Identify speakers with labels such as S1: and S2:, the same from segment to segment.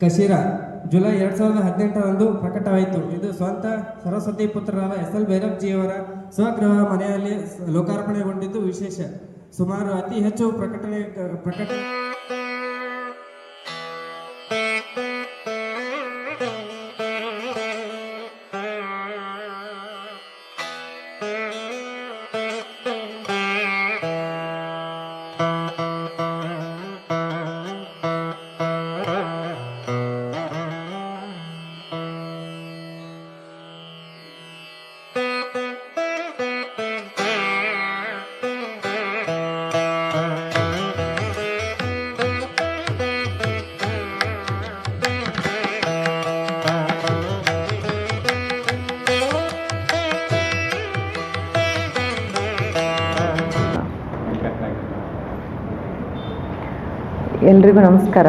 S1: ಕಶೀರ July 2018ರಂದು ಪ್ರಕಟವಾಯಿತು. ಇದು ಸ್ವತಃ ಸರಸ್ವತಿ ಪುತ್ರರಾದ ಎಸ್.ಎಲ್. ಭೈರಪ್ಜಿಯವರ ಸ್ವಗೃಹ ಮನೆಯಲ್ಲಿ ಲೋಕಾರ್ಪಣೆಗೊಂಡಿದ್ದು ವಿಶೇಷ. ಸುಮಾರು ಅತಿ ಹೆಚ್ಚು ಪ್ರಕಟಣೆ
S2: ಎಲ್ರಿಗೂ ನಮಸ್ಕಾರ.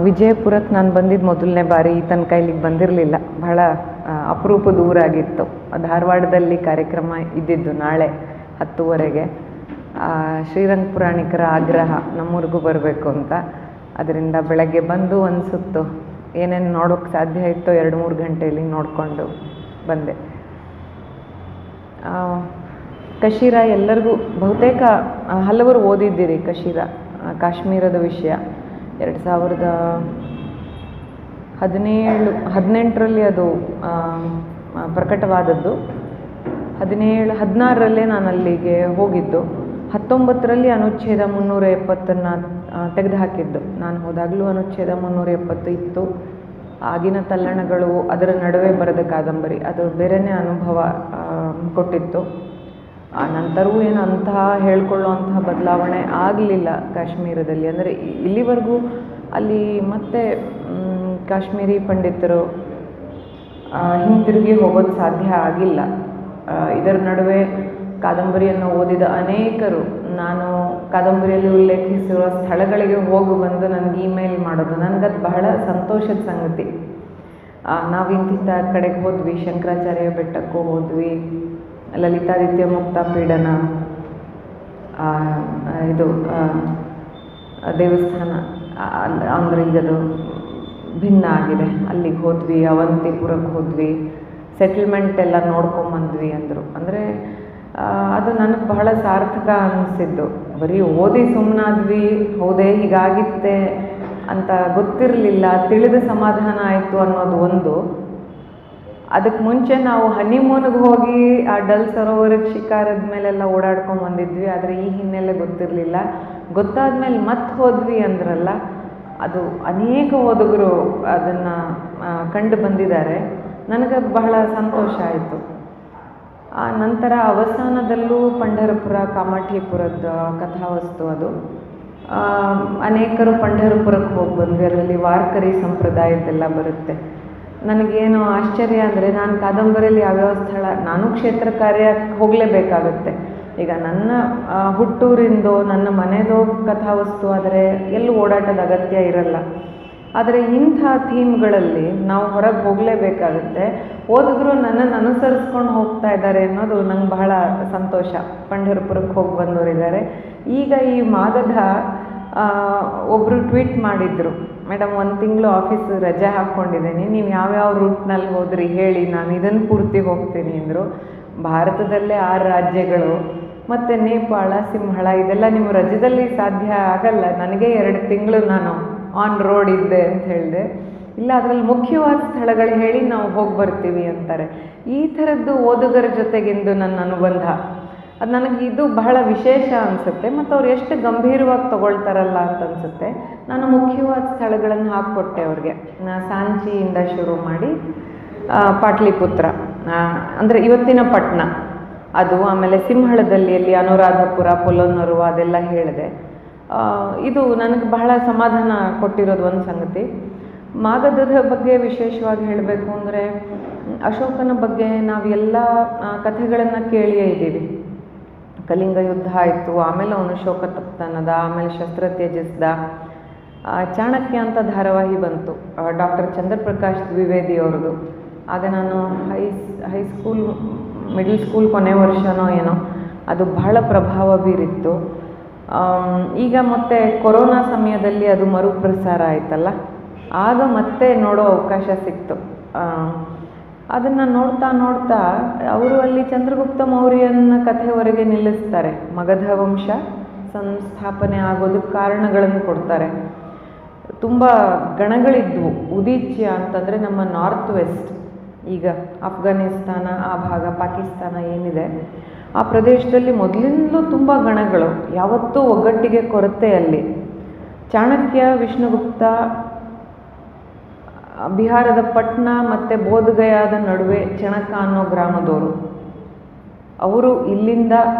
S2: ವಿಜಯಪುರಕ್ಕೆ ನಾನು ಬಂದಿದ್ದು ಮೊದಲನೇ ಬಾರಿ. ಈ ತನಕ ಇಲ್ಲಿಗೆ ಬಂದಿರಲಿಲ್ಲ. ಬಹಳ ಅಪರೂಪದ ಊರಾಗಿತ್ತು. ಧಾರವಾಡದಲ್ಲಿ ಕಾರ್ಯಕ್ರಮ ಇದ್ದಿದ್ದು ನಾಳೆ 10:00 ಶ್ರೀರಂಗ ಪುರಾಣಿಕರ ಆಗ್ರಹ ನಮ್ಮೂರಿಗೂ ಬರಬೇಕು ಅಂತ. ಅದರಿಂದ ಬೆಳಗ್ಗೆ ಬಂದು ಒಂದು ಸುತ್ತು ಏನೇನು ನೋಡೋಕ್ಕೆ ಸಾಧ್ಯ ಇತ್ತೋ 2-3 ಗಂಟೆಯಲ್ಲಿ ನೋಡಿಕೊಂಡು ಬಂದೆ. ಕಶೀರ ಎಲ್ಲರಿಗೂ ಬಹುತೇಕ ಹಲವರು ಓದಿದ್ದೀರಿ. ಕಶೀರ ಕಾಶ್ಮೀರದ ವಿಷಯ 2018ರಲ್ಲಿ ಅದು ಪ್ರಕಟವಾದದ್ದು. 16ರಲ್ಲೇ ನಾನು ಅಲ್ಲಿಗೆ ಹೋಗಿದ್ದು. 19ರಲ್ಲಿ ಅನುಚ್ಛೇದ 370 ತೆಗೆದುಹಾಕಿದ್ದು. ನಾನು ಹೋದಾಗಲೂ ಅನುಚ್ಛೇದ 370 ಇತ್ತು. ಆಗಿನ ತಲ್ಲಣಗಳು, ಅದರ ನಡುವೆ ಬರೆದ ಕಾದಂಬರಿ, ಅದು ಬೇರೆಯೇ ಅನುಭವ ಕೊಟ್ಟಿತ್ತು. ಆ ನಂತರವೂ ಏನು ಅಂತಹ ಹೇಳ್ಕೊಳ್ಳುವಂತಹ ಬದಲಾವಣೆ ಆಗಲಿಲ್ಲ ಕಾಶ್ಮೀರದಲ್ಲಿ. ಅಂದರೆ ಇಲ್ಲಿವರೆಗೂ ಅಲ್ಲಿ ಮತ್ತೆ ಕಾಶ್ಮೀರಿ ಪಂಡಿತರು ಹಿಂತಿರುಗಿ ಹೋಗೋದು ಸಾಧ್ಯ ಆಗಿಲ್ಲ. ಇದರ ನಡುವೆ ಕಾದಂಬರಿಯನ್ನು ಓದಿದ ಅನೇಕರು ನಾನು ಕಾದಂಬರಿಯಲ್ಲಿ ಉಲ್ಲೇಖಿಸಿರುವ ಸ್ಥಳಗಳಿಗೆ ಹೋಗಿ ಬಂದು ನನಗೆ ಇಮೇಲ್ ಮಾಡೋದು, ನನಗದು ಬಹಳ ಸಂತೋಷದ ಸಂಗತಿ. ನಾವು ಇಂತಿಂಥ ಕಡೆಗೆ ಹೋದ್ವಿ, ಶಂಕರಾಚಾರ್ಯ ಬೆಟ್ಟಕ್ಕೂ ಹೋದ್ವಿ, ಲಲಿತಾದಿತ್ಯ ಮುಕ್ತ ಪೀಡನ, ಇದು ದೇವಸ್ಥಾನ ಅಂದರೆ ಈಗದು ಭಿನ್ನ ಆಗಿದೆ, ಅಲ್ಲಿಗೆ ಹೋದ್ವಿ. ಅವಂತಿಪುರಕ್ಕೆ ಹೋದ್ವಿ, ಸೆಟಲ್ಮೆಂಟ್ ಎಲ್ಲ ನೋಡ್ಕೊಂಬಂದ್ವಿ ಅಂದರು. ಅಂದರೆ ಅದು ನನಗೆ ಬಹಳ ಸಾರ್ಥಕ ಅನಿಸಿದ್ದು. ಬರೀ ಓದಿ ಸುಮ್ಮನಾದ್ವಿ, ಹೌದೇ ಹೀಗಾಗಿತ್ತೆ ಅಂತ ಗೊತ್ತಿರಲಿಲ್ಲ, ತಿಳಿದ ಸಮಾಧಾನ ಆಯಿತು ಅನ್ನೋದು ಒಂದು. ಅದಕ್ಕೆ ಮುಂಚೆ ನಾವು ಹನಿಮೂನ್ಗೆ ಹೋಗಿ ಆ ಡಲ್ ಸರೋವರಕ್ಕೆ ಶಿಕಾರದ ಮೇಲೆಲ್ಲ ಓಡಾಡ್ಕೊಂಡು ಬಂದಿದ್ವಿ. ಆದರೆ ಈ ಹಿನ್ನೆಲೆ ಗೊತ್ತಿರಲಿಲ್ಲ. ಗೊತ್ತಾದ್ಮೇಲೆ ಮತ್ತೆ ಹೋದ್ವಿ ಅಂದ್ರಲ್ಲ, ಅದು ಅನೇಕ ಓದುಗರು ಅದನ್ನು ಕಂಡು ಬಂದಿದ್ದಾರೆ. ನನಗೆ ಬಹಳ ಸಂತೋಷ ಆಯಿತು. ಆ ನಂತರ ಅವಸಾನದಲ್ಲೂ ಪಂಢರಪುರ ಕಾಮಾಠಿಪುರದ ಕಥಾವಸ್ತು ಅದು. ಅನೇಕರು ಪಂಢರಪುರಕ್ಕೆ ಹೋಗಿ ಬಂದ್ವಿ. ಅದರಲ್ಲಿ ವಾರ್ಕರಿ ಸಂಪ್ರದಾಯದ್ದೆಲ್ಲ ಬರುತ್ತೆ. ನನಗೇನು ಆಶ್ಚರ್ಯ ಅಂದರೆ, ನಾನು ಕಾದಂಬರಿಯಲ್ಲಿ ಯಾವ್ಯಾವ ಸ್ಥಳ, ನಾನು ಕ್ಷೇತ್ರ ಕಾರ್ಯಕ್ಕೆ ಹೋಗಲೇಬೇಕಾಗುತ್ತೆ. ಈಗ ನನ್ನ ಹುಟ್ಟೂರಿಂದೋ ನನ್ನ ಮನೆಯದೋ ಕಥಾವಸ್ತು ಆದರೆ ಎಲ್ಲೂ ಓಡಾಟದ ಅಗತ್ಯ ಇರಲ್ಲ. ಆದರೆ ಇಂಥ ಥೀಮ್ಗಳಲ್ಲಿ ನಾವು ಹೊರಗೆ ಹೋಗಲೇಬೇಕಾಗುತ್ತೆ. ಓದಿದ್ರು ನನ್ನನ್ನು ಅನುಸರಿಸ್ಕೊಂಡು ಹೋಗ್ತಾ ಇದ್ದಾರೆ ಅನ್ನೋದು ನಂಗೆ ಬಹಳ ಸಂತೋಷ. ಪಂಢರಪುರಕ್ಕೆ ಹೋಗಿ ಬಂದವರಿದ್ದಾರೆ. ಈಗ ಈ ಮಾಗಧ ಒಬ್ಬರು ಟ್ವೀಟ್ ಮಾಡಿದ್ರು, ಮೇಡಮ್ 1 ತಿಂಗಳು ಆಫೀಸ್ ರಜೆ ಹಾಕ್ಕೊಂಡಿದ್ದೀನಿ, ನೀವು ಯಾವ್ಯಾವ ರೂಟ್ನಲ್ಲಿ ಹೋದ್ರಿ ಹೇಳಿ, ನಾನು ಇದನ್ನು ಪೂರ್ತಿ ಹೋಗ್ತೀನಿ ಅಂದರು. ಭಾರತದಲ್ಲೇ 6 ರಾಜ್ಯಗಳು ಮತ್ತು ನೇಪಾಳ, ಸಿಂಹಳ, ಇದೆಲ್ಲ ನಿಮ್ಮ ರಜದಲ್ಲಿ ಸಾಧ್ಯ ಆಗಲ್ಲ. ನನಗೆ 2 ತಿಂಗಳು ನಾನು ಆನ್ ರೋಡ್ ಇದ್ದೆ ಅಂತ ಹೇಳಿದೆ. ಇಲ್ಲ, ಅದರಲ್ಲಿ ಮುಖ್ಯವಾದ ಸ್ಥಳಗಳು ಹೇಳಿ ನಾವು ಹೋಗಿ ಬರ್ತೀವಿ ಅಂತಾರೆ. ಈ ಥರದ್ದು ಓದುಗರ ಜೊತೆಗಿಂದು ನನ್ನ ಅನುಬಂಧ, ಅದು ನನಗೆ ಇದು ಬಹಳ ವಿಶೇಷ ಅನಿಸುತ್ತೆ. ಮತ್ತು ಅವ್ರು ಎಷ್ಟು ಗಂಭೀರವಾಗಿ ತೊಗೊಳ್ತಾರಲ್ಲ ಅಂತ ಅನಿಸುತ್ತೆ. ನಾನು ಮುಖ್ಯವಾದ ಸ್ಥಳಗಳನ್ನು ಹಾಕ್ಕೊಟ್ಟೆ ಅವ್ರಿಗೆ. ಸಾಂಚಿಯಿಂದ ಶುರು ಮಾಡಿ ಪಾಟ್ಲಿಪುತ್ರ ಅಂದರೆ ಇವತ್ತಿನ ಪಟ್ಟಣ ಅದು, ಆಮೇಲೆ ಸಿಂಹಳದಲ್ಲಿ ಅಲ್ಲಿ ಅನುರಾಧಪುರ, ಪೊಲೊನ್ನರು ಅದೆಲ್ಲ ಹೇಳಿದೆ. ಇದು ನನಗೆ ಬಹಳ ಸಮಾಧಾನ ಕೊಟ್ಟಿರೋದು ಒಂದು ಸಂಗತಿ. ಮಾಗಧದ ಬಗ್ಗೆ ವಿಶೇಷವಾಗಿ ಹೇಳಬೇಕು ಅಂದರೆ, ಅಶೋಕನ ಬಗ್ಗೆ ನಾವೆಲ್ಲ ಕಥೆಗಳನ್ನು ಕೇಳಿಯೇ ಇದ್ದೀವಿ. ಕಲಿಂಗ ಯುದ್ಧ ಆಯಿತು, ಆಮೇಲೆ ಅವನು ಶೋಕ ತಪ್ತನದ, ಆಮೇಲೆ ಶಸ್ತ್ರ ತ್ಯಜಿಸಿದ. ಚಾಣಕ್ಯ ಅಂತ ಧಾರಾವಾಹಿ ಬಂತು, ಡಾಕ್ಟರ್ ಚಂದ್ರಪ್ರಕಾಶ್ ದ್ವಿವೇದಿ ಅವ್ರದ್ದು. ಆಗ ನಾನು ಹೈಸ್ಕೂಲ್ ಮಿಡ್ಲ್ ಸ್ಕೂಲ್ ಕೊನೆ ವರ್ಷನೋ ಏನೋ, ಅದು ಬಹಳ ಪ್ರಭಾವ ಬೀರಿತ್ತು. ಈಗ ಮತ್ತೆ ಕೊರೋನಾ ಸಮಯದಲ್ಲಿ ಅದು ಮರುಪ್ರಸಾರ ಆಯ್ತಲ್ಲ, ಆಗ ಮತ್ತೆ ನೋಡೋ ಅವಕಾಶ ಸಿಕ್ತು. ಅದನ್ನು ನೋಡ್ತಾ ನೋಡ್ತಾ ಅವರು ಅಲ್ಲಿ ಚಂದ್ರಗುಪ್ತ ಮೌರ್ಯನ ಕಥೆವರೆಗೆ ನಿಲ್ಲಿಸ್ತಾರೆ. ಮಗಧ ವಂಶ ಸಂಸ್ಥಾಪನೆ ಆಗೋದಕ್ಕೆ ಕಾರಣಗಳನ್ನು ಕೊಡ್ತಾರೆ. ತುಂಬ ಗಣಗಳಿದ್ವು. ಉದೀಚ್ಯ ಅಂತಂದರೆ ನಮ್ಮ ನಾರ್ತ್ ವೆಸ್ಟ್, ಈಗ ಅಫ್ಘಾನಿಸ್ತಾನ ಆ ಭಾಗ, ಪಾಕಿಸ್ತಾನ ಏನಿದೆ ಆ ಪ್ರದೇಶದಲ್ಲಿ ಮೊದಲಿಂದಲೂ ತುಂಬ ಗಣಗಳು, ಯಾವತ್ತೂ ಒಗ್ಗಟ್ಟಿಗೆ ಕೊರತೆ ಅಲ್ಲಿ. ಚಾಣಕ್ಯ, ವಿಷ್ಣುಗುಪ್ತ ಬಿಹಾರದ ಪಟ್ನಾ ಮತ್ತು ಬೋಧಗಯಾದ ನಡುವೆ ಚಣಕ ಅನ್ನೋ ಗ್ರಾಮದವರು. ಅವರು ಇಲ್ಲಿಂದ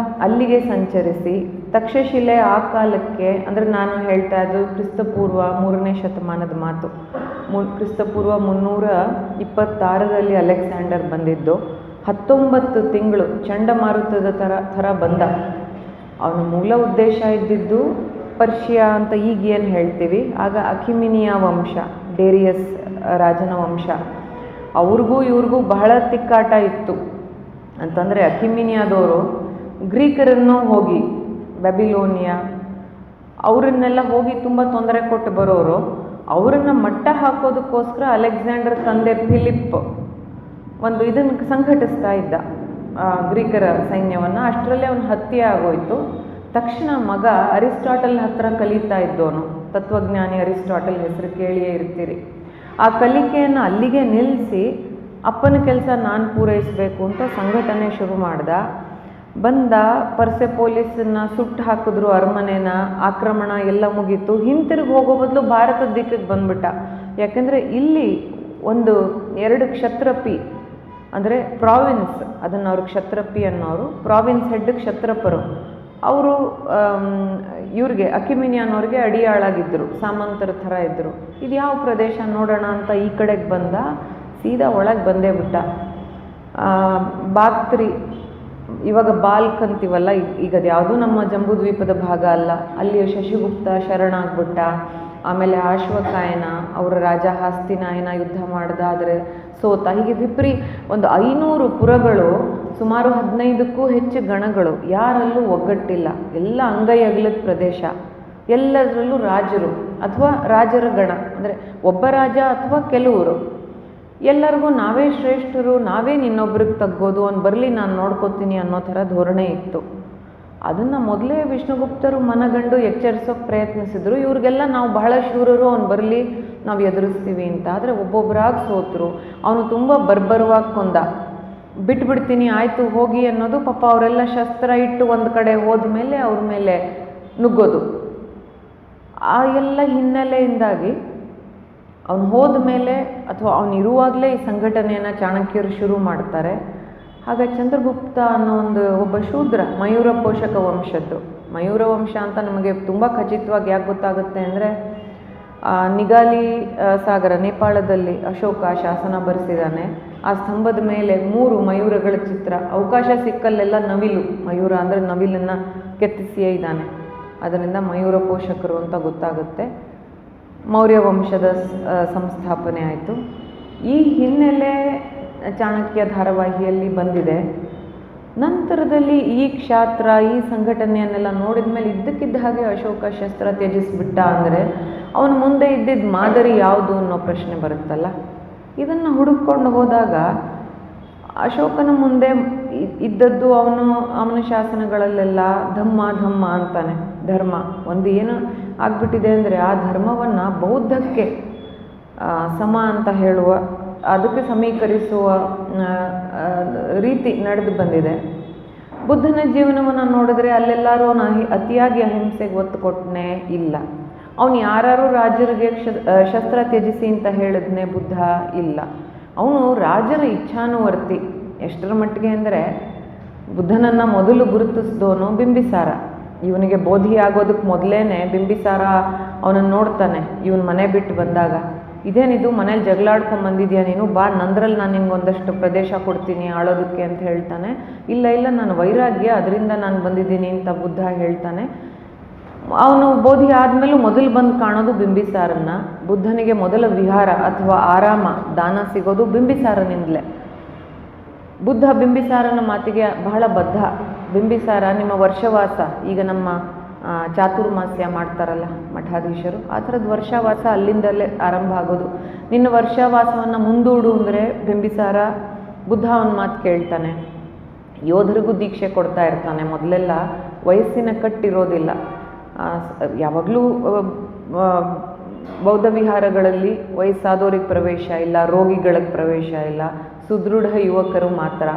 S2: ಅಲ್ಲಿಗೆ ಸಂಚರಿಸಿ ತಕ್ಷಶಿಲೆ ಆ ಕಾಲಕ್ಕೆ, ಅಂದರೆ ನಾನು ಹೇಳ್ತಾ ಇದ್ದು ಕ್ರಿಸ್ತಪೂರ್ವ 3ನೇ ಶತಮಾನದ ಮಾತು, ಕ್ರಿಸ್ತಪೂರ್ವ 326ರಲ್ಲಿ ಅಲೆಕ್ಸಾಂಡರ್ ಬಂದಿದ್ದು. 19 ತಿಂಗಳು ಚಂಡಮಾರುತದ ಥರ ಬಂದ. ಅವನ ಮೂಲ ಉದ್ದೇಶ ಇದ್ದಿದ್ದು ಪರ್ಷಿಯಾ ಅಂತ ಈಗ ಏನು ಹೇಳ್ತೀವಿ, ಆಗ ಅಖಿಮಿನಿಯಾ ವಂಶ, ಡೇರಿಯಸ್ ರಾಜನ ವಂಶ. ಅವ್ರಿಗೂ ಇವ್ರಿಗೂ ಬಹಳ ತಿಕ್ಕಾಟ ಇತ್ತು. ಅಂತಂದರೆ ಅಖಿಮಿನಿಯಾದವರು ಗ್ರೀಕರನ್ನು ಹೋಗಿ, ಬ್ಯಾಬಿಲೋನಿಯಾ ಅವರನ್ನೆಲ್ಲ ಹೋಗಿ ತುಂಬ ತೊಂದರೆ ಕೊಟ್ಟು ಬರೋರು. ಅವರನ್ನು ಮಟ್ಟ ಹಾಕೋದಕ್ಕೋಸ್ಕರ ಅಲೆಕ್ಸಾಂಡರ್ ತಂದೆ ಫಿಲಿಪ್ ಒಂದು ಇದನ್ನು ಸಂಘಟಿಸ್ತಾ ಇದ್ದ, ಗ್ರೀಕರ ಸೈನ್ಯವನ್ನು. ಅಷ್ಟರಲ್ಲೇ ಅವನು ಹತ್ಯೆ ಆಗೋಯ್ತು. ತಕ್ಷಣ ಮಗ ಅರಿಸ್ಟಾಟಲ್ ಹತ್ರ ಕಲಿತಾ ಇದ್ದವನು, ತತ್ವಜ್ಞಾನಿ ಅರಿಸ್ಟಾಟಲ್ ಹೆಸರು ಕೇಳಿಯೇ ಇರ್ತೀರಿ. ಆ ಕಲಿಕೆಯನ್ನು ಅಲ್ಲಿಗೆ ನಿಲ್ಲಿಸಿ ಅಪ್ಪನ ಕೆಲಸ ನಾನು ಪೂರೈಸಬೇಕು ಅಂತ ಸಂಘಟನೆ ಶುರು ಮಾಡ್ದ. ಬಂದ, ಪರ್ಸೆಪೋಲಿಸನ್ನು ಸುಟ್ಟು ಹಾಕಿದ್ರು, ಅರಮನೆನ ಆಕ್ರಮಣ ಎಲ್ಲ ಮುಗೀತು. ಹಿಂತಿರುಗಿ ಹೋಗೋ ಬದಲು ಭಾರತದ ದಿಕ್ಕಿಗೆ ಬಂದ್ಬಿಟ್ಟ. ಯಾಕೆಂದರೆ ಇಲ್ಲಿ 2 ಕ್ಷತ್ರಪಿ, ಅಂದರೆ ಪ್ರಾವಿನ್ಸ್, ಅದನ್ನು ಅವರು ಕ್ಷತ್ರಪಿ ಅನ್ನೋರು, ಪ್ರಾವಿನ್ಸ್ ಹೆಡ್ ಕ್ಷತ್ರಪರು. ಅವರು ಇವ್ರಿಗೆ ಅಕಿಮಿನಿಯಾನವ್ರಿಗೆ ಅಡಿಯಾಳಾಗಿದ್ದರು, ಸಾಮಂತರ ಥರ ಇದ್ದರು. ಇದು ಯಾವ ಪ್ರದೇಶ ನೋಡೋಣ ಅಂತ ಈ ಕಡೆಗೆ ಬಂದ, ಸೀದಾ ಒಳಗೆ ಬಂದೇ ಬಿಟ್ಟ. ಬಾಕ್ತ್ರಿ, ಇವಾಗ ಬಾಲ್ಕ್ ಅಂತೀವಲ್ಲ, ಈಗ ಅದು ಯಾವುದೂ ನಮ್ಮ ಜಂಬೂದ್ವೀಪದ ಭಾಗ ಅಲ್ಲ, ಅಲ್ಲಿ ಶಶಿಗುಪ್ತ ಶರಣಾಗ್ಬಿಟ್ಟ. ಆಮೇಲೆ ಆಶ್ವಕಾಯನ, ಅವರ ರಾಜ ಹಾಸ್ತಿನಾಯನ ಯುದ್ಧ ಮಾಡ್ದ, ಆದರೆ ಸೋತ. ಹೀಗೆ ವಿಪ್ರಿ 500 ಪುರಗಳು, ಸುಮಾರು 15ಕ್ಕೂ ಹೆಚ್ಚು ಗಣಗಳು, ಯಾರಲ್ಲೂ ಒಗ್ಗಟ್ಟಿಲ್ಲ. ಎಲ್ಲ ಅಂಗೈ ಅಗಲದ ಪ್ರದೇಶ, ಎಲ್ಲದರಲ್ಲೂ ರಾಜರು ಅಥವಾ ರಾಜರ ಗಣ, ಅಂದರೆ ಒಬ್ಬ ರಾಜ ಅಥವಾ ಕೆಲವರು. ಎಲ್ಲರಿಗೂ ನಾವೇ ಶ್ರೇಷ್ಠರು, ನಾವೇ ಇನ್ನೊಬ್ರಿಗೆ ತಗ್ಗೋದು, ಅವ್ನು ಬರಲಿ ನಾನು ನೋಡ್ಕೋತೀನಿ ಅನ್ನೋ ಥರ ಧೋರಣೆ ಇತ್ತು. ಅದನ್ನು ಮೊದಲೇ ವಿಷ್ಣುಗುಪ್ತರು ಮನಗಂಡು ಎಚ್ಚರಿಸೋಕೆ ಪ್ರಯತ್ನಿಸಿದ್ರು. ಇವ್ರಿಗೆಲ್ಲ ನಾವು ಬಹಳ ಶೂರರು, ಅವ್ನು ಬರಲಿ ನಾವು ಎದುರಿಸ್ತೀವಿ ಅಂತ. ಆದರೆ ಒಬ್ಬೊಬ್ಬರಾಗಿ ಸೋತರು. ಅವನು ತುಂಬ ಬರ್ಬರವಾಗಿ ಕೊಂದ. ಬಿಟ್ಬಿಡ್ತೀನಿ ಆಯಿತು ಹೋಗಿ ಅನ್ನೋದು. ಪಾಪ ಅವರೆಲ್ಲ ಶಸ್ತ್ರ ಇಟ್ಟು ಒಂದು ಕಡೆ ಹೋದ ಮೇಲೆ ಅವ್ರ ಮೇಲೆ ನುಗ್ಗೋದು. ಆ ಎಲ್ಲ ಹಿನ್ನೆಲೆಯಿಂದಾಗಿ ಅವನು ಹೋದ ಮೇಲೆ ಅಥವಾ ಅವನು ಇರುವಾಗಲೇ ಈ ಸಂಘಟನೆಯನ್ನು ಚಾಣಕ್ಯರು ಶುರು ಮಾಡ್ತಾರೆ. ಹಾಗೆ ಚಂದ್ರಗುಪ್ತ ಅನ್ನೋ ಒಬ್ಬ ಶೂದ್ರ, ಮಯೂರ ಪೋಷಕ ವಂಶದ್ದು. ಮಯೂರ ವಂಶ ಅಂತ ನಮಗೆ ತುಂಬ ಖಚಿತವಾಗಿ ಯಾಕೆ ಗೊತ್ತಾಗುತ್ತೆ ಅಂದರೆ, ನಿಗಾಲಿ ಸಾಗರ, ನೇಪಾಳದಲ್ಲಿ ಅಶೋಕ ಶಾಸನ ಬರೆಸಿದ್ದಾನೆ. ಆ ಸ್ತಂಭದ ಮೇಲೆ 3 ಮಯೂರಗಳ ಚಿತ್ರ. ಅವಕಾಶ ಸಿಕ್ಕಲ್ಲೆಲ್ಲ ನವಿಲು, ಮಯೂರ ಅಂದರೆ ನವಿಲನ್ನು ಕೆತ್ತಿಸಿಯೇ ಇದ್ದಾನೆ. ಅದರಿಂದ ಮಯೂರ ಪೋಷಕರು ಅಂತ ಗೊತ್ತಾಗುತ್ತೆ. ಮೌರ್ಯ ವಂಶದ ಸಂಸ್ಥಾಪನೆ ಆಯಿತು. ಈ ಹಿನ್ನೆಲೆ ಚಾಣಕ್ಯ ಧಾರಾವಾಹಿಯಲ್ಲಿ ಬಂದಿದೆ. ನಂತರದಲ್ಲಿ ಈ ಕ್ಷಾತ್ರ, ಈ ಸಂಘಟನೆಯನ್ನೆಲ್ಲ ನೋಡಿದ ಮೇಲೆ ಇದ್ದಕ್ಕಿದ್ದ ಹಾಗೆ ಅಶೋಕ ಶಸ್ತ್ರ ತ್ಯಜಿಸಿಬಿಟ್ಟ ಅಂದರೆ ಅವನು ಮುಂದೆ ಇದ್ದಿದ್ದ ಮಾದರಿ ಯಾವುದು ಅನ್ನೋ ಪ್ರಶ್ನೆ ಬರುತ್ತಲ್ಲ. ಇದನ್ನು ಹುಡುಕೊಂಡು ಹೋದಾಗ ಅಶೋಕನ ಮುಂದೆ ಇದ್ದದ್ದು ಅವನ ಶಾಸನಗಳಲ್ಲೆಲ್ಲ ಧಮ್ಮ ಅಂತಾನೆ. ಧರ್ಮ ಏನು ಆಗ್ಬಿಟ್ಟಿದೆ ಅಂದರೆ, ಆ ಧರ್ಮವನ್ನು ಬೌದ್ಧಕ್ಕೆ ಸಮ ಅಂತ ಹೇಳುವ, ಅದಕ್ಕೆ ಸಮೀಕರಿಸುವ ರೀತಿ ನಡೆದು ಬಂದಿದೆ. ಬುದ್ಧನ ಜೀವನವನ್ನು ನೋಡಿದ್ರೆ ಅಲ್ಲೆಲ್ಲರೂ ಅತಿಯಾಗಿ ಅಹಿಂಸೆಗೆ ಒತ್ತು ಕೊಟ್ಟನೇ ಇಲ್ಲ. ಅವನು ಯಾರು ರಾಜರಿಗೆ ಶಸ್ತ್ರ ತ್ಯಜಿಸಿ ಅಂತ ಹೇಳಿದ್ನೇ ಬುದ್ಧ ಇಲ್ಲ. ಅವನು ರಾಜರ ಇಚ್ಛಾನುವರ್ತಿ. ಎಷ್ಟರ ಮಟ್ಟಿಗೆ ಅಂದರೆ, ಬುದ್ಧನನ್ನು ಮೊದಲು ಗುರುತಿಸಿದವನು ಬಿಂಬಿಸಾರ. ಇವನಿಗೆ ಬೋಧಿ ಆಗೋದಕ್ಕೆ ಮೊದಲೇ ಬಿಂಬಿಸಾರ ಅವನನ್ನು ನೋಡ್ತಾನೆ. ಇವನು ಮನೆ ಬಿಟ್ಟು ಬಂದಾಗ, ಇದೇನಿದು ಮನೇಲಿ ಜಗಳಾಡ್ಕೊಂಡು ಬಂದಿದ್ಯಾ ನೀನು, ಬಾ ನಂದ್ರಲ್ಲಿ ನಾನು ನಿಮ್ಗೆ ಒಂದಷ್ಟು ಪ್ರದೇಶ ಕೊಡ್ತೀನಿ ಆಳೋದಕ್ಕೆ ಅಂತ ಹೇಳ್ತಾನೆ. ಇಲ್ಲ ನಾನು ವೈರಾಗ್ಯ, ಅದರಿಂದ ನಾನು ಬಂದಿದ್ದೀನಿ ಅಂತ ಬುದ್ಧ ಹೇಳ್ತಾನೆ. ಅವನು ಬೋಧಿ ಆದಮೇಲೂ ಮೊದಲು ಬಂದು ಕಾಣೋದು ಬಿಂಬಿಸಾರನ್ನ. ಬುದ್ಧನಿಗೆ ಮೊದಲ ವಿಹಾರ ಅಥವಾ ಆರಾಮ, ದಾನ ಸಿಗೋದು ಬಿಂಬಿಸಾರನಿಂದಲೇ. ಬುದ್ಧ ಬಿಂಬಿಸಾರನ ಮಾತಿಗೆ ಬಹಳ ಬದ್ಧ. ಬಿಂಬಿಸಾರ, ನಿಮ್ಮ ವರ್ಷವಾಸ, ಈಗ ನಮ್ಮ ಚಾತುರ್ಮಾಸ್ಯ ಮಾಡ್ತಾರಲ್ಲ ಮಠಾಧೀಶರು, ಆ ಥರದ ವರ್ಷಾವಾಸ ಅಲ್ಲಿಂದಲೇ ಆರಂಭ ಆಗೋದು. ನಿನ್ನ ವರ್ಷಾವಾಸವನ್ನು ಮುಂದೂಡು ಅಂದರೆ ಬಿಂಬಿಸಾರ ಬುದ್ಧ ಒಂದು ಮಾತು ಕೇಳ್ತಾನೆ. ಯೋಧರಿಗೂ ದೀಕ್ಷೆ ಕೊಡ್ತಾ ಇರ್ತಾನೆ. ಮೊದಲೆಲ್ಲ ವಯಸ್ಸಿನ ಕಟ್ಟಿರೋದಿಲ್ಲ, ಯಾವಾಗಲೂ ಬೌದ್ಧ ವಿಹಾರಗಳಲ್ಲಿ ವಯಸ್ಸಾದವ್ರಿಗೆ ಪ್ರವೇಶ ಇಲ್ಲ, ರೋಗಿಗಳಿಗೆ ಪ್ರವೇಶ ಇಲ್ಲ, ಸುದೃಢ ಯುವಕರು ಮಾತ್ರ.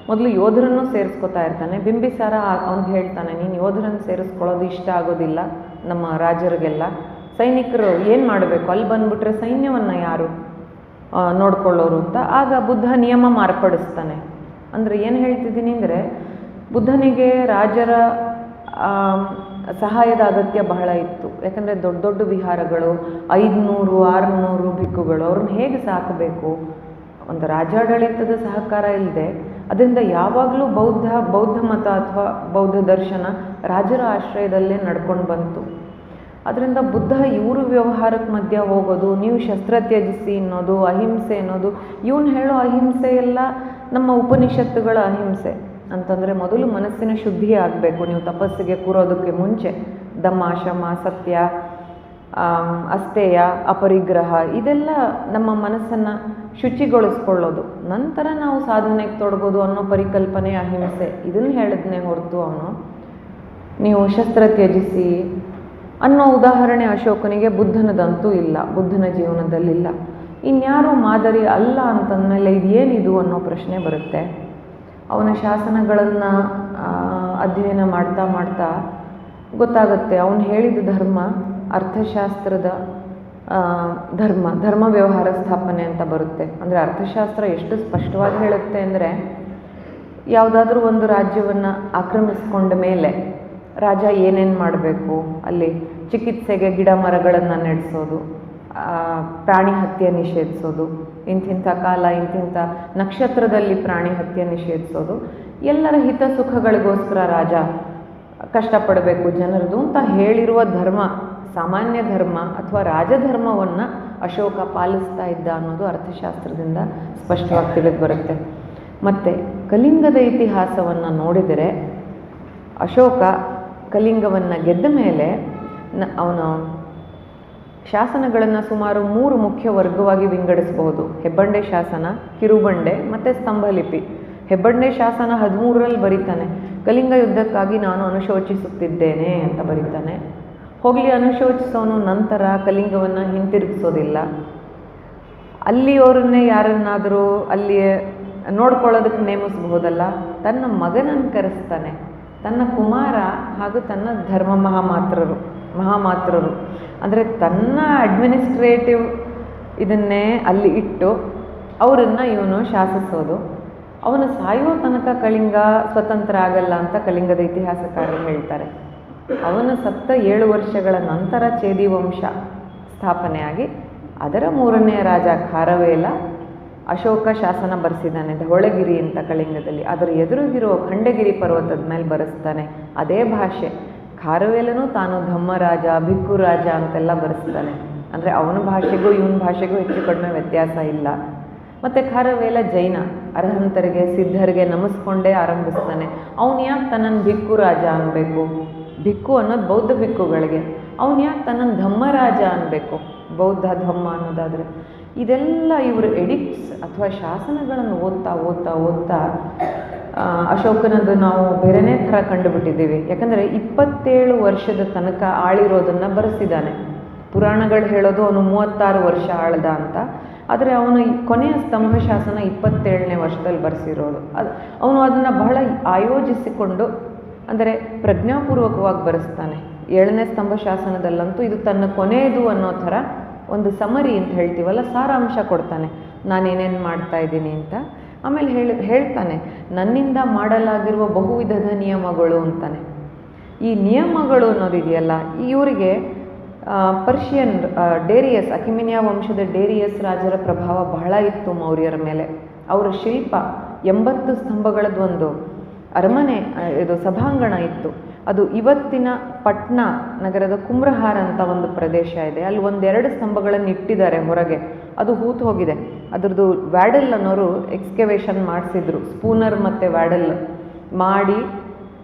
S2: ಮೊದಲು ಯೋಧರನ್ನು ಸೇರಿಸ್ಕೊತಾ ಇರ್ತಾನೆ. ಬಿಂಬಿಸಾರ ಅವ್ನು ಹೇಳ್ತಾನೆ, ನೀನು ಯೋಧರನ್ನು ಸೇರಿಸ್ಕೊಳ್ಳೋದು ಇಷ್ಟ ಆಗೋದಿಲ್ಲ ನಮ್ಮ ರಾಜರಿಗೆಲ್ಲ. ಸೈನಿಕರು ಏನು ಮಾಡಬೇಕು, ಅಲ್ಲಿ ಬಂದುಬಿಟ್ರೆ ಸೈನ್ಯವನ್ನು ಯಾರು ನೋಡ್ಕೊಳ್ಳೋರು ಅಂತ. ಆಗ ಬುದ್ಧ ನಿಯಮ ಮಾರ್ಪಡಿಸ್ತಾನೆ. ಅಂದರೆ ಏನು ಹೇಳ್ತಿದ್ದೀನಿ ಅಂದರೆ, ಬುದ್ಧನಿಗೆ ರಾಜರ ಸಹಾಯದ ಅಗತ್ಯ ಬಹಳ ಇತ್ತು. ಯಾಕಂದರೆ ದೊಡ್ಡ ದೊಡ್ಡ ವಿಹಾರಗಳು, 500 600 ಭಿಕ್ಕುಗಳು, ಅವ್ರನ್ನ ಹೇಗೆ ಸಾಕಬೇಕು? ಒಂದು ರಾಜಾಡಳಿತದ ಸಹಕಾರ ಇಲ್ಲದೆ, ಅದರಿಂದ ಯಾವಾಗಲೂ ಬೌದ್ಧ ಮತ ಅಥವಾ ಬೌದ್ಧ ದರ್ಶನ ರಾಜರ ಆಶ್ರಯದಲ್ಲೇ ನಡ್ಕೊಂಡು ಬಂತು. ಅದರಿಂದ ಬುದ್ಧ ಇವರು ವ್ಯವಹಾರಕ್ಕೆ ಮಧ್ಯ ಹೋಗೋದು, ನೀವು ಶಸ್ತ್ರ ತ್ಯಜಿಸಿ ಅನ್ನೋದು, ಅಹಿಂಸೆ ಅನ್ನೋದು, ಇವನು ಹೇಳೋ ಅಹಿಂಸೆ ಎಲ್ಲ ನಮ್ಮ ಉಪನಿಷತ್ತುಗಳ ಅಹಿಂಸೆ. ಅಂತಂದರೆ ಮೊದಲು ಮನಸ್ಸಿನ ಶುದ್ಧಿ ಆಗಬೇಕು. ನೀವು ತಪಸ್ಸಿಗೆ ಕೂರೋದಕ್ಕೆ ಮುಂಚೆ ದಮ್ಮ, ಶಮ, ಸತ್ಯ, ಅಸ್ತೇಯ, ಅಪರಿಗ್ರಹ, ಇದೆಲ್ಲ ನಮ್ಮ ಮನಸ್ಸನ್ನು ಶುಚಿಗೊಳಿಸ್ಕೊಳ್ಳೋದು. ನಂತರ ನಾವು ಸಾಧನೆಗೆ ತೊಡಗೋದು ಅನ್ನೋ ಪರಿಕಲ್ಪನೆ ಅಹಿಂಸೆ. ಇದನ್ನು ಹೇಳಿದ್ನೇ ಹೊರತು ಅವನು ನೀವು ಶಸ್ತ್ರ ತ್ಯಜಿಸಿ ಅನ್ನೋ ಉದಾಹರಣೆ ಅಶೋಕನಿಗೆ ಬುದ್ಧನದಂತೂ ಇಲ್ಲ, ಬುದ್ಧನ ಜೀವನದಲ್ಲಿಲ್ಲ. ಇನ್ಯಾರೋ ಮಾದರಿ ಅಲ್ಲ ಅಂತಂದಮೇಲೆ ಇದೇನಿದು ಅನ್ನೋ ಪ್ರಶ್ನೆ ಬರುತ್ತೆ. ಅವನ ಶಾಸನಗಳನ್ನು ಅಧ್ಯಯನ ಮಾಡ್ತಾ ಮಾಡ್ತಾ ಗೊತ್ತಾಗುತ್ತೆ, ಅವನು ಹೇಳಿದ ಧರ್ಮ ಅರ್ಥಶಾಸ್ತ್ರದ ಧರ್ಮ ವ್ಯವಹಾರ ಸ್ಥಾಪನೆ ಅಂತ ಬರುತ್ತೆ. ಅಂದರೆ ಅರ್ಥಶಾಸ್ತ್ರ ಎಷ್ಟು ಸ್ಪಷ್ಟವಾಗಿ ಹೇಳುತ್ತೆ ಅಂದರೆ, ಯಾವುದಾದ್ರೂ ಒಂದು ರಾಜ್ಯವನ್ನು ಆಕ್ರಮಿಸ್ಕೊಂಡ ಮೇಲೆ ರಾಜ ಏನೇನು ಮಾಡಬೇಕು, ಅಲ್ಲಿ ಚಿಕಿತ್ಸೆಗೆ ಗಿಡ ಮರಗಳನ್ನು ನೆಡೆಸೋದು, ಪ್ರಾಣಿ ಹತ್ಯೆ ನಿಷೇಧಿಸೋದು, ಇಂತಿಂಥ ಕಾಲ ಇಂತಿಂಥ ನಕ್ಷತ್ರದಲ್ಲಿ ಪ್ರಾಣಿ ಹತ್ಯೆ ನಿಷೇಧಿಸೋದು, ಎಲ್ಲರ ಹಿತ ಸುಖಗಳಿಗೋಸ್ಕರ ರಾಜ ಕಷ್ಟಪಡಬೇಕು ಜನರದು ಅಂತ ಹೇಳಿರುವ ಧರ್ಮ, ಸಾಮಾನ್ಯ ಧರ್ಮ ಅಥವಾ ರಾಜಧರ್ಮವನ್ನು ಅಶೋಕ ಪಾಲಿಸ್ತಾ ಇದ್ದ ಅನ್ನೋದು ಅರ್ಥಶಾಸ್ತ್ರದಿಂದ ಸ್ಪಷ್ಟವಾಗಿ ತಿಳಿದು ಬರುತ್ತೆ. ಮತ್ತು ಕಲಿಂಗದ ಇತಿಹಾಸವನ್ನು ನೋಡಿದರೆ, ಅಶೋಕ ಕಲಿಂಗವನ್ನು ಗೆದ್ದ ಮೇಲೆ ಅವನು ಶಾಸನಗಳನ್ನು ಸುಮಾರು 3 ಮುಖ್ಯ ವರ್ಗವಾಗಿ ವಿಂಗಡಿಸಬಹುದು. ಹೆಬ್ಬಂಡೆ ಶಾಸನ, ಕಿರುಬಂಡೆ ಮತ್ತು ಸ್ತಂಭಲಿಪಿ. ಹೆಬ್ಬಂಡೆ ಶಾಸನ 13ರಲ್ಲಿ ಬರೀತಾನೆ, ಕಲಿಂಗ ಯುದ್ಧಕ್ಕಾಗಿ ನಾನು ಅನುಶೋಚಿಸುತ್ತಿದ್ದೇನೆ ಅಂತ ಬರೀತಾನೆ. ಹೋಗಲಿ, ಅನುಶೋಚಿಸೋನು ನಂತರ ಕಲಿಂಗವನ್ನು ಹಿಂತಿರುಗಿಸೋದಿಲ್ಲ. ಅಲ್ಲಿಯವರನ್ನೇ ಯಾರನ್ನಾದರೂ ಅಲ್ಲಿ ನೋಡ್ಕೊಳ್ಳೋದಕ್ಕೆ ನೇಮಿಸಬಹುದಲ್ಲ, ತನ್ನ ಮಗನನ್ನು ಕರೆಸ್ತಾನೆ. ತನ್ನ ಕುಮಾರ ಹಾಗೂ ತನ್ನ ಧರ್ಮ ಮಹಾಮಾತ್ರರು ಅಂದರೆ ತನ್ನ ಅಡ್ಮಿನಿಸ್ಟ್ರೇಟಿವ್ ಇದನ್ನೇ ಅಲ್ಲಿ ಇಟ್ಟು ಅವರನ್ನು ಇವನು ಶಾಸಿಸೋದು. ಅವನು ಸಾಯುವ ತನಕ ಕಳಿಂಗ ಸ್ವತಂತ್ರ ಆಗಲ್ಲ ಅಂತ ಕಳಿಂಗದ ಇತಿಹಾಸಕಾರರು ಹೇಳ್ತಾರೆ. ಅವನು ಸತ್ತ 7 ವರ್ಷಗಳ ನಂತರ ಚೇದಿ ವಂಶ ಸ್ಥಾಪನೆಯಾಗಿ ಅದರ 3ನೇ ರಾಜ ಖಾರವೇಲ ಅಶೋಕ ಶಾಸನ ಬರೆಸಿದ್ದಾನೆ, ಧವಳಗಿರಿ ಅಂತ ಕಳಿಂಗದಲ್ಲಿ. ಅದರ ಎದುರಿಗಿರೋ ಖಂಡಗಿರಿ ಪರ್ವತದ ಮೇಲೆ ಬರೆಸ್ತಾನೆ. ಅದೇ ಭಾಷೆ. ಖಾರವೇಲನೂ ತಾನು ಧಮ್ಮರಾಜ, ಭಿಕ್ಕು ರಾಜ ಅಂತೆಲ್ಲ ಬರೆಸ್ತಾನೆ. ಅಂದರೆ ಅವನ ಭಾಷೆಗೂ ಇವನ ಭಾಷೆಗೂ ಹೆಚ್ಚು ಕಡಿಮೆ ವ್ಯತ್ಯಾಸ ಇಲ್ಲ. ಮತ್ತು ಖಾರವೇಲ ಜೈನ, ಅರ್ಹಂತರಿಗೆ ಸಿದ್ಧರಿಗೆ ನಮಸ್ಕೊಂಡೇ ಆರಂಭಿಸ್ತಾನೆ. ಅವನು ಯಾಕೆ ತನ್ನನ್ನು ಭಿಕ್ಕು ರಾಜ ಅನ್ನಬೇಕು? ಭಿಕ್ಕು ಅನ್ನೋದು ಬೌದ್ಧ ಭಿಕ್ಕುಗಳಿಗೆ. ಅವನು ಯಾಕೆ ತನ್ನನ್ನು ಧಮ್ಮರಾಜ ಅನ್ನಬೇಕು? ಬೌದ್ಧ ಧಮ್ಮ ಅನ್ನೋದಾದರೆ. ಇದೆಲ್ಲ ಇವರು ಎಡಿಕ್ಟ್ಸ್ ಅಥವಾ ಶಾಸನಗಳನ್ನು ಓದ್ತಾ ಅಶೋಕನದ್ದು ನಾವು ಬೇರೆನೇ ಥರ ಕಂಡುಬಿಟ್ಟಿದ್ದೀವಿ. ಯಾಕಂದರೆ 27 ವರ್ಷದ ತನಕ ಆಳಿರೋದನ್ನು ಬರೆಸಿದ್ದಾನೆ. ಪುರಾಣಗಳು ಹೇಳೋದು ಅವನು 36 ವರ್ಷ ಆಳ್ದ ಅಂತ. ಆದರೆ ಅವನು ಕೊನೆಯ ಸ್ತಂಭ ಶಾಸನ 27ನೇ ವರ್ಷದಲ್ಲಿ ಬರೆಸಿರೋದು. ಅವನು ಅದನ್ನು ಬಹಳ ಆಯೋಜಿಸಿಕೊಂಡು, ಅಂದರೆ ಪ್ರಜ್ಞಾಪೂರ್ವಕವಾಗಿ ಬರೆಸ್ತಾನೆ. 7ನೇ ಸ್ತಂಭ ಶಾಸನದಲ್ಲಂತೂ ಇದು ತನ್ನ ಕೊನೆಯದು ಅನ್ನೋ ಥರ ಒಂದು ಸಮರಿ ಅಂತ ಹೇಳ್ತೀವಲ್ಲ, ಸಾರಾಂಶ ಕೊಡ್ತಾನೆ, ನಾನೇನೇನು ಮಾಡ್ತಾ ಇದ್ದೀನಿ ಅಂತ. ಆಮೇಲೆ ಹೇಳ್ತಾನೆ, ನನ್ನಿಂದ ಮಾಡಲಾಗಿರುವ ಬಹುವಿಧದ ನಿಯಮಗಳು ಅಂತಾನೆ. ಈ ನಿಯಮಗಳು ಅನ್ನೋದಿದೆಯಲ್ಲ, ಇವರಿಗೆ ಪರ್ಷಿಯನ್ ಡೇರಿಯಸ್, ಅಕಿಮಿನಿಯಾ ವಂಶದ ಡೇರಿಯಸ್ ರಾಜರ ಪ್ರಭಾವ ಬಹಳ ಇತ್ತು ಮೌರ್ಯರ ಮೇಲೆ. ಅವರ ಶಿಲ್ಪ 80 ಸ್ತಂಭಗಳದ್ದೊಂದು ಅರಮನೆ, ಇದು ಸಭಾಂಗಣ ಇತ್ತು. ಅದು ಇವತ್ತಿನ ಪಟ್ನಾ ನಗರದ ಕುಮ್ರಹಾರ ಅಂತ ಒಂದು ಪ್ರದೇಶ ಇದೆ. ಅಲ್ಲಿ 1-2 ಸ್ತಂಭಗಳನ್ನು ಇಟ್ಟಿದ್ದಾರೆ ಹೊರಗೆ. ಅದು ಹೂತು ಹೋಗಿದೆ. ಅದರದ್ದು ವ್ಯಾಡಲ್ ಅನ್ನೋರು ಎಕ್ಸ್ಕವೇಷನ್ ಮಾಡಿಸಿದ್ರು. ಸ್ಪೂನರ್ ಮತ್ತು ವ್ಯಾಡಲ್ ಮಾಡಿ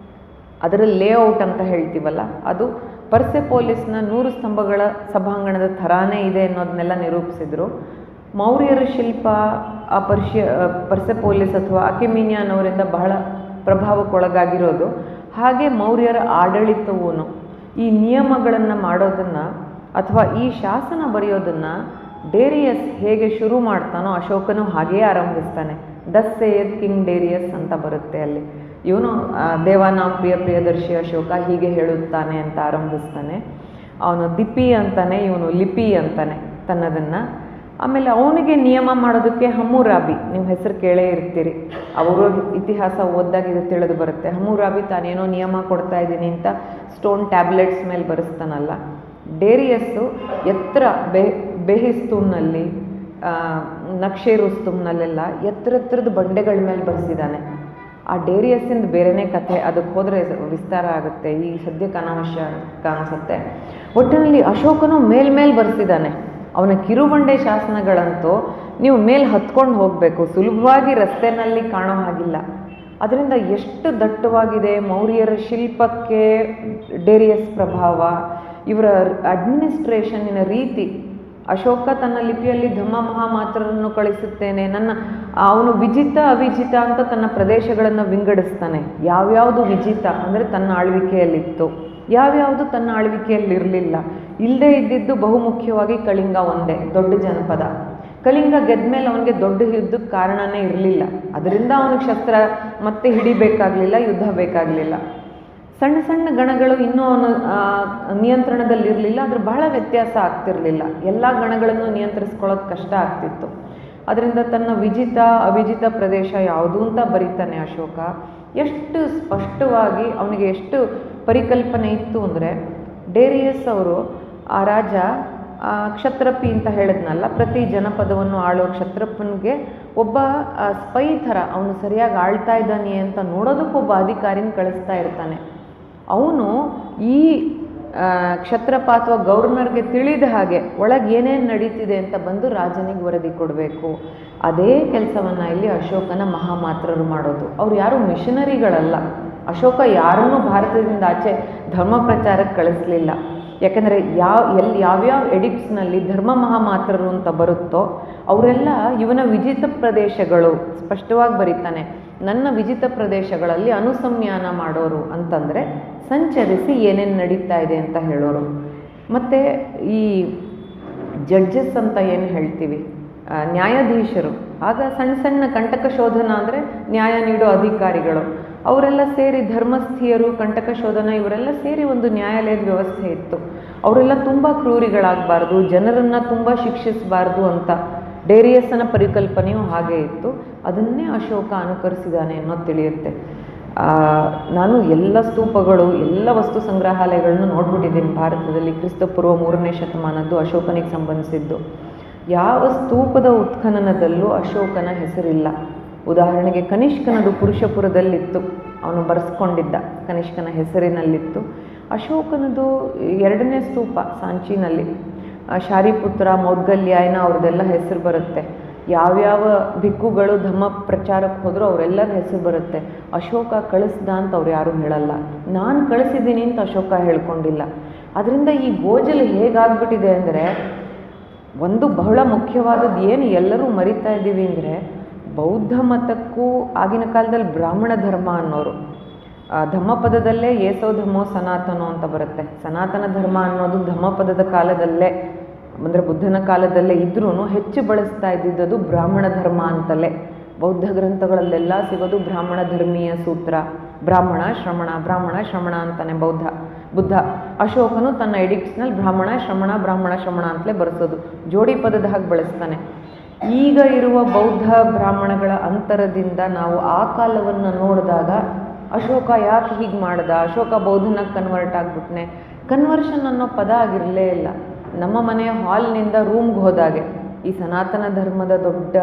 S2: ಅದರ ಲೇಔಟ್ ಅಂತ ಹೇಳ್ತೀವಲ್ಲ, ಅದು ಪರ್ಸೆಪೋಲಿಸ್ನ 100 ಸ್ತಂಭಗಳ ಸಭಾಂಗಣದ ಥರಾನೇ ಇದೆ ಅನ್ನೋದನ್ನೆಲ್ಲ ನಿರೂಪಿಸಿದರು. ಮೌರ್ಯರ ಶಿಲ್ಪ ಆ ಪರ್ಸೆಪೋಲಿಸ್ ಅಥವಾ ಅಕೆಮಿನಿಯಾನ್ ಅವರಿಂದ ಬಹಳ ಪ್ರಭಾವಕ್ಕೊಳಗಾಗಿರೋದು. ಹಾಗೆ ಮೌರ್ಯರ ಆಡಳಿತವೂ ಈ ನಿಯಮಗಳನ್ನು ಮಾಡೋದನ್ನು ಅಥವಾ ಈ ಶಾಸನ ಬರೆಯೋದನ್ನು ಡೇರಿಯಸ್ ಹೇಗೆ ಶುರು ಮಾಡ್ತಾನೋ ಅಶೋಕನು ಹಾಗೇ ಆರಂಭಿಸ್ತಾನೆ. ದಸ್ ಸೇಯದ್ ಕಿಂಗ್ ಡೇರಿಯಸ್ ಅಂತ ಬರುತ್ತೆ ಅಲ್ಲಿ. ಇವನು ದೇವಾನಾಂ ಪ್ರಿಯದರ್ಶಿ ಅಶೋಕ ಹೀಗೆ ಹೇಳುತ್ತಾನೆ ಅಂತ ಆರಂಭಿಸ್ತಾನೆ. ಅವನು ದಿಪಿ ಅಂತಾನೆ, ಇವನು ಲಿಪಿ ಅಂತಾನೆ ತನ್ನದನ್ನು. ಆಮೇಲೆ ಅವನಿಗೆ ನಿಯಮ ಮಾಡೋದಕ್ಕೆ ಹಮ್ಮುರಾಬಿ, ನೀವು ಹೆಸರು ಕೇಳೇ ಇರ್ತೀರಿ, ಅವರು ಇತಿಹಾಸ ಓದಿದಾಗ ಇದು ತಿಳಿದು ಬರುತ್ತೆ. ಹಮ್ಮುರಾಬಿ ತಾನೇನೋ ನಿಯಮ ಕೊಡ್ತಾ ಇದ್ದೀನಿ ಅಂತ ಸ್ಟೋನ್ ಟ್ಯಾಬ್ಲೆಟ್ಸ್ ಮೇಲೆ ಬರೆಸ್ತಾನಲ್ಲ. ಡೇರಿಯಸ್ಸು ಎತ್ತರ ಬೆಹಿಸ್ತೂಮ್ನಲ್ಲಿ, ನಕ್ಷೆ ರುಸ್ತುಮ್ನಲ್ಲೆಲ್ಲ ಎತ್ತರದ ಬಂಡೆಗಳ ಮೇಲೆ ಬರೆಸಿದ್ದಾನೆ. ಆ ಡೇರಿಯಸ್ಸಿಂದ ಬೇರೆಯೇ ಕಥೆ, ಅದಕ್ಕೆ ಹೋದರೆ ವಿಸ್ತಾರ ಆಗುತ್ತೆ, ಈ ಸದ್ಯಕ್ಕೆ ಅನಾವಶ್ಯ ಕಾಣಿಸುತ್ತೆ. ಒಟ್ಟಿನಲ್ಲಿ ಅಶೋಕನು ಮೇಲ್ಮೇಲೆ ಬರೆಸಿದ್ದಾನೆ. ಅವನ ಕಿರುಬಂಡೆ ಶಾಸನಗಳಂತೂ ನೀವು ಮೇಲೆ ಹತ್ಕೊಂಡು ಹೋಗಬೇಕು, ಸುಲಭವಾಗಿ ರಸ್ತೆನಲ್ಲಿ ಕಾಣೋ ಹಾಗಿಲ್ಲ. ಅದರಿಂದ ಎಷ್ಟು ದಟ್ಟವಾಗಿದೆ ಮೌರ್ಯರ ಶಿಲ್ಪಕ್ಕೆ ಡೇರಿಯಸ್ ಪ್ರಭಾವ, ಇವರ ಅಡ್ಮಿನಿಸ್ಟ್ರೇಷನ್ನಿನ ರೀತಿ. ಅಶೋಕ ತನ್ನ ಲಿಪಿಯಲ್ಲಿ ಧಮ್ಮ ಮಹಾಮಾತ್ರರನ್ನು ಕಳಿಸುತ್ತೇನೆ, ಅವನು ವಿಜಿತ ಅವಿಜಿತ ಅಂತ ತನ್ನ ಪ್ರದೇಶಗಳನ್ನು ವಿಂಗಡಿಸ್ತಾನೆ. ಯಾವ್ಯಾವುದು ವಿಜಿತ ಅಂದರೆ ತನ್ನ ಆಳ್ವಿಕೆಯಲ್ಲಿತ್ತು, ಯಾವ್ಯಾವುದು ತನ್ನ ಆಳ್ವಿಕೆಯಲ್ಲಿರಲಿಲ್ಲ. ಇಲ್ಲದೇ ಇದ್ದಿದ್ದು ಬಹುಮುಖ್ಯವಾಗಿ ಕಳಿಂಗ ಒಂದೇ ದೊಡ್ಡ ಜನಪದ. ಕಳಿಂಗ ಗೆದ್ಮೇಲೆ ಅವನಿಗೆ ದೊಡ್ಡ ಯುದ್ಧಕ್ಕೆ ಕಾರಣನೇ ಇರಲಿಲ್ಲ, ಅದರಿಂದ ಅವನಿಗೆ ಶಸ್ತ್ರ ಮತ್ತೆ ಹಿಡಿಬೇಕಾಗಲಿಲ್ಲ, ಯುದ್ಧ ಬೇಕಾಗಲಿಲ್ಲ. ಸಣ್ಣ ಸಣ್ಣ ಗಣಗಳು ಇನ್ನೂ ಅವನು ನಿಯಂತ್ರಣದಲ್ಲಿರಲಿಲ್ಲ, ಅದ್ರ ಬಹಳ ವ್ಯತ್ಯಾಸ ಆಗ್ತಿರಲಿಲ್ಲ. ಎಲ್ಲ ಗಣಗಳನ್ನು ನಿಯಂತ್ರಿಸ್ಕೊಳ್ಳೋದು ಕಷ್ಟ ಆಗ್ತಿತ್ತು. ಅದರಿಂದ ತನ್ನ ವಿಜಿತ ಅವಿಜಿತ ಪ್ರದೇಶ ಯಾವುದು ಅಂತ ಬರೀತಾನೆ ಅಶೋಕ. ಎಷ್ಟು ಸ್ಪಷ್ಟವಾಗಿ ಅವನಿಗೆ ಎಷ್ಟು ಪರಿಕಲ್ಪನೆ ಇತ್ತು ಅಂದರೆ, ಡೇರಿಯಸ್ ಅವರು ಆ ರಾಜ ಕ್ಷತ್ರಪಿ ಅಂತ ಹೇಳಿದ್ನಲ್ಲ, ಪ್ರತಿ ಜನಪದವನ್ನು ಆಳೋ ಕ್ಷತ್ರಪನಿಗೆ ಒಬ್ಬ ಸ್ಪೈ ಥರ ಅವನು ಸರಿಯಾಗಿ ಆಳ್ತಾ ಇದ್ದಾನೆ ಅಂತ ನೋಡೋದಕ್ಕೊಬ್ಬ ಅಧಿಕಾರಿನ ಕಳಿಸ್ತಾ ಇರ್ತಾನೆ. ಅವನು ಈ ಕ್ಷತ್ರಪ ಅಥವಾ ಗವರ್ನರ್ಗೆ ತಿಳಿದ ಹಾಗೆ ಒಳಗೆ ಏನೇನು ನಡೀತಿದೆ ಅಂತ ಬಂದು ರಾಜನಿಗೆ ವರದಿ ಕೊಡಬೇಕು. ಅದೇ ಕೆಲಸವನ್ನು ಇಲ್ಲಿ ಅಶೋಕನ ಮಹಾಮಾತ್ರರು ಮಾಡೋದು. ಅವ್ರು ಯಾರು ಮಿಷನರಿಗಳಲ್ಲ. ಅಶೋಕ ಯಾರನ್ನೂ ಭಾರತದಿಂದ ಆಚೆ ಧರ್ಮ ಪ್ರಚಾರಕ್ಕೆ ಕಳಿಸ್ಲಿಲ್ಲ. ಯಾಕೆಂದರೆ ಯಾವ್ಯಾವ ಎಡಿಕ್ಟ್ಸ್ನಲ್ಲಿ ಧರ್ಮ ಮಹಾಮಾತ್ರರು ಅಂತ ಬರುತ್ತೋ ಅವರೆಲ್ಲ ಇವನ ವಿಜಿತ ಪ್ರದೇಶಗಳು ಸ್ಪಷ್ಟವಾಗಿ ಬರೀತಾನೆ. ನನ್ನ ವಿಜಿತ ಪ್ರದೇಶಗಳಲ್ಲಿ ಅನುಸಂಯಾನ ಮಾಡೋರು ಅಂತಂದರೆ ಸಂಚರಿಸಿ ಏನೇನು ನಡೀತಾ ಇದೆ ಅಂತ ಹೇಳೋರು. ಮತ್ತು ಈ ಜಡ್ಜಸ್ ಅಂತ ಏನು ಹೇಳ್ತೀವಿ, ನ್ಯಾಯಾಧೀಶರು, ಆಗ ಸಣ್ಣ ಸಣ್ಣ ಕಂಟಕ ಶೋಧನ ಅಂದರೆ ನ್ಯಾಯ ನೀಡೋ ಅಧಿಕಾರಿಗಳು, ಅವರೆಲ್ಲ ಸೇರಿ ಧರ್ಮಸ್ಥಿಯರು, ಕಂಟಕ ಶೋಧನ ಇವರೆಲ್ಲ ಸೇರಿ ಒಂದು ನ್ಯಾಯಾಲಯದ ವ್ಯವಸ್ಥೆ ಇತ್ತು. ಅವರೆಲ್ಲ ತುಂಬ ಕ್ರೂರಿಗಳಾಗಬಾರ್ದು, ಜನರನ್ನು ತುಂಬ ಶಿಕ್ಷಿಸಬಾರ್ದು ಅಂತ ಡೇರಿಯಸ್ಸನ ಪರಿಕಲ್ಪನೆಯೂ ಹಾಗೆ ಇತ್ತು. ಅದನ್ನೇ ಅಶೋಕ ಅನುಕರಿಸಿದ್ದಾನೆ ಅನ್ನೋದು ತಿಳಿಯುತ್ತೆ. ನಾನು ಎಲ್ಲ ಸ್ತೂಪಗಳು, ಎಲ್ಲ ವಸ್ತು ಸಂಗ್ರಹಾಲಯಗಳನ್ನು ನೋಡ್ಬಿಟ್ಟಿದ್ದೀನಿ ಭಾರತದಲ್ಲಿ. ಕ್ರಿಸ್ತಪೂರ್ವ 3ನೇ ಶತಮಾನದ್ದು ಅಶೋಕನಿಗೆ ಸಂಬಂಧಿಸಿದ್ದು. ಯಾವ ಸ್ತೂಪದ ಉತ್ಖನನದಲ್ಲೂ ಅಶೋಕನ ಹೆಸರಿಲ್ಲ. ಉದಾಹರಣೆಗೆ ಕನಿಷ್ಕನದು ಪುರುಷಪುರದಲ್ಲಿತ್ತು, ಅವನು ಬರೆಸ್ಕೊಂಡಿದ್ದ, ಕನಿಷ್ಕನ ಹೆಸರಿನಲ್ಲಿತ್ತು. ಅಶೋಕನದು 2ನೇ ಸ್ತೂಪ ಸಾಂಚಿನಲ್ಲಿ ಶಾರಿಪುತ್ರ, ಮೌದ್ಗಲ್ಯಾಯನ ಅವ್ರದ್ದೆಲ್ಲ ಹೆಸರು ಬರುತ್ತೆ. ಯಾವ್ಯಾವ ಭಿಕ್ಕುಗಳು ಧಮ್ಮ ಪ್ರಚಾರಕ್ಕೆ ಹೋದರೂ ಅವರೆಲ್ಲರ ಹೆಸರು ಬರುತ್ತೆ. ಅಶೋಕ ಕಳಿಸ್ದ ಅಂತ ಅವ್ರು ಯಾರೂ ಹೇಳಲ್ಲ, ನಾನು ಕಳಿಸಿದ್ದೀನಿ ಅಂತ ಅಶೋಕ ಹೇಳ್ಕೊಂಡಿಲ್ಲ. ಅದರಿಂದ ಈ ಗೋಜಲು ಹೇಗಾಗ್ಬಿಟ್ಟಿದೆ ಅಂದರೆ, ಒಂದು ಬಹಳ ಮುಖ್ಯವಾದದ್ದು ಏನು ಎಲ್ಲರೂ ಮರಿತಾ ಇದ್ದೀವಿ ಅಂದರೆ, ಬೌದ್ಧ ಮತಕ್ಕೂ ಆಗಿನ ಕಾಲದಲ್ಲಿ ಬ್ರಾಹ್ಮಣ ಧರ್ಮ ಅನ್ನೋರು, ಧಮ್ಮಪದದಲ್ಲೇ ಏಸೋ ಧಮ್ಮೋ ಸನಾತನೋ ಅಂತ ಬರುತ್ತೆ. ಸನಾತನ ಧರ್ಮ ಅನ್ನೋದು ಧಮ್ಮಪದದ ಕಾಲದಲ್ಲೇ ಅಂದರೆ ಬುದ್ಧನ ಕಾಲದಲ್ಲೇ ಇದ್ರೂ ಹೆಚ್ಚು ಬಳಸ್ತಾ ಇದ್ದಿದ್ದು ಬ್ರಾಹ್ಮಣ ಧರ್ಮ ಅಂತಲೇ. ಬೌದ್ಧ ಗ್ರಂಥಗಳಲ್ಲೆಲ್ಲ ಸಿಗೋದು ಬ್ರಾಹ್ಮಣ ಧರ್ಮೀಯ ಸೂತ್ರ, ಬ್ರಾಹ್ಮಣ ಶ್ರಮಣ ಅಂತಾನೆ ಬುದ್ಧ. ಅಶೋಕನು ತನ್ನ ಎಡಿಕ್ಟ್ಸ್ನಲ್ಲಿ ಬ್ರಾಹ್ಮಣ ಶ್ರಮಣ ಅಂತಲೇ ಬರೆಸೋದು, ಜೋಡಿ ಪದದ ಹಾಗೆ ಬಳಸ್ತಾನೆ. ಈಗ ಇರುವ ಬೌದ್ಧ ಬ್ರಾಹ್ಮಣಗಳ ಅಂತರದಿಂದ ನಾವು ಆ ಕಾಲವನ್ನು ನೋಡಿದಾಗ ಅಶೋಕ ಯಾಕೆ ಹೀಗೆ ಮಾಡ್ದ, ಅಶೋಕ ಬೌದ್ಧನಾಗಿ ಕನ್ವರ್ಟ್ ಆಗಿಬಿಟ್ನೆ. ಕನ್ವರ್ಷನ್ ಅನ್ನೋ ಪದ ಆಗಿರಲೇ ಇಲ್ಲ. ನಮ್ಮ ಮನೆಯ ಹಾಲ್ನಿಂದ ರೂಮ್ಗೆ ಹೋದಾಗೆ ಈ ಸನಾತನ ಧರ್ಮದ ದೊಡ್ಡ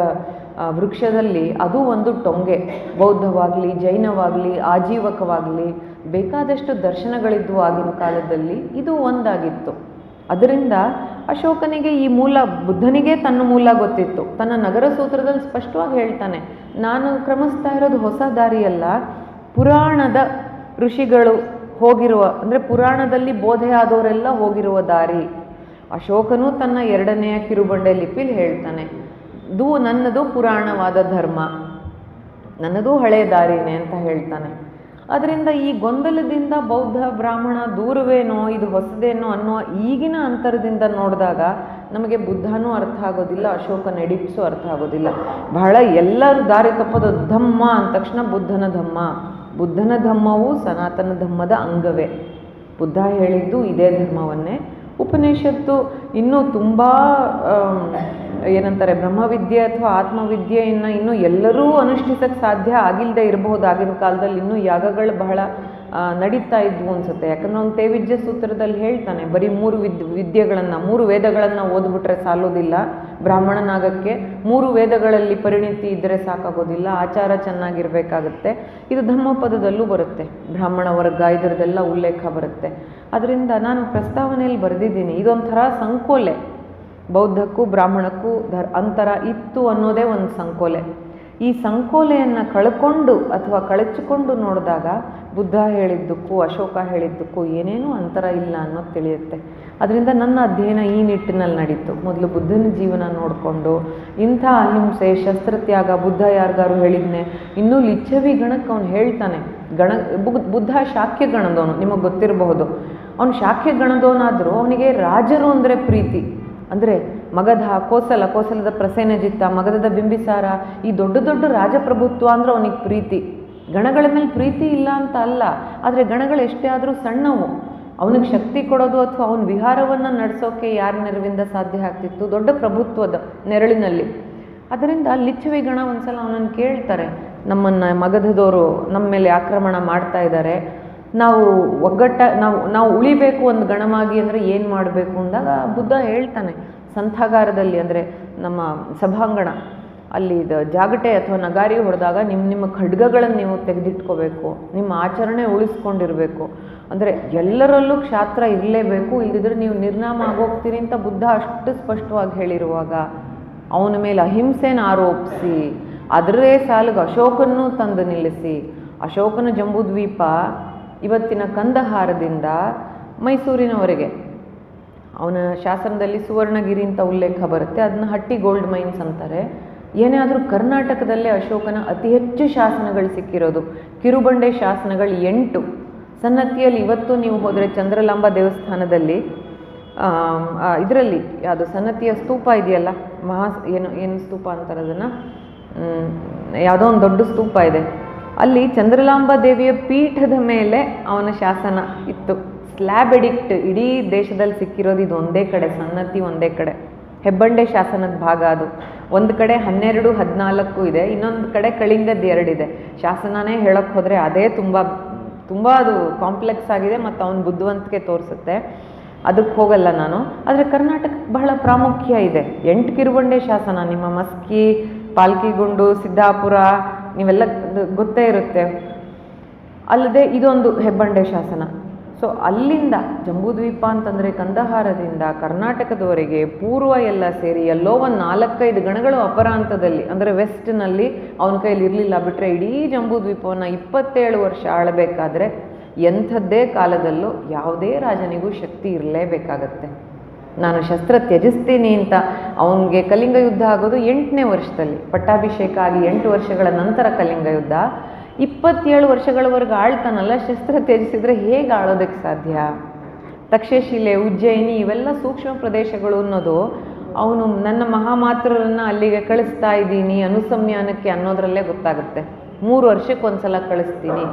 S2: ವೃಕ್ಷದಲ್ಲಿ ಅದು ಒಂದು ಟೊಂಗೆ. ಬೌದ್ಧವಾಗಲಿ, ಜೈನವಾಗಲಿ, ಆಜೀವಕವಾಗಲಿ ಬೇಕಾದಷ್ಟು ದರ್ಶನಗಳಿದ್ವು ಆಗಿನ ಕಾಲದಲ್ಲಿ, ಇದು ಒಂದಾಗಿತ್ತು. ಅದರಿಂದ ಅಶೋಕನಿಗೆ ಈ ಮೂಲ, ಬುದ್ಧನಿಗೆ ತನ್ನ ಮೂಲ ಗೊತ್ತಿತ್ತು. ತನ್ನ ನಗರ ಸೂತ್ರದಲ್ಲಿ ಸ್ಪಷ್ಟವಾಗಿ ಹೇಳ್ತಾನೆ, ನಾನು ಕ್ರಮಿಸ್ತಾ ಇರೋದು ಹೊಸ ದಾರಿಯಲ್ಲ, ಪುರಾಣದ ಋಷಿಗಳು ಹೋಗಿರುವ, ಅಂದರೆ ಪುರಾಣದಲ್ಲಿ ಬೋಧೆ ಆದವರೆಲ್ಲ ಹೋಗಿರುವ ದಾರಿ. ಅಶೋಕನು ತನ್ನ 2ನೆಯ ಕಿರುಬಂಡೆ ಲಿಪಿಲಿ ಹೇಳ್ತಾನೆ, ನನ್ನದು ಪುರಾಣವಾದ ಧರ್ಮ, ನನ್ನದು ಹಳೆಯ ದಾರಿನೇ ಅಂತ ಹೇಳ್ತಾನೆ. ಅದರಿಂದ ಈ ಗೊಂದಲದಿಂದ ಬೌದ್ಧ ಬ್ರಾಹ್ಮಣ ದೂರವೇನೋ ಇದು ಹೊಸದೇನೋ ಅನ್ನೋ ಈಗಿನ ಅಂತರದಿಂದ ನೋಡಿದಾಗ ನಮಗೆ ಬುದ್ಧನೂ ಅರ್ಥ ಆಗೋದಿಲ್ಲ, ಅಶೋಕನ ಎಡಿಪ್ಸು ಅರ್ಥ ಆಗೋದಿಲ್ಲ. ಬಹಳ ಎಲ್ಲರೂ ದಾರಿ ತಪ್ಪೋದು. ಧಮ್ಮ ಅಂದ ತಕ್ಷಣ ಬುದ್ಧನ ಧಮ್ಮ, ಬುದ್ಧನ ಧಮ್ಮವು ಸನಾತನ ಧಮ್ಮದ ಅಂಗವೇ. ಬುದ್ಧ ಹೇಳಿದ್ದು ಇದೇ ಧರ್ಮವನ್ನೇ. ಉಪನಿಷತ್ತು ಇನ್ನೂ ತುಂಬ ಏನಂತಾರೆ, ಬ್ರಹ್ಮವಿದ್ಯೆ ಅಥವಾ ಆತ್ಮವಿದ್ಯೆಯನ್ನು ಇನ್ನೂ ಎಲ್ಲರೂ ಅನುಷ್ಠಿಸಕ್ಕೆ ಸಾಧ್ಯ ಆಗಿಲ್ಲದೆ ಇರಬಹುದು. ಆಗಿನ ಕಾಲದಲ್ಲಿ ಇನ್ನೂ ಯಾಗಗಳು ಬಹಳ ನಡೀತಾ ಇದ್ವು ಅನ್ಸುತ್ತೆ. ಯಾಕಂದ್ರೆ ಅವ್ನು ತೇವಿಜ್ಯ ಸೂತ್ರದಲ್ಲಿ ಹೇಳ್ತಾನೆ, ಬರೀ 3 ವಿದ್ಯೆಗಳನ್ನು 3 ವೇದಗಳನ್ನು ಓದ್ಬಿಟ್ರೆ ಸಾಲೋದಿಲ್ಲ ಬ್ರಾಹ್ಮಣನಾಗಕ್ಕೆ, 3 ವೇದಗಳಲ್ಲಿ ಪರಿಣಿತಿ ಇದ್ದರೆ ಸಾಕಾಗೋದಿಲ್ಲ, ಆಚಾರ ಚೆನ್ನಾಗಿರಬೇಕಾಗತ್ತೆ. ಇದು ಧಮ್ಮಪದದಲ್ಲೂ ಬರುತ್ತೆ, ಬ್ರಾಹ್ಮಣ ವರ್ಗ ಇದರದೆಲ್ಲ ಉಲ್ಲೇಖ ಬರುತ್ತೆ. ಅದರಿಂದ ನಾನು ಪ್ರಸ್ತಾವನೆಯಲ್ಲಿ ಬರೆದಿದ್ದೀನಿ, ಇದೊಂಥರ ಸಂಕೋಲೆ. ಬೌದ್ಧಕ್ಕೂ ಬ್ರಾಹ್ಮಣಕ್ಕೂ ಅಂತರ ಇತ್ತು ಅನ್ನೋದೇ ಒಂದು ಸಂಕೋಲೆ. ಈ ಸಂಕೋಲೆಯನ್ನು ಕಳ್ಕೊಂಡು ಅಥವಾ ಕಳಚಿಕೊಂಡು ನೋಡಿದಾಗ ಬುದ್ಧ ಹೇಳಿದ್ದಕ್ಕೂ ಅಶೋಕ ಹೇಳಿದ್ದಕ್ಕೂ ಏನೇನೂ ಅಂತರ ಇಲ್ಲ ಅನ್ನೋದು ತಿಳಿಯುತ್ತೆ. ಅದರಿಂದ ನನ್ನ ಅಧ್ಯಯನ ಈ ನಿಟ್ಟಿನಲ್ಲಿ ನಡೀತು. ಮೊದಲು ಬುದ್ಧನ ಜೀವನ ನೋಡಿಕೊಂಡು ಇಂಥ ಅಹಿಂಸೆ, ಶಸ್ತ್ರತ್ಯಾಗ, ಬುದ್ಧ ಯಾರಿಗಾರು ಹೇಳಿದ್ನೆ. ಇನ್ನೂ ಲಿಚ್ಛವಿ ಗಣಕ್ಕೆ ಅವನು ಹೇಳ್ತಾನೆ, ಬುದ್ಧ ಶಾಕ್ಯ ಗಣದವನು, ನಿಮಗೆ ಗೊತ್ತಿರಬಹುದು. ಅವನು ಶಾಕ್ಯ ಗಣದವನಾದರೂ ಅವನಿಗೆ ರಾಜರು ಅಂದರೆ ಪ್ರೀತಿ. ಅಂದರೆ ಮಗಧ, ಕೋಸಲದ ಪ್ರಸೇನಜಿತ್ತ, ಮಗಧದ ಬಿಂಬಿಸಾರ, ಈ ದೊಡ್ಡ ದೊಡ್ಡ ರಾಜಪ್ರಭುತ್ವ ಅಂದರೆ ಅವನಿಗೆ ಪ್ರೀತಿ. ಗಣಗಳ ಮೇಲೆ ಪ್ರೀತಿ ಇಲ್ಲ ಅಂತ ಅಲ್ಲ, ಆದರೆ ಗಣಗಳು ಎಷ್ಟೇ ಆದರೂ ಸಣ್ಣವು. ಅವನಿಗೆ ಶಕ್ತಿ ಕೊಡೋದು ಅಥವಾ ಅವನ ವಿಹಾರವನ್ನು ನಡೆಸೋಕೆ ಯಾರ ನೆರವಿಂದ ಸಾಧ್ಯ ಆಗ್ತಿತ್ತು? ದೊಡ್ಡ ಪ್ರಭುತ್ವದ ನೆರಳಿನಲ್ಲಿ. ಅದರಿಂದ ಲಿಚ್ಛವಿ ಗಣ ಒಂದ್ಸಲ ಅವನನ್ನು ಕೇಳ್ತಾರೆ, ನಮ್ಮನ್ನು ಮಗಧದವರು ನಮ್ಮ ಮೇಲೆ ಆಕ್ರಮಣ ಮಾಡ್ತಾ ಇದ್ದಾರೆ, ನಾವು ನಾವು ಉಳಿಬೇಕು ಒಂದು ಗಣವಾಗಿ ಅಂದರೆ ಏನು ಮಾಡಬೇಕು ಅಂದಾಗ ಬುದ್ಧ ಹೇಳ್ತಾನೆ, ಸಂಥಾಗಾರದಲ್ಲಿ ಅಂದರೆ ನಮ್ಮ ಸಭಾಂಗಣ ಅಲ್ಲಿ ಜಾಗಟೆ ಅಥವಾ ನಗಾರಿ ಹೊಡೆದಾಗ ನಿಮ್ಮ ಖಡ್ಗಗಳನ್ನು ನೀವು ತೆಗೆದಿಟ್ಕೋಬೇಕು, ನಿಮ್ಮ ಆಚರಣೆ ಉಳಿಸ್ಕೊಂಡಿರಬೇಕು. ಅಂದರೆ ಎಲ್ಲರಲ್ಲೂ ಕ್ಷಾತ್ರ ಇರಲೇಬೇಕು, ಇಲ್ಲದಿದ್ರೆ ನೀವು ನಿರ್ನಾಮ ಆಗೋಗ್ತೀರಿ ಅಂತ ಬುದ್ಧ ಅಷ್ಟು ಸ್ಪಷ್ಟವಾಗಿ ಹೇಳಿರುವಾಗ ಅವನ ಮೇಲೆ ಅಹಿಂಸೆನ ಆರೋಪಿಸಿ ಅದರೇ ಸಾಲಿಗೆ ಅಶೋಕನೂ ತಂದು ನಿಲ್ಲಿಸಿ, ಅಶೋಕನ ಜಂಬೂದ್ವೀಪ ಇವತ್ತಿನ ಕಂದಹಾರದಿಂದ ಮೈಸೂರಿನವರೆಗೆ ಅವನ ಶಾಸನದಲ್ಲಿ ಸುವರ್ಣಗಿರಿ ಅಂತ ಉಲ್ಲೇಖ ಬರುತ್ತೆ, ಅದನ್ನ ಹಟ್ಟಿ ಗೋಲ್ಡ್ ಮೈನ್ಸ್ ಅಂತಾರೆ. ಏನೇ ಆದರೂ ಕರ್ನಾಟಕದಲ್ಲೇ ಅಶೋಕನ ಅತಿ ಹೆಚ್ಚು ಶಾಸನಗಳು ಸಿಕ್ಕಿರೋದು, ಕಿರುಬಂಡೆ ಶಾಸನಗಳು 8. ಸನ್ನತಿಯಲ್ಲಿ ಇವತ್ತು ನೀವು ಹೋದರೆ ಚಂದ್ರಲಾಂಬ ದೇವಸ್ಥಾನದಲ್ಲಿ ಇದರಲ್ಲಿ ಯಾವುದು ಸನ್ನತಿಯ ಸ್ತೂಪ ಇದೆಯಲ್ಲ, ಏನು ಸ್ತೂಪ ಅಂತಾರೆ ಅದನ್ನು, ಯಾವುದೋ ಒಂದು ದೊಡ್ಡ ಸ್ತೂಪ ಇದೆ, ಅಲ್ಲಿ ಚಂದ್ರಲಾಂಬಾ ದೇವಿಯ ಪೀಠದ ಮೇಲೆ ಅವನ ಶಾಸನ ಇತ್ತು. ಸ್ಲ್ಯಾಬ್ ಎಡಿಕ್ಟ್ ಇಡೀ ದೇಶದಲ್ಲಿ ಸಿಕ್ಕಿರೋದು ಇದು ಒಂದೇ ಕಡೆ, ಸನ್ನತಿ ಒಂದೇ ಕಡೆ, ಹೆಬ್ಬಂಡೆ ಶಾಸನದ ಭಾಗ ಅದು. ಒಂದು ಕಡೆ 12, 14 ಇದೆ, ಇನ್ನೊಂದು ಕಡೆ ಕಳಿಂಗದ 2 ಇದೆ. ಶಾಸನನೇ ಹೇಳಕ್ಕೆ ಹೋದರೆ ಅದೇ ತುಂಬ ಅದು ಕಾಂಪ್ಲೆಕ್ಸ್ ಆಗಿದೆ ಮತ್ತು ಅವನ ಬುದ್ಧಿವಂತಿಕೆ ತೋರಿಸುತ್ತೆ. ಅದಕ್ಕೆ ಹೋಗಲ್ಲ ನಾನು. ಆದರೆ ಕರ್ನಾಟಕಕ್ಕೆ ಬಹಳ ಪ್ರಾಮುಖ್ಯ ಇದೆ. 8 ಕಿರುಬಂಡೆ ಶಾಸನ, ನಿಮ್ಮ ಮಸ್ಕಿ, ಪಾಲ್ಕಿಗುಂಡು, ಸಿದ್ದಾಪುರ ನೀವೆಲ್ಲ ಗೊತ್ತೇ ಇರುತ್ತೆ. ಅಲ್ಲದೆ ಇದೊಂದು ಹೆಬ್ಬಂಡೆ ಶಾಸನ. ಸೊ ಅಲ್ಲಿಂದ ಜಂಬೂದ್ವೀಪ ಅಂತಂದರೆ ಕಂದಹಾರದಿಂದ ಕರ್ನಾಟಕದವರೆಗೆ ಪೂರ್ವ ಎಲ್ಲ ಸೇರಿ ಎಲ್ಲೋ ಒಂದು 4-5 ಗಣಗಳು ಅಪರಾಂತದಲ್ಲಿ ಅಂದರೆ ವೆಸ್ಟ್ನಲ್ಲಿ ಅವನ ಕೈಲಿ ಇರಲಿಲ್ಲ. ಬಿಟ್ಟರೆ ಇಡೀ ಜಂಬೂದ್ವೀಪವನ್ನು 27 ವರ್ಷ ಆಳಬೇಕಾದ್ರೆ ಎಂಥದ್ದೇ ಕಾಲದಲ್ಲೂ ಯಾವುದೇ ರಾಜನಿಗೂ ಶಕ್ತಿ ಇರಲೇಬೇಕಾಗತ್ತೆ. ನಾನು ಶಸ್ತ್ರ ತ್ಯಜಿಸ್ತೀನಿ ಅಂತ ಅವನಿಗೆ ಕಲಿಂಗ ಯುದ್ಧ ಆಗೋದು 8ನೇ ವರ್ಷದಲ್ಲಿ, ಪಟ್ಟಾಭಿಷೇಕ ಆಗಿ 8 ವರ್ಷಗಳ ನಂತರ ಕಲಿಂಗ ಯುದ್ಧ. 27 ವರ್ಷಗಳವರೆಗೆ ಆಳ್ತಾನಲ್ಲ, ಶಸ್ತ್ರ ತ್ಯಜಿಸಿದರೆ ಹೇಗೆ ಆಳೋದಕ್ಕೆ ಸಾಧ್ಯ? ತಕ್ಷಶಿಲೆ, ಉಜ್ಜಯಿನಿ ಇವೆಲ್ಲ ಸೂಕ್ಷ್ಮ ಪ್ರದೇಶಗಳು ಅನ್ನೋದು ಅವನು ನನ್ನ ಮಹಾಮಾತರನ್ನು ಅಲ್ಲಿಗೆ ಕಳಿಸ್ತಾ ಇದ್ದೀನಿ ಅನುಸಂಯಾನಕ್ಕೆ ಅನ್ನೋದ್ರಲ್ಲೇ ಗೊತ್ತಾಗುತ್ತೆ. 3 ವರ್ಷಕ್ಕೊಂದ್ಸಲ ಕಳಿಸ್ತೀನಿ.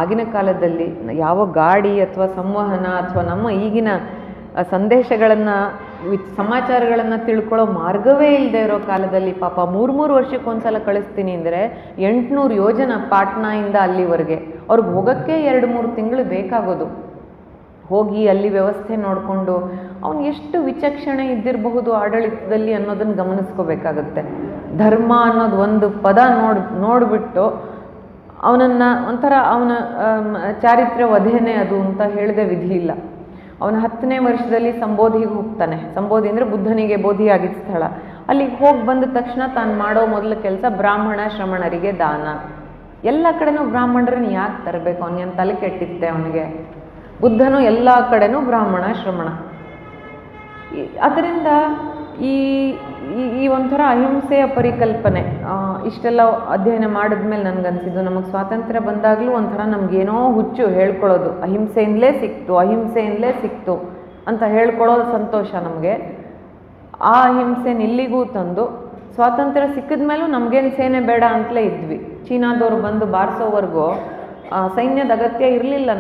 S2: ಆಗಿನ ಕಾಲದಲ್ಲಿ ಯಾವ ಗಾಡಿ ಅಥವಾ ಸಂವಹನ ಅಥವಾ ನಮ್ಮ ಈಗಿನ ಸಂದೇಶಗಳನ್ನು ಸಮಾಚಾರಗಳನ್ನು ತಿಳ್ಕೊಳ್ಳೋ ಮಾರ್ಗವೇ ಇಲ್ಲದೆ ಇರೋ ಕಾಲದಲ್ಲಿ ಪಾಪ 3 ವರ್ಷಕ್ಕೊಂದ್ಸಲ ಕಳಿಸ್ತೀನಿ ಅಂದರೆ 800 ಯೋಜನ ಪಾಟ್ನಾಯಿಂದ ಅಲ್ಲಿವರೆಗೆ ಅವ್ರಿಗೆ ಹೋಗೋಕ್ಕೆ 2-3 ತಿಂಗಳು ಬೇಕಾಗೋದು. ಹೋಗಿ ಅಲ್ಲಿ ವ್ಯವಸ್ಥೆ ನೋಡಿಕೊಂಡು ಅವನು ಎಷ್ಟು ವಿಚಕ್ಷಣೆ ಇದ್ದಿರಬಹುದು ಆಡಳಿತದಲ್ಲಿ ಅನ್ನೋದನ್ನು ಗಮನಿಸ್ಕೋಬೇಕಾಗತ್ತೆ. ಧರ್ಮ ಅನ್ನೋದು ಒಂದು ಪದ ನೋಡಿಬಿಟ್ಟು ಅವನನ್ನು ಒಂಥರ ಅವನ ಚಾರಿತ್ರ್ಯ ವಧೆನೇ ಅದು ಅಂತ ಹೇಳದೆ ವಿಧಿ ಇಲ್ಲ. ಅವನ 10ನೇ ವರ್ಷದಲ್ಲಿ ಸಂಬೋಧಿಗೆ ಹೋಗ್ತಾನೆ. ಸಂಬೋಧಿ ಅಂದರೆ ಬುದ್ಧನಿಗೆ ಬೋಧಿಯಾಗಿದ್ದ ಸ್ಥಳ. ಅಲ್ಲಿಗೆ ಹೋಗಿ ಬಂದ ತಕ್ಷಣ ತಾನು ಮಾಡೋ ಮೊದಲ ಕೆಲಸ ಬ್ರಾಹ್ಮಣ ಶ್ರಮಣರಿಗೆ ದಾನ. ಎಲ್ಲ ಕಡೆನೂ ಬ್ರಾಹ್ಮಣರನ್ನ ಯಾಕೆ ತರಬೇಕು, ಅವನಿಗೆ ತಲೆ ಕೆಟ್ಟಿತ್ತೆ ಅವನಿಗೆ. ಬುದ್ಧನು ಎಲ್ಲ ಕಡೆನೂ ಬ್ರಾಹ್ಮಣ ಶ್ರಮಣ. ಅದರಿಂದ ಈ ಈ ಒಂಥರ ಅಹಿಂಸೆಯ ಪರಿಕಲ್ಪನೆ ಇಷ್ಟೆಲ್ಲ ಅಧ್ಯಯನ ಮಾಡಿದ್ಮೇಲೆ ನನಗನ್ಸಿದ್ದು, ನಮಗೆ ಸ್ವಾತಂತ್ರ್ಯ ಬಂದಾಗಲೂ ಒಂಥರ ನಮಗೇನೋ ಹುಚ್ಚು ಹೇಳ್ಕೊಳ್ಳೋದು, ಅಹಿಂಸೆಯಿಂದಲೇ ಸಿಕ್ತು ಅಂತ ಹೇಳ್ಕೊಳ್ಳೋದು ಸಂತೋಷ ನಮಗೆ. ಆ ಅಹಿಂಸೆನ ಇಲ್ಲಿಗೂ ತಂದು ಸ್ವಾತಂತ್ರ್ಯ ಸಿಕ್ಕಿದ ಮೇಲೂ ನಮಗೇನು ಸೇನೆ ಬೇಡ ಅಂತಲೇ ಇದ್ವಿ. ಚೀನಾದವ್ರು ಬಂದು ಬಾರಿಸೋವರೆಗೂ ಸೈನ್ಯದ ಅಗತ್ಯ ಇರಲಿಲ್ಲ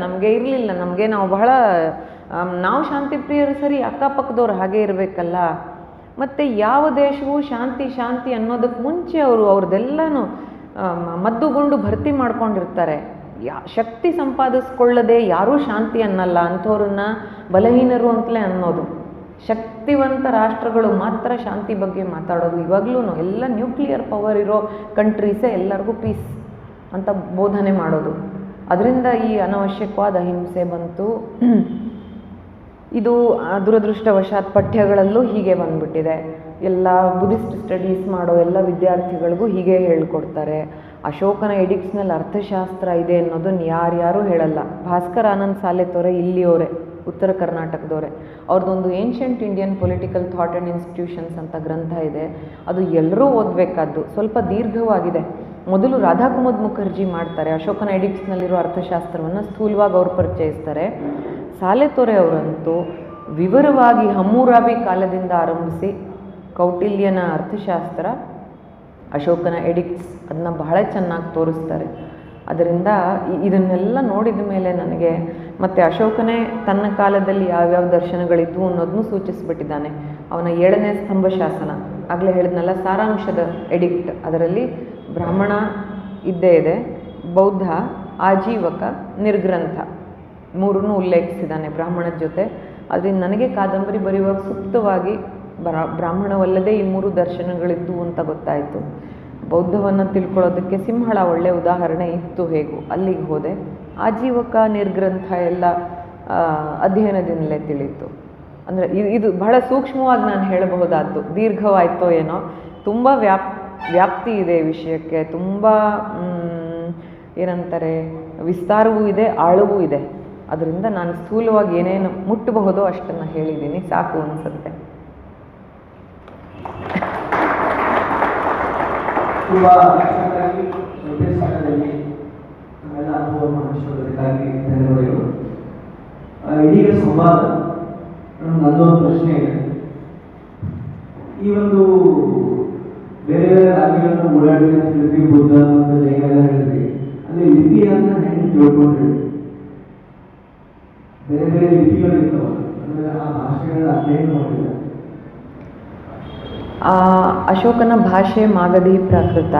S2: ನಮಗೆ. ನಾವು ಬಹಳ ನಾವು ಶಾಂತಿ ಪ್ರಿಯರು ಸರಿ, ಅಕ್ಕಪಕ್ಕದವ್ರು ಹಾಗೆ ಇರಬೇಕಲ್ಲ. ಮತ್ತು ಯಾವ ದೇಶವೂ ಶಾಂತಿ ಅನ್ನೋದಕ್ಕೆ ಮುಂಚೆ ಅವ್ರದ್ದೆಲ್ಲನೂ ಮದ್ದುಗುಂಡು ಭರ್ತಿ ಮಾಡ್ಕೊಂಡಿರ್ತಾರೆ. ಶಕ್ತಿ ಸಂಪಾದಿಸ್ಕೊಳ್ಳದೆ ಯಾರೂ ಶಾಂತಿ ಅನ್ನಲ್ಲ, ಅಂಥವ್ರನ್ನ ಬಲಹೀನರು ಅಂತಲೇ ಅನ್ನೋದು. ಶಕ್ತಿವಂತ ರಾಷ್ಟ್ರಗಳು ಮಾತ್ರ ಶಾಂತಿ ಬಗ್ಗೆ ಮಾತಾಡೋದು. ಇವಾಗಲೂ ಎಲ್ಲ ನ್ಯೂಕ್ಲಿಯರ್ ಪವರ್ ಇರೋ ಕಂಟ್ರೀಸೇ ಎಲ್ಲರಿಗೂ ಪೀಸ್ ಅಂತ ಬೋಧನೆ ಮಾಡೋದು. ಅದರಿಂದ ಈ ಅನವಶ್ಯಕವಾದ ಅಹಿಂಸೆ ಬಂತು. ಇದು ದುರದೃಷ್ಟವಶಾತ್ ಪಠ್ಯಗಳಲ್ಲೂ ಹೀಗೆ ಬಂದ್ಬಿಟ್ಟಿದೆ. ಎಲ್ಲ ಬುದ್ಧಿಸ್ಟ್ ಸ್ಟಡೀಸ್ ಮಾಡೋ ಎಲ್ಲ ವಿದ್ಯಾರ್ಥಿಗಳಿಗೂ ಹೀಗೆ ಹೇಳ್ಕೊಡ್ತಾರೆ. ಅಶೋಕನ ಎಡಿಕ್ಟ್ಸ್ನಲ್ಲಿ ಅರ್ಥಶಾಸ್ತ್ರ ಇದೆ ಅನ್ನೋದನ್ನು ಯಾರ್ಯಾರೂ ಹೇಳಲ್ಲ. ಭಾಸ್ಕರ್ ಆನಂದ್ ಸಾಲೆತೋರೆ ಇಲ್ಲಿಯವರೇ, ಉತ್ತರ ಕರ್ನಾಟಕದವರೇ. ಅವ್ರದ್ದೊಂದು ancient Indian political thought and institutions ಅಂತ ಗ್ರಂಥ ಇದೆ. ಅದು ಎಲ್ಲರೂ ಓದಬೇಕಾದ್ದು, ಸ್ವಲ್ಪ ದೀರ್ಘವಾಗಿದೆ. ಮೊದಲು ರಾಧಾಕುಮುದ್ ಮುಖರ್ಜಿ ಮಾಡ್ತಾರೆ, ಅಶೋಕನ ಎಡಿಕ್ಟ್ಸ್ನಲ್ಲಿರೋ ಅರ್ಥಶಾಸ್ತ್ರವನ್ನು ಸ್ಥೂಲವಾಗಿ ಅವ್ರು ಪರಿಚಯಿಸ್ತಾರೆ. ಸಾಲೆತೊರೆ ಅವರಂತೂ ವಿವರವಾಗಿ ಹಮ್ಮೂರಾಬಿ ಕಾಲದಿಂದ ಆರಂಭಿಸಿ ಕೌಟಿಲ್ಯನ ಅರ್ಥಶಾಸ್ತ್ರ, ಅಶೋಕನ ಎಡಿಕ್ಟ್ಸ್ ಅದನ್ನ ಬಹಳ ಚೆನ್ನಾಗಿ ತೋರಿಸ್ತಾರೆ. ಅದರಿಂದ ಇದನ್ನೆಲ್ಲ ನೋಡಿದ ಮೇಲೆ ನನಗೆ ಮತ್ತು ಅಶೋಕನೇ ತನ್ನ ಕಾಲದಲ್ಲಿ ಯಾವ್ಯಾವ ದರ್ಶನಗಳಿದ್ವು ಅನ್ನೋದನ್ನು ಸೂಚಿಸಿಬಿಟ್ಟಿದ್ದಾನೆ. ಅವನ 7ನೇ ಸ್ತಂಭ ಶಾಸನ, ಆಗಲೇ ಹೇಳಿದ್ನಲ್ಲ ಸಾರಾಂಶದ ಎಡಿಕ್ಟ್, ಅದರಲ್ಲಿ ಬ್ರಾಹ್ಮಣ ಇದ್ದೇ ಇದೆ, ಬೌದ್ಧ, ಆಜೀವಕ, ನಿರ್ಗ್ರಂಥ 3 ಉಲ್ಲೇಖಿಸಿದ್ದಾನೆ ಬ್ರಾಹ್ಮಣದ ಜೊತೆ. ಅದರಿಂದ ನನಗೆ ಕಾದಂಬರಿ ಬರೆಯುವಾಗ ಸುಪ್ತವಾಗಿ ಬ್ರಾಹ್ಮಣವಲ್ಲದೆ ಈ 3 ದರ್ಶನಗಳಿದ್ದು ಅಂತ ಗೊತ್ತಾಯಿತು. ಬೌದ್ಧವನ್ನು ತಿಳ್ಕೊಳ್ಳೋದಕ್ಕೆ ಸಿಂಹಳ ಒಳ್ಳೆಯ ಉದಾಹರಣೆ ಇತ್ತು, ಹೇಗೂ ಅಲ್ಲಿಗೆ ಹೋದೆ. ಆಜೀವಕ, ನಿರ್ಗ್ರಂಥ ಎಲ್ಲ ಅಧ್ಯಯನದಿಂದಲೇ ತಿಳಿಯಿತು. ಅಂದರೆ ಇದು ಬಹಳ ಸೂಕ್ಷ್ಮವಾಗಿ ನಾನು ಹೇಳಬಹುದಾದ್ದು, ದೀರ್ಘವಾಯಿತೋ ಏನೋ. ತುಂಬ ವ್ಯಾಪ್ತಿ ಇದೆ ವಿಷಯಕ್ಕೆ, ತುಂಬ ಏನಂತಾರೆ ವಿಸ್ತಾರವೂ ಇದೆ, ಆಳವೂ ಇದೆ. ಅದರಿಂದ ನಾನು ಸ್ಥೂಲವಾಗಿ ಏನೇನು ಮುಟ್ಟಬಹುದೋ ಅಷ್ಟನ್ನು ಹೇಳಿದ್ದೀನಿ, ಸಾಕು ಅನಿಸುತ್ತೆ.
S3: ತುಂಬ ಅಚ್ಚುಕಟ್ಟಾಗಿ ಸ್ವಲ್ಪ ಸ್ಥಳದಲ್ಲಿ ನಮ್ಮೆಲ್ಲ ಅನುಭವವನ್ನು ಹಂಚಿಕೊಳ್ಳೋದಕ್ಕಾಗಿ ಧನ್ಯವಾದಗಳು. ಇದೀಗ ಸಂವಾದ, ನನ್ನೊಂದು ಪ್ರಶ್ನೆ ಇದೆ. ಈ ಒಂದು ಬೇರೆ ಬೇರೆ ರಾಜ್ಯಗಳನ್ನು ಓಡಾಡಿದೆ ಅಂತ ಹೇಳಿದ್ವಿ, ಬುದ್ಧ ಮತ್ತು ಜೈನ ಎಲ್ಲ ಹೇಳಿದ್ವಿ. ಅಲ್ಲಿ ಲಿಪಿಯನ್ನು ಹೆಂಗೆ ತಿಳ್ಕೊಂಡ್ರಿ? ಬೇರೆ ಬೇರೆ ಲಿಪಿಗಳು ಇರ್ತವ, ಅಂದರೆ ಆ ಭಾಷೆಗಳ ಅಧ್ಯಯನ ಮಾಡಿಲ್ಲ.
S2: ಅಶೋಕನ ಭಾಷೆ ಮಾಗಧಿ ಪ್ರಾಕೃತ,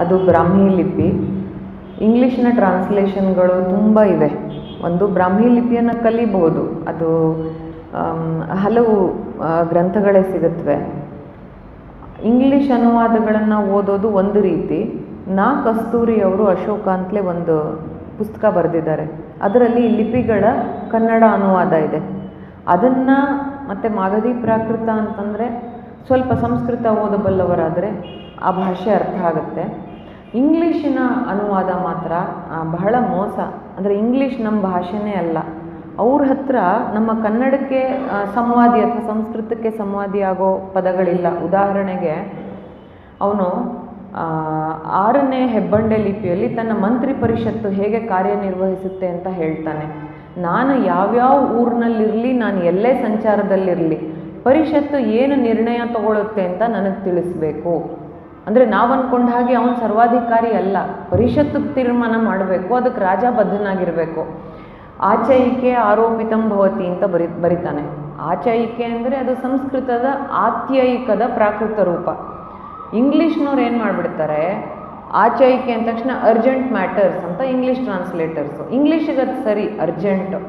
S2: ಅದು ಬ್ರಾಹ್ಮಿ ಲಿಪಿ. ಇಂಗ್ಲೀಷ್ನ ಟ್ರಾನ್ಸ್ಲೇಷನ್ಗಳು ತುಂಬ ಇವೆ. ಒಂದು ಬ್ರಾಹ್ಮಿ ಲಿಪಿಯನ್ನು ಕಲಿಬಹುದು, ಅದು ಹಲವು ಗ್ರಂಥಗಳೇ ಸಿಗುತ್ತವೆ. ಇಂಗ್ಲೀಷ್ ಅನುವಾದಗಳನ್ನು ಓದೋದು ಒಂದು ರೀತಿ. ಕಸ್ತೂರಿ ಅವರು ಅಶೋಕ ಅಂತಲೇ ಒಂದು ಪುಸ್ತಕ ಬರೆದಿದ್ದಾರೆ, ಅದರಲ್ಲಿ ಲಿಪಿಗಳ ಕನ್ನಡ ಅನುವಾದ ಇದೆ. ಅದನ್ನು ಮತ್ತು ಮಾಗಧಿ ಪ್ರಾಕೃತ ಅಂತಂದರೆ ಸ್ವಲ್ಪ ಸಂಸ್ಕೃತ ಓದಬಲ್ಲವರಾದರೆ ಆ ಭಾಷೆ ಅರ್ಥ ಆಗುತ್ತೆ. ಇಂಗ್ಲೀಷಿನ ಅನುವಾದ ಮಾತ್ರ ಬಹಳ ಮೋಸ. ಅಂದರೆ ಇಂಗ್ಲೀಷ್ ನಮ್ಮ ಭಾಷೆನೇ ಅಲ್ಲ. ಅವ್ರ ಹತ್ರ ನಮ್ಮ ಕನ್ನಡಕ್ಕೆ ಸಂವಾದಿ ಅಥವಾ ಸಂಸ್ಕೃತಕ್ಕೆ ಸಂವಾದಿ ಆಗೋ ಪದಗಳಿಲ್ಲ. ಉದಾಹರಣೆಗೆ ಅವನು 6ನೇ ಹೆಬ್ಬಂಡೆ ಲಿಪಿಯಲ್ಲಿ ತನ್ನ ಮಂತ್ರಿ ಪರಿಷತ್ತು ಹೇಗೆ ಕಾರ್ಯನಿರ್ವಹಿಸುತ್ತೆ ಅಂತ ಹೇಳ್ತಾನೆ. ನಾನು ಯಾವ್ಯಾವ ಊರಿನಲ್ಲಿರಲಿ, ನಾನು ಎಲ್ಲೇ ಸಂಚಾರದಲ್ಲಿರಲಿ, ಪರಿಷತ್ತು ಏನು ನಿರ್ಣಯ ತಗೊಳುತ್ತೆ ಅಂತ ನನಗೆ ತಿಳಿಸ್ಬೇಕು. ಅಂದರೆ ನಾವು ಅಂದ್ಕೊಂಡ ಹಾಗೆ ಅವನು ಸರ್ವಾಧಿಕಾರಿ ಅಲ್ಲ, ಪರಿಷತ್ತಿಗೆ ತೀರ್ಮಾನ ಮಾಡಬೇಕು, ಅದಕ್ಕೆ ರಾಜ ಬದ್ಧನಾಗಿರಬೇಕು. ಆಚಯಿಕೆ ಆರೋಪಿತಂ ಭವತಿ ಅಂತ ಬರಿತಾನೆ. ಆಚಯಿಕೆ ಅಂದರೆ ಅದು ಸಂಸ್ಕೃತದ ಆತ್ಯಯಿಕದ ಪ್ರಾಕೃತ ರೂಪ. ಇಂಗ್ಲೀಷ್ನವ್ರು ಏನು ಮಾಡಿಬಿಡ್ತಾರೆ, ಆಚಯಿಕೆ ಅಂದ ತಕ್ಷಣ ಅರ್ಜೆಂಟ್ ಮ್ಯಾಟರ್ಸ್ ಅಂತ ಇಂಗ್ಲೀಷ್ ಟ್ರಾನ್ಸ್ಲೇಟರ್ಸು. ಇಂಗ್ಲೀಷಿಗೆ ಅದು ಸರಿ, ಅರ್ಜೆಂಟು.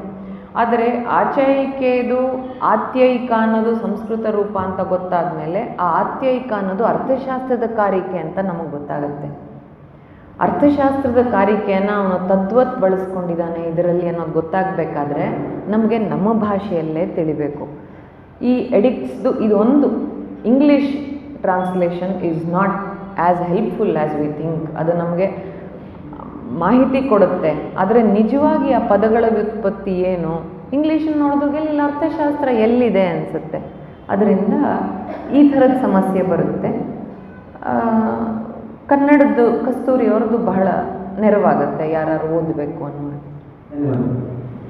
S2: ಆದರೆ ಆಚಯಿಕೆದು ಆತ್ಯಯಿಕ ಅನ್ನೋದು ಸಂಸ್ಕೃತ ರೂಪ ಅಂತ ಗೊತ್ತಾದ ಮೇಲೆ ಆ ಆತ್ಯಯಿಕ ಅನ್ನೋದು ಅರ್ಥಶಾಸ್ತ್ರದ ಕಾರಿಕೆ ಅಂತ ನಮಗೆ ಗೊತ್ತಾಗುತ್ತೆ. ಅರ್ಥಶಾಸ್ತ್ರದ ಕಾರಿಕೆಯನ್ನು ಅವನು ತದ್ವತ್ ಬಳಸ್ಕೊಂಡಿದ್ದಾನೆ ಇದರಲ್ಲಿ ಅನ್ನೋದು ಗೊತ್ತಾಗಬೇಕಾದ್ರೆ ನಮಗೆ ನಮ್ಮ ಭಾಷೆಯಲ್ಲೇ ತಿಳಿಬೇಕು. ಈ ಎಡಿಕ್ಟ್ಸ್ದು ಇದೊಂದು English translation is not as helpful as we think. ಅದು ನಮಗೆ ಮಾಹಿತಿ ಕೊಡುತ್ತೆ. ಆದರೆ ನಿಜವಾಗಿ ಆ ಪದಗಳ ವ್ಯುತ್ಪತ್ತಿ ಏನು, ಇಂಗ್ಲೀಷನ್ನು ನೋಡಿದಾಗೆಲ್ಲ ಇಲ್ಲಿ ಅರ್ಥಶಾಸ್ತ್ರ ಎಲ್ಲಿದೆ ಅನಿಸುತ್ತೆ. ಅದರಿಂದ ಈ ಥರದ ಸಮಸ್ಯೆ ಬರುತ್ತೆ. ಕನ್ನಡದ್ದು ಕಸ್ತೂರಿ ಅವ್ರದ್ದು ಬಹಳ ನೆರವಾಗುತ್ತೆ ಯಾರು ಓದಬೇಕು ಅನ್ನೋದು.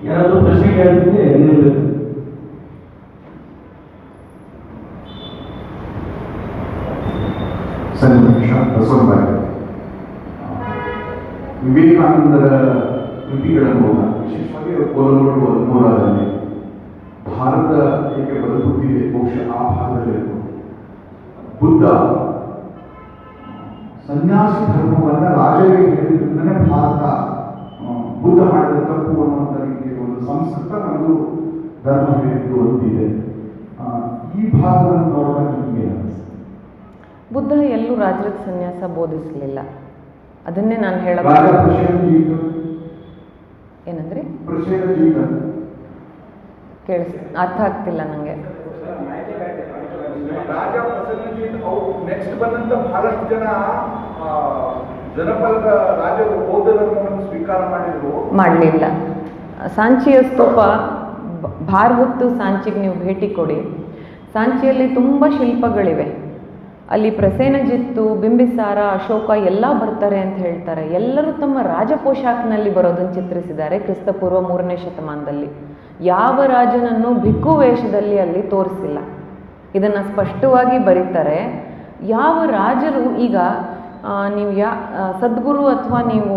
S3: ಯಾರಾದರೂ ಪ್ರಶ್ನೆ ಕೇಳಿದ್ರೆ ಎಲ್ಲಿರಬೇಕು?
S4: ಸಂದೇಶ ಬಸವರಾಜ ವಿವೇಕಾನಂದರ ಕೃತಿಗಳ ಮೂಲಕ ವಿಶೇಷವಾಗಿ ಕೋಲಂಬಡು 13ರಲ್ಲಿ ಭಾರತ ಹೇಗೆ ಬದುಕುತ್ತಿದೆ ಬಹುಶಃ ಆ ಭಾಗದಲ್ಲಿರುವ ಬುದ್ಧ ಸನ್ಯಾಸಿ ಧರ್ಮವನ್ನ ರಾಜರಿಗೆ ಹೇಳಿದ್ರಿಂದಲೇ ಭಾರತ ಬುದ್ಧ ಮಾಡಿದ ತಪ್ಪು ಅನ್ನುವಂಥ ರೀತಿಯ ಒಂದು ಸಂಸ್ಕೃತ ಒಂದು ಧರ್ಮ ಹೇಳಿದ್ದು ಅಂತಿದೆ. ಈ ಭಾಗವನ್ನು ನೋಡಿದಾಗ ನಿಮಗೆ ಅನಿಸುತ್ತೆ?
S2: ಬುದ್ಧ ಎಲ್ಲೂ ರಾಜರಿಗೆ ಸನ್ಯಾಸ ಬೋಧಿಸಲಿಲ್ಲ. ಅದನ್ನೇ ನಾನು ಹೇಳ ಏನಂದ್ರೆ ಅರ್ಥ ಆಗ್ತಿಲ್ಲ ನನಗೆ.
S5: ರಾಜ ಪ್ರಸನ್ನಜಿತ್ ಅವ್ರು ನೆಕ್ಸ್ಟ್ ಬಂದಂತ ಬಹಳಷ್ಟು ಜನಪದ ರಾಜರು ಬೌದ್ಧ ಧರ್ಮವನ್ನು ಸ್ವೀಕಾರ
S2: ಮಾಡಲಿಲ್ಲ. ಸಾಂಚಿಯ ಸ್ತೂಪ ಭಾರ ಹೊತ್ತು ಸಾಂಚಿಗೆ ನೀವು ಭೇಟಿ ಕೊಡಿ. ಸಾಂಚಿಯಲ್ಲಿ ತುಂಬ ಶಿಲ್ಪಗಳಿವೆ. ಅಲ್ಲಿ ಪ್ರಸೇನಜಿತ್ತು, ಬಿಂಬಿಸಾರ, ಅಶೋಕ ಎಲ್ಲ ಬರ್ತಾರೆ ಅಂತ ಹೇಳ್ತಾರೆ. ಎಲ್ಲರೂ ತಮ್ಮ ರಾಜ ಪೋಷಾಕ್ನಲ್ಲಿ ಬರೋದನ್ನು ಚಿತ್ರಿಸಿದ್ದಾರೆ ಕ್ರಿಸ್ತಪೂರ್ವ 3ನೇ ಶತಮಾನದಲ್ಲಿ. ಯಾವ ರಾಜನನ್ನು ಭಿಕ್ಕು ವೇಷದಲ್ಲಿ ಅಲ್ಲಿ ತೋರಿಸಿಲ್ಲ. ಇದನ್ನು ಸ್ಪಷ್ಟವಾಗಿ ಬರೀತಾರೆ. ಯಾವ ರಾಜರು ಈಗ ನೀವು ಸದ್ಗುರು ಅಥವಾ ನೀವು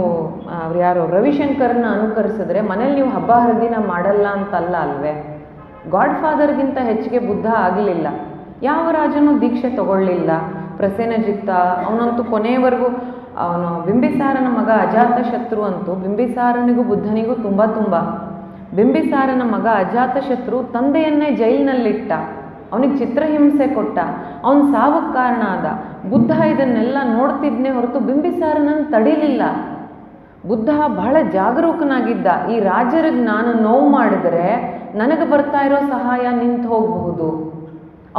S2: ಯಾರು ರವಿಶಂಕರ್ನ ಅನುಕರಿಸಿದ್ರೆ ಮನೇಲಿ ನೀವು ಹಬ್ಬ ಹರಿದಿನ ಮಾಡಲ್ಲ ಅಂತಲ್ಲ ಅಲ್ವೇ. ಗಾಡ್ ಫಾದರ್ಗಿಂತ ಹೆಚ್ಚಿಗೆ ಬುದ್ಧ ಆಗಲಿಲ್ಲ. ಯಾವ ರಾಜನೂ ದೀಕ್ಷೆ ತಗೊಳ್ಳಿಲ್ಲ. ಪ್ರಸೇನಜಿತ್ತ ಅವನಂತೂ ಕೊನೆಯವರೆಗೂ ಅವನು ಬಿಂಬಿಸಾರನ ಮಗ ಅಜಾತಶತ್ರು ಅಂತೂ ಬಿಂಬಿಸಾರನಿಗೂ ಬುದ್ಧನಿಗೂ ತುಂಬ ಬಿಂಬಿಸಾರನ ಮಗ ಅಜಾತಶತ್ರು ತಂದೆಯನ್ನೇ ಜೈಲಿನಲ್ಲಿಟ್ಟ, ಅವನಿಗೆ ಚಿತ್ರಹಿಂಸೆ ಕೊಟ್ಟ, ಅವನ ಸಾವಕ್ಕೆ ಕಾರಣ ಆದ. ಬುದ್ಧ ಇದನ್ನೆಲ್ಲ ನೋಡ್ತಿದ್ನೇ ಹೊರತು ಬಿಂಬಿಸಾರನನ್ನು ತಡಿಲಿಲ್ಲ. ಬುದ್ಧ ಬಹಳ ಜಾಗರೂಕನಾಗಿದ್ದ. ಈ ರಾಜರಿಗೆ ನಾನು ನೋವು ಮಾಡಿದರೆ ನನಗೆ ಬರ್ತಾ ಇರೋ ಸಹಾಯ ನಿಂತು ಹೋಗಬಹುದು.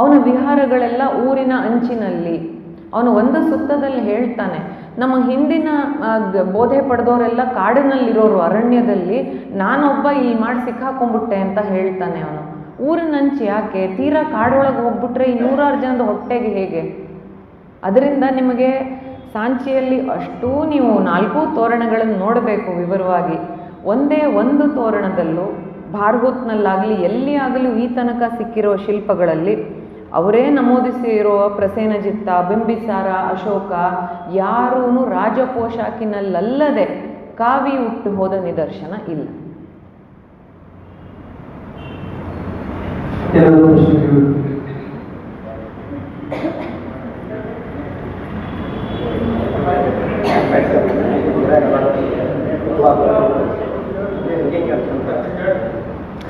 S2: ಅವನ ವಿಹಾರಗಳೆಲ್ಲ ಊರಿನ ಅಂಚಿನಲ್ಲಿ. ಅವನು ಒಂದು ಸುತ್ತದಲ್ಲಿ ಹೇಳ್ತಾನೆ, ನಮ್ಮ ಹಿಂದಿನ ಬೋಧೆ ಪಡೆದವರೆಲ್ಲ ಕಾಡಿನಲ್ಲಿರೋರು, ಅರಣ್ಯದಲ್ಲಿ, ನಾನೊಬ್ಬ ಇಲ್ಲಿ ಮಾಡಿ ಸಿಕ್ಕಾಕೊಂಡ್ಬಿಟ್ಟೆ ಅಂತ ಹೇಳ್ತಾನೆ ಅವನು. ಊರಿನ ಅಂಚಿ ಯಾಕೆ? ತೀರಾ ಕಾಡೊಳಗೆ ಹೋಗ್ಬಿಟ್ರೆ ಈ 100 ಜನದ ಹೊಟ್ಟೆಗೆ ಹೇಗೆ? ಅದರಿಂದ ನಿಮಗೆ ಸಾಂಚಿಯಲ್ಲಿ ಅಷ್ಟೂ ನೀವು 4 ತೋರಣಗಳನ್ನು ನೋಡಬೇಕು ವಿವರವಾಗಿ. ಒಂದೇ ಒಂದು ತೋರಣದಲ್ಲೂ ಭಾರಗೂತ್ನಲ್ಲಾಗಲಿ ಎಲ್ಲಿ ಆಗಲಿ ಈ ತನಕ ಸಿಕ್ಕಿರೋ ಶಿಲ್ಪಗಳಲ್ಲಿ ಅವರೇ ನಮೂದಿಸಿರೋ ಪ್ರಸೇನಜಿತ್ತ, ಬಿಂಬಿಸಾರ, ಅಶೋಕ ಯಾರೂ ರಾಜಪೋಷಾಕಿನಲ್ಲದೆ ಕಾವಿ ಉಟ್ಟು ಹೋದ ನಿದರ್ಶನ ಇಲ್ಲ.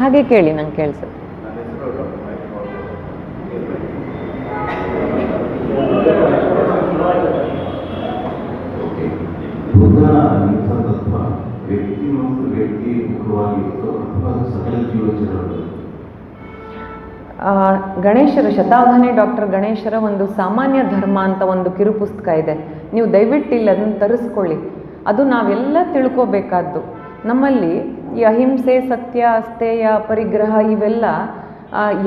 S2: ಹಾಗೆ ಕೇಳಿ, ನಂಗೆ ಕೇಳಿಸುತ್ತೆ.
S4: ಬುದ್ಧನ ಅಹಿಂಸಾ ವ್ಯಕ್ತಿ ಮತ್ತು ವ್ಯಕ್ತಿ ಮುಖವಾಗಿತ್ತು ಅಥವಾ ಸಕಲ ಜೀವಚರಗಳು?
S2: ಗಣೇಶರ ಶತಾವಧಾನಿ ಡಾಕ್ಟರ್ ಗಣೇಶರ ಒಂದು ಸಾಮಾನ್ಯ ಧರ್ಮ ಅಂತ ಒಂದು ಕಿರು ಪುಸ್ತಕ ಇದೆ. ನೀವು ದಯವಿಟ್ಟು ಇಲ್ಲಿ ಅದನ್ನು ತರಿಸ್ಕೊಳ್ಳಿ. ಅದು ನಾವೆಲ್ಲ ತಿಳ್ಕೋಬೇಕಾದ್ದು. ನಮ್ಮಲ್ಲಿ ಈ ಅಹಿಂಸೆ, ಸತ್ಯ, ಅಸ್ಥೇಯ, ಪರಿಗ್ರಹ ಇವೆಲ್ಲ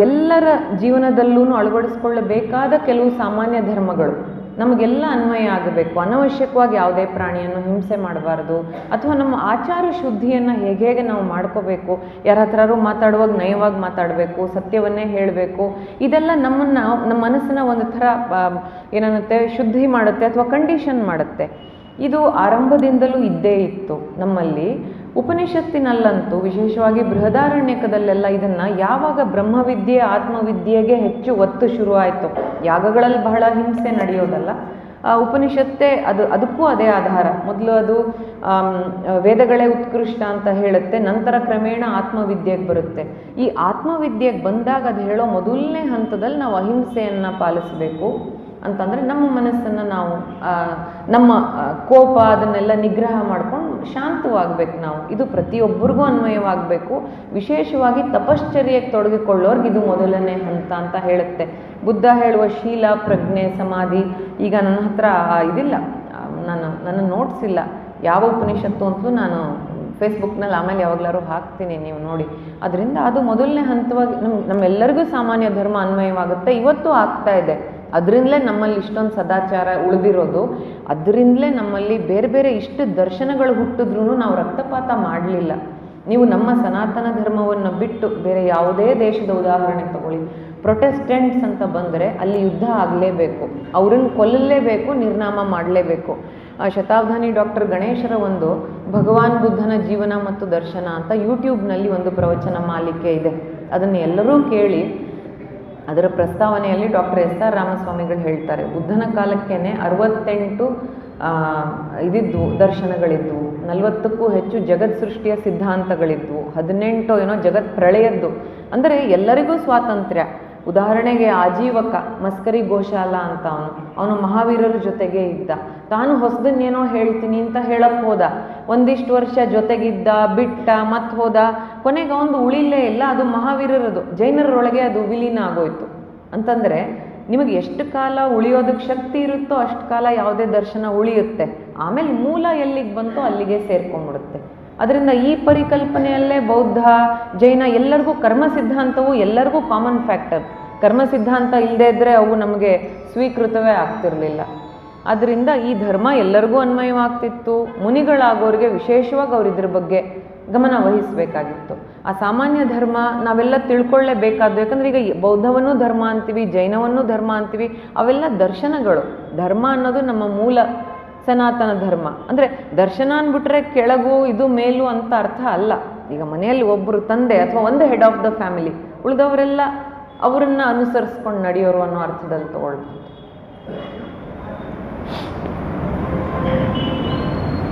S2: ಎಲ್ಲರ ಜೀವನದಲ್ಲೂ ಅಳವಡಿಸ್ಕೊಳ್ಳಬೇಕಾದ ಕೆಲವು ಸಾಮಾನ್ಯ ಧರ್ಮಗಳು. ನಮಗೆಲ್ಲ ಅನ್ವಯ ಆಗಬೇಕು. ಅನವಶ್ಯಕವಾಗಿ ಯಾವುದೇ ಪ್ರಾಣಿಯನ್ನು ಹಿಂಸೆ ಮಾಡಬಾರ್ದು, ಅಥವಾ ನಮ್ಮ ಆಚಾರ ಶುದ್ಧಿಯನ್ನು ಹೇಗೆ ನಾವು ಮಾಡ್ಕೋಬೇಕು, ಯಾರ ಹತ್ರರೂ ಮಾತಾಡುವಾಗ ನಯವಾಗಿ ಮಾತಾಡಬೇಕು, ಸತ್ಯವನ್ನೇ ಹೇಳಬೇಕು. ಇದೆಲ್ಲ ನಮ್ಮ ಮನಸ್ಸನ್ನ ಒಂದು ಥರ ಏನನ್ನುತ್ತೆ, ಶುದ್ಧಿ ಮಾಡುತ್ತೆ ಅಥವಾ ಕಂಡೀಷನ್ ಮಾಡುತ್ತೆ. ಇದು ಆರಂಭದಿಂದಲೂ ಇದ್ದೇ ಇತ್ತು ನಮ್ಮಲ್ಲಿ. ಉಪನಿಷತ್ತಿನಲ್ಲಂತೂ ವಿಶೇಷವಾಗಿ ಬೃಹದಾರಣ್ಯಕದಲ್ಲೆಲ್ಲ ಇದನ್ನು ಯಾವಾಗ ಬ್ರಹ್ಮವಿದ್ಯೆ ಆತ್ಮವಿದ್ಯೆಗೆ ಹೆಚ್ಚು ಒತ್ತು ಶುರುವಾಯಿತು, ಯಾಗಗಳಲ್ಲಿ ಬಹಳ ಹಿಂಸೆ ನಡೆಯೋದಲ್ಲ, ಉಪನಿಷತ್ತೇ ಅದಕ್ಕೂ ಅದೇ ಆಧಾರ. ಮೊದಲು ಅದು ವೇದಗಳೇ ಉತ್ಕೃಷ್ಟ ಅಂತ ಹೇಳುತ್ತೆ, ನಂತರ ಕ್ರಮೇಣ ಆತ್ಮವಿದ್ಯೆಗೆ ಬರುತ್ತೆ. ಈ ಆತ್ಮವಿದ್ಯೆಗೆ ಬಂದಾಗ ಅದು ಹೇಳೋ ಮೊದಲನೇ ಹಂತದಲ್ಲಿ ನಾವು ಅಹಿಂಸೆಯನ್ನು ಪಾಲಿಸಬೇಕು ಅಂತಂದರೆ ನಮ್ಮ ಮನಸ್ಸನ್ನು ನಾವು ನಮ್ಮ ಕೋಪ ಅದನ್ನೆಲ್ಲ ನಿಗ್ರಹ ಮಾಡ್ಕೊಂಡು ಶಾಂತವಾಗಬೇಕು ನಾವು. ಇದು ಪ್ರತಿಯೊಬ್ಬರಿಗೂ ಅನ್ವಯವಾಗಬೇಕು. ವಿಶೇಷವಾಗಿ ತಪಶ್ಚರ್ಯಕ್ಕೆ ತೊಡಗಿಕೊಳ್ಳೋರ್ಗೆ ಇದು ಮೊದಲನೇ ಹಂತ ಅಂತ ಹೇಳುತ್ತೆ. ಬುದ್ಧ ಹೇಳುವ ಶೀಲ, ಪ್ರಜ್ಞೆ, ಸಮಾಧಿ, ಈಗ ನನ್ನ ಹತ್ರ ಇದಿಲ್ಲ, ನನ್ನ ನೋಟ್ಸ್ ಇಲ್ಲ, ಯಾವ ಉಪನಿಷತ್ತು ಅಂತಲೂ ನಾನು ಫೇಸ್ಬುಕ್ನಲ್ಲಿ ಆಮೇಲೆ ಯಾವಾಗಲಾರು ಹಾಕ್ತೀನಿ, ನೀವು ನೋಡಿ. ಅದರಿಂದ ಅದು ಮೊದಲನೇ ಹಂತವಾಗಿ ನಮ್ಮೆಲ್ಲರಿಗೂ ಸಾಮಾನ್ಯ ಧರ್ಮ ಅನ್ವಯವಾಗುತ್ತೆ, ಇವತ್ತು ಆಗ್ತಾ ಇದೆ. ಅದರಿಂದಲೇ ನಮ್ಮಲ್ಲಿ ಇಷ್ಟೊಂದು ಸದಾಚಾರ ಉಳಿದಿರೋದು, ಅದರಿಂದಲೇ ನಮ್ಮಲ್ಲಿ ಬೇರೆ ಬೇರೆ ಇಷ್ಟು ದರ್ಶನಗಳು ಹುಟ್ಟಿದ್ರೂ ನಾವು ರಕ್ತಪಾತ ಮಾಡಲಿಲ್ಲ. ನೀವು ನಮ್ಮ ಸನಾತನ ಧರ್ಮವನ್ನು ಬಿಟ್ಟು ಬೇರೆ ಯಾವುದೇ ದೇಶದ ಉದಾಹರಣೆ ತಗೊಳ್ಳಿ, ಪ್ರೊಟೆಸ್ಟೆಂಟ್ಸ್ ಅಂತ ಬಂದರೆ ಅಲ್ಲಿ ಯುದ್ಧ ಆಗಲೇಬೇಕು, ಅವ್ರನ್ನ ಕೊಲ್ಲಲೇಬೇಕು, ನಿರ್ನಾಮ ಮಾಡಲೇಬೇಕು. ಶತಾವಧಾನಿ ಡಾಕ್ಟರ್ ಗಣೇಶರ ಒಂದು ಭಗವಾನ್ ಬುದ್ಧನ ಜೀವನ ಮತ್ತು ದರ್ಶನ ಅಂತ ಯೂಟ್ಯೂಬ್ನಲ್ಲಿ ಒಂದು ಪ್ರವಚನ ಮಾಲಿಕೆ ಇದೆ, ಅದನ್ನು ಎಲ್ಲರೂ ಕೇಳಿ. ಅದರ ಪ್ರಸ್ತಾವನೆಯಲ್ಲಿ ಡಾಕ್ಟರ್ SR ರಾಮಸ್ವಾಮಿಗಳು ಹೇಳ್ತಾರೆ, ಬುದ್ಧನ ಕಾಲಕ್ಕೇನೆ 68 ಇದಿದ್ವು ದರ್ಶನಗಳಿದ್ವು, 40ಕ್ಕೂ ಹೆಚ್ಚು ಜಗತ್ ಸೃಷ್ಟಿಯ ಸಿದ್ಧಾಂತಗಳಿದ್ವು, 18 ಏನೋ ಜಗತ್ ಪ್ರಳಯದ್ದು. ಅಂದರೆ ಎಲ್ಲರಿಗೂ ಸ್ವಾತಂತ್ರ್ಯ. ಉದಾಹರಣೆಗೆ ಆಜೀವಕ ಮಸ್ಕರಿ ಗೋಶಾಲ ಅಂತ ಅವನು ಮಹಾವೀರರ ಜೊತೆಗೆ ಇದ್ದ, ತಾನು ಹೊಸದನ್ನೇನೋ ಹೇಳ್ತೀನಿ ಅಂತ ಹೇಳಕ್ಕೆ ಹೋದ, ಒಂದಿಷ್ಟು ವರ್ಷ ಜೊತೆಗಿದ್ದ, ಬಿಟ್ಟ, ಮತ್ತೆ ಹೋದ, ಕೊನೆಗೆ ಅವನು ಉಳಿಲೇ ಇಲ್ಲ. ಅದು ಮಹಾವೀರರದು, ಜೈನರೊಳಗೆ ಅದು ವಿಲೀನ ಆಗೋಯ್ತು. ಅಂತಂದರೆ ನಿಮಗೆ ಎಷ್ಟು ಕಾಲ ಉಳಿಯೋದಕ್ಕೆ ಶಕ್ತಿ ಇರುತ್ತೋ ಅಷ್ಟು ಕಾಲ ಯಾವುದೇ ದರ್ಶನ ಉಳಿಯುತ್ತೆ, ಆಮೇಲೆ ಮೂಲ ಎಲ್ಲಿಗೆ ಬಂತೋ ಅಲ್ಲಿಗೆ ಸೇರ್ಕೊಂಡ್ಬಿಡುತ್ತೆ. ಅದರಿಂದ ಈ ಪರಿಕಲ್ಪನೆಯಲ್ಲೇ ಬೌದ್ಧ, ಜೈನ ಎಲ್ಲರಿಗೂ ಕರ್ಮ ಸಿದ್ಧಾಂತವು ಎಲ್ಲರಿಗೂ ಕಾಮನ್ ಫ್ಯಾಕ್ಟರ್. ಕರ್ಮ ಸಿದ್ಧಾಂತ ಇಲ್ಲದೇ ಇದ್ದರೆ ಅವು ನಮಗೆ ಸ್ವೀಕೃತವೇ ಆಗ್ತಿರಲಿಲ್ಲ. ಆದ್ದರಿಂದ ಈ ಧರ್ಮ ಎಲ್ಲರಿಗೂ ಅನ್ವಯವಾಗ್ತಿತ್ತು. ಮುನಿಗಳಾಗೋರಿಗೆ ವಿಶೇಷವಾಗಿ ಅವ್ರು ಇದ್ರ ಬಗ್ಗೆ ಗಮನ ವಹಿಸಬೇಕಾಗಿತ್ತು. ಆ ಸಾಮಾನ್ಯ ಧರ್ಮ ನಾವೆಲ್ಲ ತಿಳ್ಕೊಳ್ಳೇಬೇಕಾದ್ದು. ಯಾಕಂದರೆ ಈಗ ಬೌದ್ಧವನ್ನೂ ಧರ್ಮ ಅಂತೀವಿ, ಜೈನವನ್ನೂ ಧರ್ಮ ಅಂತೀವಿ, ಅವೆಲ್ಲ ದರ್ಶನಗಳು. ಧರ್ಮ ಅನ್ನೋದು ನಮ್ಮ ಮೂಲ ಸನಾತನ ಧರ್ಮ. ಅಂದರೆ ದರ್ಶನ ಅಂದ್ಬಿಟ್ರೆ ಕೆಳಗು ಇದು ಮೇಲು ಅಂತ ಅರ್ಥ ಅಲ್ಲ. ಈಗ ಮನೆಯಲ್ಲಿ ಒಬ್ಬರು ತಂದೆ ಅಥವಾ ಒಂದು ಹೆಡ್ ಆಫ್ ದ ಫ್ಯಾಮಿಲಿ, ಉಳಿದವರೆಲ್ಲ ಅವರನ್ನು ಅನುಸರಿಸ್ಕೊಂಡು ನಡೆಯೋರು ಅನ್ನೋ ಅರ್ಥದಲ್ಲಿ ತಗೊಳ್ಬೋದು.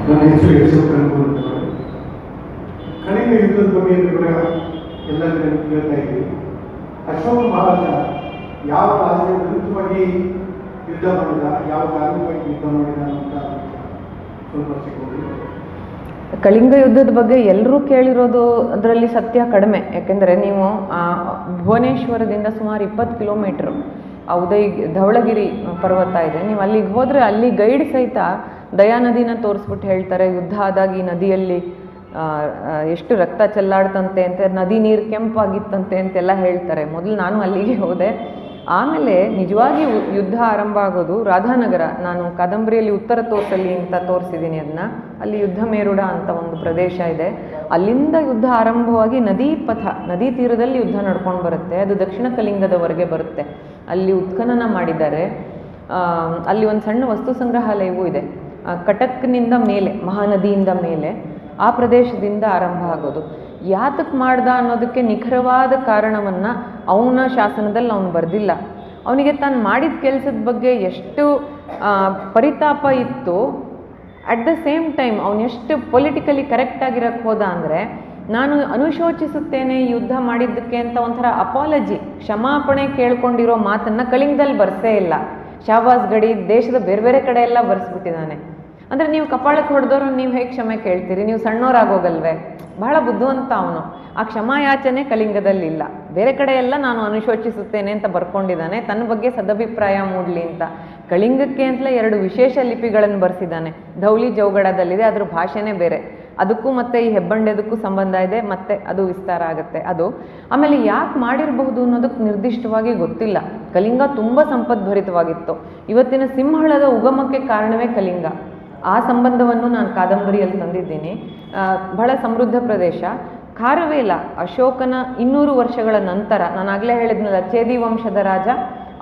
S6: ನನ್ನ ಹೆಸರು ಯಶೋಧ ಕಳಿಂಗ ಯುದ್ಧದ ಬಗ್ಗೆ ಕೂಡ ಎಲ್ಲರಿಗೂ ಕೇಳ್ತಾ ಇದ್ದೀವಿ. ಅಶೋಕ ಮಹಾರಾಜ ಯಾವ ರಾಜ್ಯದ ವಿರುದ್ಧವಾಗಿ ಯುದ್ಧ ಮಾಡಿದ, ಯಾವ ಕಾರಣವಾಗಿ ಯುದ್ಧ ಮಾಡಿದ ಅಂತ ಸ್ವಲ್ಪ ಸಿಗೋದು.
S2: ಕಳಿಂಗ ಯುದ್ಧದ ಬಗ್ಗೆ ಎಲ್ಲರೂ ಕೇಳಿರೋದು, ಅದರಲ್ಲಿ ಸತ್ಯ ಕಡಿಮೆ. ಯಾಕೆಂದರೆ ನೀವು ಭುವನೇಶ್ವರದಿಂದ ಸುಮಾರು 20 ಕಿಲೋಮೀಟ್ರು ಧವಳಗಿರಿ ಪರ್ವತ ಇದೆ. ನೀವು ಅಲ್ಲಿಗೆ ಹೋದರೆ ಅಲ್ಲಿ ಗೈಡ್ ಸಹಿತ ದಯಾ ನದಿನ ತೋರಿಸ್ಬಿಟ್ಟು ಹೇಳ್ತಾರೆ, ಯುದ್ಧ ಆದಾಗ ಈ ನದಿಯಲ್ಲಿ ಎಷ್ಟು ರಕ್ತ ಚೆಲ್ಲಾಡ್ತಂತೆ ಅಂತ, ನದಿ ನೀರು ಕೆಂಪಾಗಿತ್ತಂತೆ ಅಂತೆಲ್ಲ ಹೇಳ್ತಾರೆ. ಮೊದಲು ನಾನು ಅಲ್ಲಿಗೆ ಹೋದೆ. ಆಮೇಲೆ ನಿಜವಾಗಿ ಯುದ್ಧ ಆರಂಭ ಆಗೋದು ರಾಧಾನಗರ. ನಾನು ಕಾದಂಬರಿಯಲ್ಲಿ ಉತ್ತರ ತೋರ್ಸಲ್ಲಿ ಅಂತ ತೋರಿಸಿದ್ದೀನಿ ಅದನ್ನ. ಅಲ್ಲಿ ಯುದ್ಧ ಮೇರುಡ ಅಂತ ಒಂದು ಪ್ರದೇಶ ಇದೆ. ಅಲ್ಲಿಂದ ಯುದ್ಧ ಆರಂಭವಾಗಿ ನದಿ ಪಥ, ನದಿ ತೀರದಲ್ಲಿ ಯುದ್ಧ ನಡ್ಕೊಂಡು ಬರುತ್ತೆ. ಅದು ದಕ್ಷಿಣ ಕಲಿಂಗದವರೆಗೆ ಬರುತ್ತೆ. ಅಲ್ಲಿ ಉತ್ಖನನ ಮಾಡಿದ್ದಾರೆ. ಅಲ್ಲಿ ಒಂದು ಸಣ್ಣ ವಸ್ತು ಸಂಗ್ರಹಾಲಯವೂ ಇದೆ. ಕಟಕ್ನಿಂದ ಮೇಲೆ, ಮಹಾನದಿಯಿಂದ ಮೇಲೆ ಆ ಪ್ರದೇಶದಿಂದ ಆರಂಭ ಆಗೋದು. ಯಾತಕ್ಕೆ ಮಾಡ್ದ ಅನ್ನೋದಕ್ಕೆ ನಿಖರವಾದ ಕಾರಣವನ್ನು ಅವನ ಶಾಸನದಲ್ಲಿ ಅವನು ಬರೆದಿಲ್ಲ. ಅವನಿಗೆ ತಾನು ಮಾಡಿದ ಕೆಲಸದ ಬಗ್ಗೆ ಎಷ್ಟು ಪರಿತಾಪ ಇತ್ತು, ಅಟ್ ದ ಸೇಮ್ ಟೈಮ್ ಅವನು ಎಷ್ಟು ಪೊಲಿಟಿಕಲಿ ಕರೆಕ್ಟಾಗಿರೋಕ್ಕೆ ಹೋದ ಅಂದರೆ, ನಾನು ಅನುಶೋಚಿಸುತ್ತೇನೆ ಯುದ್ಧ ಮಾಡಿದ್ದಕ್ಕೆ ಅಂತ ಒಂಥರ ಅಪಾಲಜಿ, ಕ್ಷಮಾಪಣೆ ಕೇಳ್ಕೊಂಡಿರೋ ಮಾತನ್ನು ಕಳಿಂಗದಲ್ಲಿ ಬರ್ಸೇ ಇಲ್ಲ. ಶಾಬಾಸ್ ಗಡಿ ದೇಶದ ಬೇರೆ ಬೇರೆ ಕಡೆ ಎಲ್ಲ ಬರ್ಸ್ಬಿಟ್ಟಿದ್ದಾನೆ. ಅಂದರೆ ನೀವು ಕಪಾಳಕ್ಕೆ ಹೊಡೆದವರು ನೀವು ಹೇಗೆ ಕ್ಷಮೆ ಕೇಳ್ತೀರಿ? ನೀವು ಸಣ್ಣವರಾಗೋಗಲ್ವೇ? ಬಹಳ ಬುದ್ಧಿವಂತ ಅವನು. ಆ ಕ್ಷಮಾಯಾಚನೆ ಕಳಿಂಗದಲ್ಲಿಲ್ಲ. ಬೇರೆ ಕಡೆ ಎಲ್ಲ ನಾನು ಅನುಶೋಚಿಸುತ್ತೇನೆ ಅಂತ ಬರ್ಕೊಂಡಿದ್ದಾನೆ, ತನ್ನ ಬಗ್ಗೆ ಸದಭಿಪ್ರಾಯ ಮೂಡಲಿ ಅಂತ. ಕಳಿಂಗಕ್ಕೆ ಅಂತಲೇ 2 ವಿಶೇಷ ಲಿಪಿಗಳನ್ನು ಬರೆಸಿದ್ದಾನೆ. ಧೌಲಿ ಜೌಗಡದಲ್ಲಿದೆ, ಅದ್ರ ಭಾಷೆನೇ ಬೇರೆ. ಅದಕ್ಕೂ ಮತ್ತು ಈ ಹೆಬ್ಬಂಡೆದಕ್ಕೂ ಸಂಬಂಧ ಇದೆ, ಮತ್ತು ಅದು ವಿಸ್ತಾರ ಆಗುತ್ತೆ ಅದು. ಆಮೇಲೆ ಯಾಕೆ ಮಾಡಿರಬಹುದು ಅನ್ನೋದಕ್ಕೆ ನಿರ್ದಿಷ್ಟವಾಗಿ ಗೊತ್ತಿಲ್ಲ. ಕಳಿಂಗ ತುಂಬ ಸಂಪದ್ಭರಿತವಾಗಿತ್ತು. ಇವತ್ತಿನ ಸಿಂಹಳದ ಉಗಮಕ್ಕೆ ಕಾರಣವೇ ಕಳಿಂಗ. ಆ ಸಂಬಂಧವನ್ನು ನಾನು ಕಾದಂಬರಿಯಲ್ಲಿ ತಂದಿದ್ದೀನಿ. ಬಹಳ ಸಮೃದ್ಧ ಪ್ರದೇಶ. ಖಾರವೇಲ ಅಶೋಕನ 200 ವರ್ಷಗಳ ನಂತರ, ನಾನು ಆಗಲೇ ಹೇಳಿದ್ನಲ್ಲ, ಚೇದಿ ವಂಶದ ರಾಜ,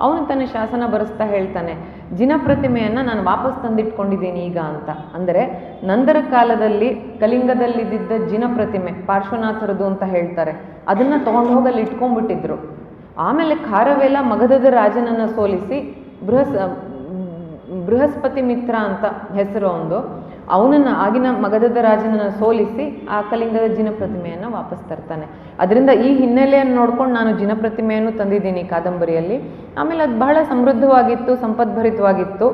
S2: ಅವನು ತನ್ನ ಶಾಸನ ಬರೆಸ್ತಾ ಹೇಳ್ತಾನೆ, ಜಿನ ಪ್ರತಿಮೆಯನ್ನು ನಾನು ವಾಪಸ್ ತಂದಿಟ್ಕೊಂಡಿದ್ದೀನಿ ಈಗ ಅಂತ. ಅಂದರೆ ನಂದರ ಕಾಲದಲ್ಲಿ ಕಲಿಂಗದಲ್ಲಿದ್ದ ಜಿನ ಪ್ರತಿಮೆ ಪಾರ್ಶ್ವನಾಥರದು ಅಂತ ಹೇಳ್ತಾರೆ, ಅದನ್ನು ತೊಗೊಂಡು ಹೋಗಲ್ಲಿ ಇಟ್ಕೊಂಡ್ಬಿಟ್ಟಿದ್ರು. ಆಮೇಲೆ ಖಾರವೇಲ ಮಗಧದ ರಾಜನನ್ನು ಸೋಲಿಸಿ ಬೃಹಸ್ಪತಿ ಮಿತ್ರ ಅಂತ ಹೆಸರು ಅವನನ್ನು ಆಗಿನ ಮಗಧದ ರಾಜನನ್ನು ಸೋಲಿಸಿ ಆ ಕಲಿಂಗದ ಜಿನ ಪ್ರತಿಮೆಯನ್ನು ವಾಪಸ್ ತರ್ತಾನೆ. ಅದರಿಂದ ಈ ಹಿನ್ನೆಲೆಯನ್ನು ನೋಡ್ಕೊಂಡು ನಾನು ಜಿನ ಪ್ರತಿಮೆಯನ್ನು ತಂದಿದ್ದೀನಿ ಕಾದಂಬರಿಯಲ್ಲಿ. ಆಮೇಲೆ ಅದು ಬಹಳ ಸಮೃದ್ಧವಾಗಿತ್ತು, ಸಂಪದ್ಭರಿತವಾಗಿತ್ತು.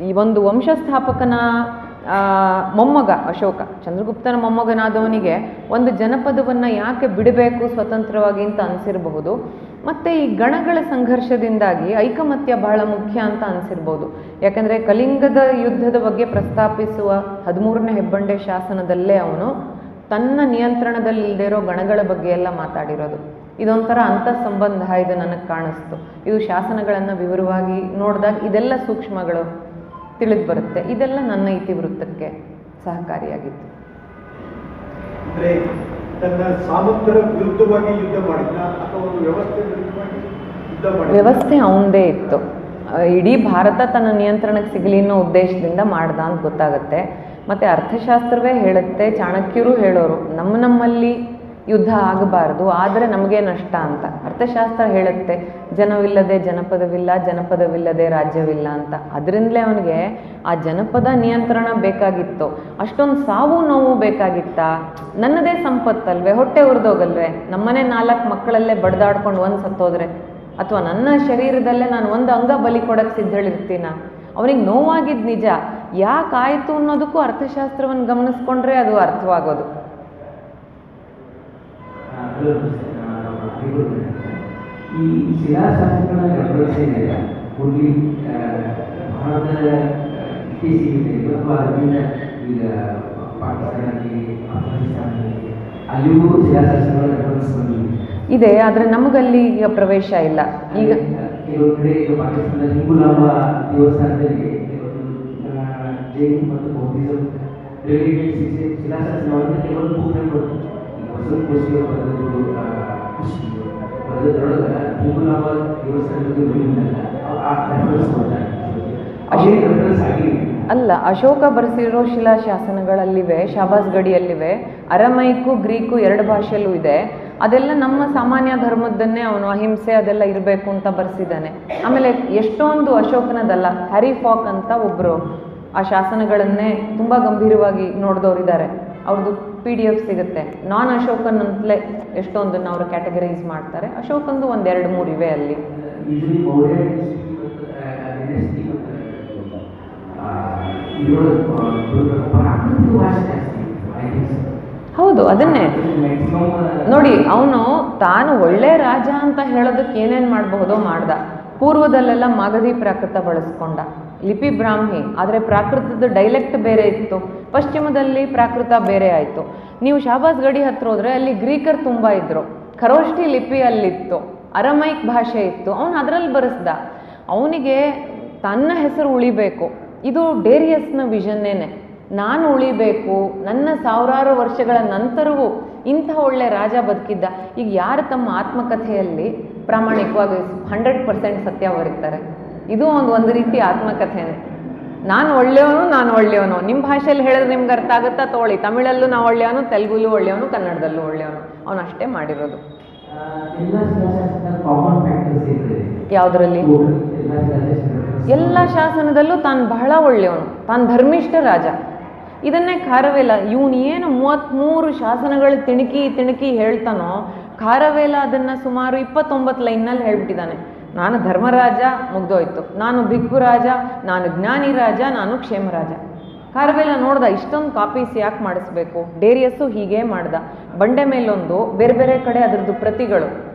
S2: ಈ ಒಂದು ವಂಶಸ್ಥಾಪಕನ ಮೊಮ್ಮಗ ಅಶೋಕ, ಚಂದ್ರಗುಪ್ತನ ಮೊಮ್ಮಗನಾದವನಿಗೆ ಒಂದು ಜನಪದವನ್ನು ಯಾಕೆ ಬಿಡಬೇಕು ಸ್ವತಂತ್ರವಾಗಿ ಅಂತ ಅನಿಸಿರಬಹುದು. ಮತ್ತು ಈ ಗಣಗಳ ಸಂಘರ್ಷದಿಂದಾಗಿ ಐಕಮತ್ಯ ಬಹಳ ಮುಖ್ಯ ಅಂತ ಅನಿಸಿರ್ಬೋದು. ಯಾಕಂದರೆ ಕಲಿಂಗದ ಯುದ್ಧದ ಬಗ್ಗೆ ಪ್ರಸ್ತಾಪಿಸುವ 13ನೇ ಹೆಬ್ಬಂಡೆ ಶಾಸನದಲ್ಲೇ ಅವನು ತನ್ನ ನಿಯಂತ್ರಣದಲ್ಲಿಲ್ಲದೆ ಇರೋ ಗಣಗಳ ಬಗ್ಗೆ ಎಲ್ಲ ಮಾತಾಡಿರೋದು. ಇದೊಂಥರ ಅಂತಃಸಂಬಂಧ ಇದು ನನಗೆ ಕಾಣಿಸ್ತು. ಇದು ಶಾಸನಗಳನ್ನು ವಿವರವಾಗಿ ನೋಡಿದಾಗ ಇದೆಲ್ಲ ಸೂಕ್ಷ್ಮಗಳು ತಿಳಿದು ಬರುತ್ತೆ. ಇದೆಲ್ಲ ನನ್ನ ಇತಿವೃತ್ತಕ್ಕೆ ಸಹಕಾರಿಯಾಗಿತ್ತು.
S6: ಅಂದರೆ ತನ್ನ ಸಾಮರ್ಥ್ಯದ ವಿರುದ್ಧವಾಗಿ ಯುದ್ಧ ಮಾಡಿದ್ನ ಅಥವಾ ಒಂದು ವ್ಯವಸ್ಥೆ ವಿರುದ್ಧವಾಗಿ ಯುದ್ಧ ಮಾಡಿದ?
S2: ವ್ಯವಸ್ಥೆ ಅವನದೇ ಇತ್ತು. ಇಡೀ ಭಾರತ ತನ್ನ ನಿಯಂತ್ರಣಕ್ಕೆ ಸಿಗಲಿ ಅನ್ನೋ ಉದ್ದೇಶದಿಂದ ಮಾಡ್ದ ಅಂತ ಗೊತ್ತಾಗುತ್ತೆ. ಮತ್ತು ಅರ್ಥಶಾಸ್ತ್ರವೇ ಹೇಳುತ್ತೆ, ಚಾಣಕ್ಯರು ಹೇಳೋರು ನಮ್ಮಲ್ಲಿ ಯುದ್ಧ ಆಗಬಾರ್ದು, ಆದರೆ ನಮಗೆ ನಷ್ಟ ಅಂತ. ಅರ್ಥಶಾಸ್ತ್ರ ಹೇಳುತ್ತೆ ಜನವಿಲ್ಲದೆ ಜನಪದವಿಲ್ಲ, ಜನಪದವಿಲ್ಲದೆ ರಾಜ್ಯವಿಲ್ಲ ಅಂತ. ಅದರಿಂದಲೇ ಅವನಿಗೆ ಆ ಜನಪದ ನಿಯಂತ್ರಣ ಬೇಕಾಗಿತ್ತು. ಅಷ್ಟೊಂದು ಸಾವು ನೋವು ಬೇಕಾಗಿತ್ತಾ? ನನ್ನದೇ ಸಂಪತ್ತಲ್ವೇ, ಹೊಟ್ಟೆ ಉರಿದೋಗಲ್ವೇ? ನಮ್ಮನೆ 4 ಮಕ್ಕಳಲ್ಲೇ ಬಡ್ದಾಡ್ಕೊಂಡು ಒಂದು ಸತ್ತೋದ್ರೆ, ಅಥವಾ ನನ್ನ ಶರೀರದಲ್ಲೇ ನಾನು ಒಂದು ಅಂಗ ಬಲಿ ಕೊಡೋಕ್ಕೆ ಸಿದ್ಧಳಿರ್ತೀನ? ಅವನಿಗೆ ನೋವಾಗಿದ್ದು ನಿಜ, ಯಾಕಾಯಿತು ಅನ್ನೋದಕ್ಕೂ ಅರ್ಥಶಾಸ್ತ್ರವನ್ನು ಗಮನಿಸ್ಕೊಂಡ್ರೆ ಅದು ಅರ್ಥವಾಗೋದು.
S3: ಈ ಶಿಲಾಶಾಸನಗಳ ಗಮನಿಸಿದರೆ ಹುಡ್ಲಿ ಭಾರತದ ಇತ್ತೀಚೆಗೆ ಇವತ್ತು ಅದರಿಂದ ಈಗ ಪಾಕಿಸ್ತಾನಕ್ಕೆ, ಅಫ್ಘಾನಿಸ್ತಾನಕ್ಕೆ ಅಲ್ಲಿಯೂ ಶಿಲಾಶಾಸನಗಳ ರೆಫರೆನ್ಸ್ ಬಂದಿದೆ
S2: ಇದೆ. ಆದರೆ ನಮಗಲ್ಲಿ ಈಗ ಪ್ರವೇಶ ಇಲ್ಲ. ಈಗ
S3: ಕೆಲವು ಕಡೆ ಈಗ ಪಾಕಿಸ್ತಾನದ ಹಿಂಗುಲಾಂಬ ದೇವಸ್ಥಾನದಲ್ಲಿ ಜೈನ್ ಮತ್ತು ಬೌದ್ಧಿಸಂ ರಿಲೇಟೆಡ್ ಶಿಲಾಶಾಸನವನ್ನು ಕೆಲವೊಂದು ಬುಕ್ನಲ್ಲಿ ಕೊಡ್ತಾರೆ. ಈಗ ವಸಂತ ಕೋಶಿಯ ಬರೆದದ್ದು ಬರೆದದ್ರೊಳಗೆ ಹಿಂಗುಲಾಂಬ ದೇವಸ್ಥಾನದ ರೆಫರೆನ್ಸ್ ಕೊಡ್ತಾರೆ. ರೆಫರೆನ್ಸ್ ಆಗಿದೆ
S2: ಅಲ್ಲ, ಅಶೋಕ ಬರೆಸಿರೋ ಶಿಲಾಶಾಸನಗಳಲ್ಲಿವೆ, ಶಾಬಾಸ್ ಗಡಿಯಲ್ಲಿವೆ, ಅರಮೈಕು ಗ್ರೀಕು 2 ಭಾಷೆಯಲ್ಲೂ ಇದೆ. ಅದೆಲ್ಲ ನಮ್ಮ ಸಾಮಾನ್ಯ ಧರ್ಮದ್ದನ್ನೇ ಅವನು ಅಹಿಂಸೆ ಅದೆಲ್ಲ ಇರಬೇಕು ಅಂತ ಬರೆಸಿದ್ದಾನೆ. ಆಮೇಲೆ ಎಷ್ಟೊಂದು ಅಶೋಕನದಲ್ಲ, ಹ್ಯಾರಿ ಫಾಕ್ ಅಂತ ಒಬ್ಬರು ಆ ಶಾಸನಗಳನ್ನೇ ತುಂಬ ಗಂಭೀರವಾಗಿ ನೋಡಿದವರಿದ್ದಾರೆ. ಅವ್ರದ್ದು PDF ಸಿಗುತ್ತೆ. ನಾನ್ ಅಶೋಕನ್ ಅಂತಲೇ ಎಷ್ಟೊಂದನ್ನು ಅವರು ಕ್ಯಾಟಗರೈಸ್ ಮಾಡ್ತಾರೆ. ಅಶೋಕಂದು 1-2-3 ಇವೆ ಅಲ್ಲಿ. ಹೌದು, ಅದನ್ನೇ ನೋಡಿ, ಅವನು ತಾನು ಒಳ್ಳೆ ರಾಜ ಅಂತ ಹೇಳೋದಕ್ಕೆ ಏನೇನು ಮಾಡಬಹುದೋ ಮಾಡ್ದ. ಪೂರ್ವದಲ್ಲೆಲ್ಲ ಮಾಗಧಿ ಪ್ರಾಕೃತ ಬಳಸ್ಕೊಂಡ, ಲಿಪಿ ಬ್ರಾಹ್ಮಿ, ಆದರೆ ಪ್ರಾಕೃತದ ಡೈಲೆಕ್ಟ್ ಬೇರೆ ಇತ್ತು. ಪಶ್ಚಿಮದಲ್ಲಿ ಪ್ರಾಕೃತ ಬೇರೆ ಆಯಿತು. ನೀವು ಶಾಬಾಸ್ ಗಡಿ ಹತ್ರ ಹೋದರೆ ಅಲ್ಲಿ ಗ್ರೀಕರು ತುಂಬ ಇದ್ದರು. ಖರೋಷ್ಠಿ ಲಿಪಿ ಅಲ್ಲಿತ್ತು, ಅರಮೈಕ್ ಭಾಷೆ ಇತ್ತು. ಅವನು ಅದರಲ್ಲಿ ಬರೆಸ್ದ. ಅವನಿಗೆ ತನ್ನ ಹೆಸರು ಉಳಿಬೇಕು. ಇದು ಡೇರಿಯಸ್ನ ವಿಷನ್ನೇನೆ. ನಾನು ಉಳಿಬೇಕು, ನನ್ನ 1000 ವರ್ಷಗಳ ನಂತರವೂ ಇಂಥ ಒಳ್ಳೆ ರಾಜ ಬದುಕಿದ್ದ. ಈಗ ಯಾರು ತಮ್ಮ ಆತ್ಮಕಥೆಯಲ್ಲಿ ಪ್ರಾಮಾಣಿಕವಾಗಿ 100% ಸತ್ಯ ಬರೀತಾರೆ? ಇದು ಒಂದು ರೀತಿ ಆತ್ಮಕಥೆನೇ. ನಾನು ಒಳ್ಳೆಯವನು. ನಿಮ್ಮ ಭಾಷೆಯಲ್ಲಿ ಹೇಳಿದ್ರೆ ನಿಮ್ಗೆ ಅರ್ಥ ಆಗುತ್ತಾ? ತೋಳಿ, ತಮಿಳಲ್ಲೂ ನಾವು ಒಳ್ಳೆಯವನು, ತೆಲುಗುಲ್ಲೂ ಒಳ್ಳೆಯವನು, ಕನ್ನಡದಲ್ಲೂ ಒಳ್ಳೆಯವನು. ಅವನು ಅಷ್ಟೇ ಮಾಡಿರೋದು. ಯಾವುದರಲ್ಲಿ? ಎಲ್ಲ ಶಾಸನದಲ್ಲೂ ತಾನು ಬಹಳ ಒಳ್ಳೆಯವನು, ತಾನು ಧರ್ಮಿಷ್ಠ ರಾಜ. ಇದನ್ನೇ ಖಾರವೇಲ ಇವನು ಏನು 33 ಶಾಸನಗಳು ತಿಣುಕಿ ಹೇಳ್ತಾನೋ, ಖಾರವೇಲ ಅದನ್ನು ಸುಮಾರು 29 ಲೈನ್ನಲ್ಲಿ ಹೇಳ್ಬಿಟ್ಟಿದ್ದಾನೆ. ನಾನು ಧರ್ಮರಾಜ, ಮುಗ್ದೋಯ್ತು. ನಾನು ಭಿಕ್ಕು ರಾಜ, ನಾನು ಜ್ಞಾನಿ ರಾಜ, ನಾನು ಕ್ಷೇಮರಾಜ. ಖಾರವೇಲ ನೋಡ್ದ, ಇಷ್ಟೊಂದು ಕಾಪೀಸ್ ಯಾಕೆ ಮಾಡಿಸ್ಬೇಕು? ಡೇರಿಯಸ್ಸು ಹೀಗೆ ಮಾಡ್ದ. ಬಂಡೆ ಮೇಲೊಂದು, ಬೇರೆ ಬೇರೆ ಕಡೆ ಅದರದ್ದು ಪ್ರತಿಗಳು.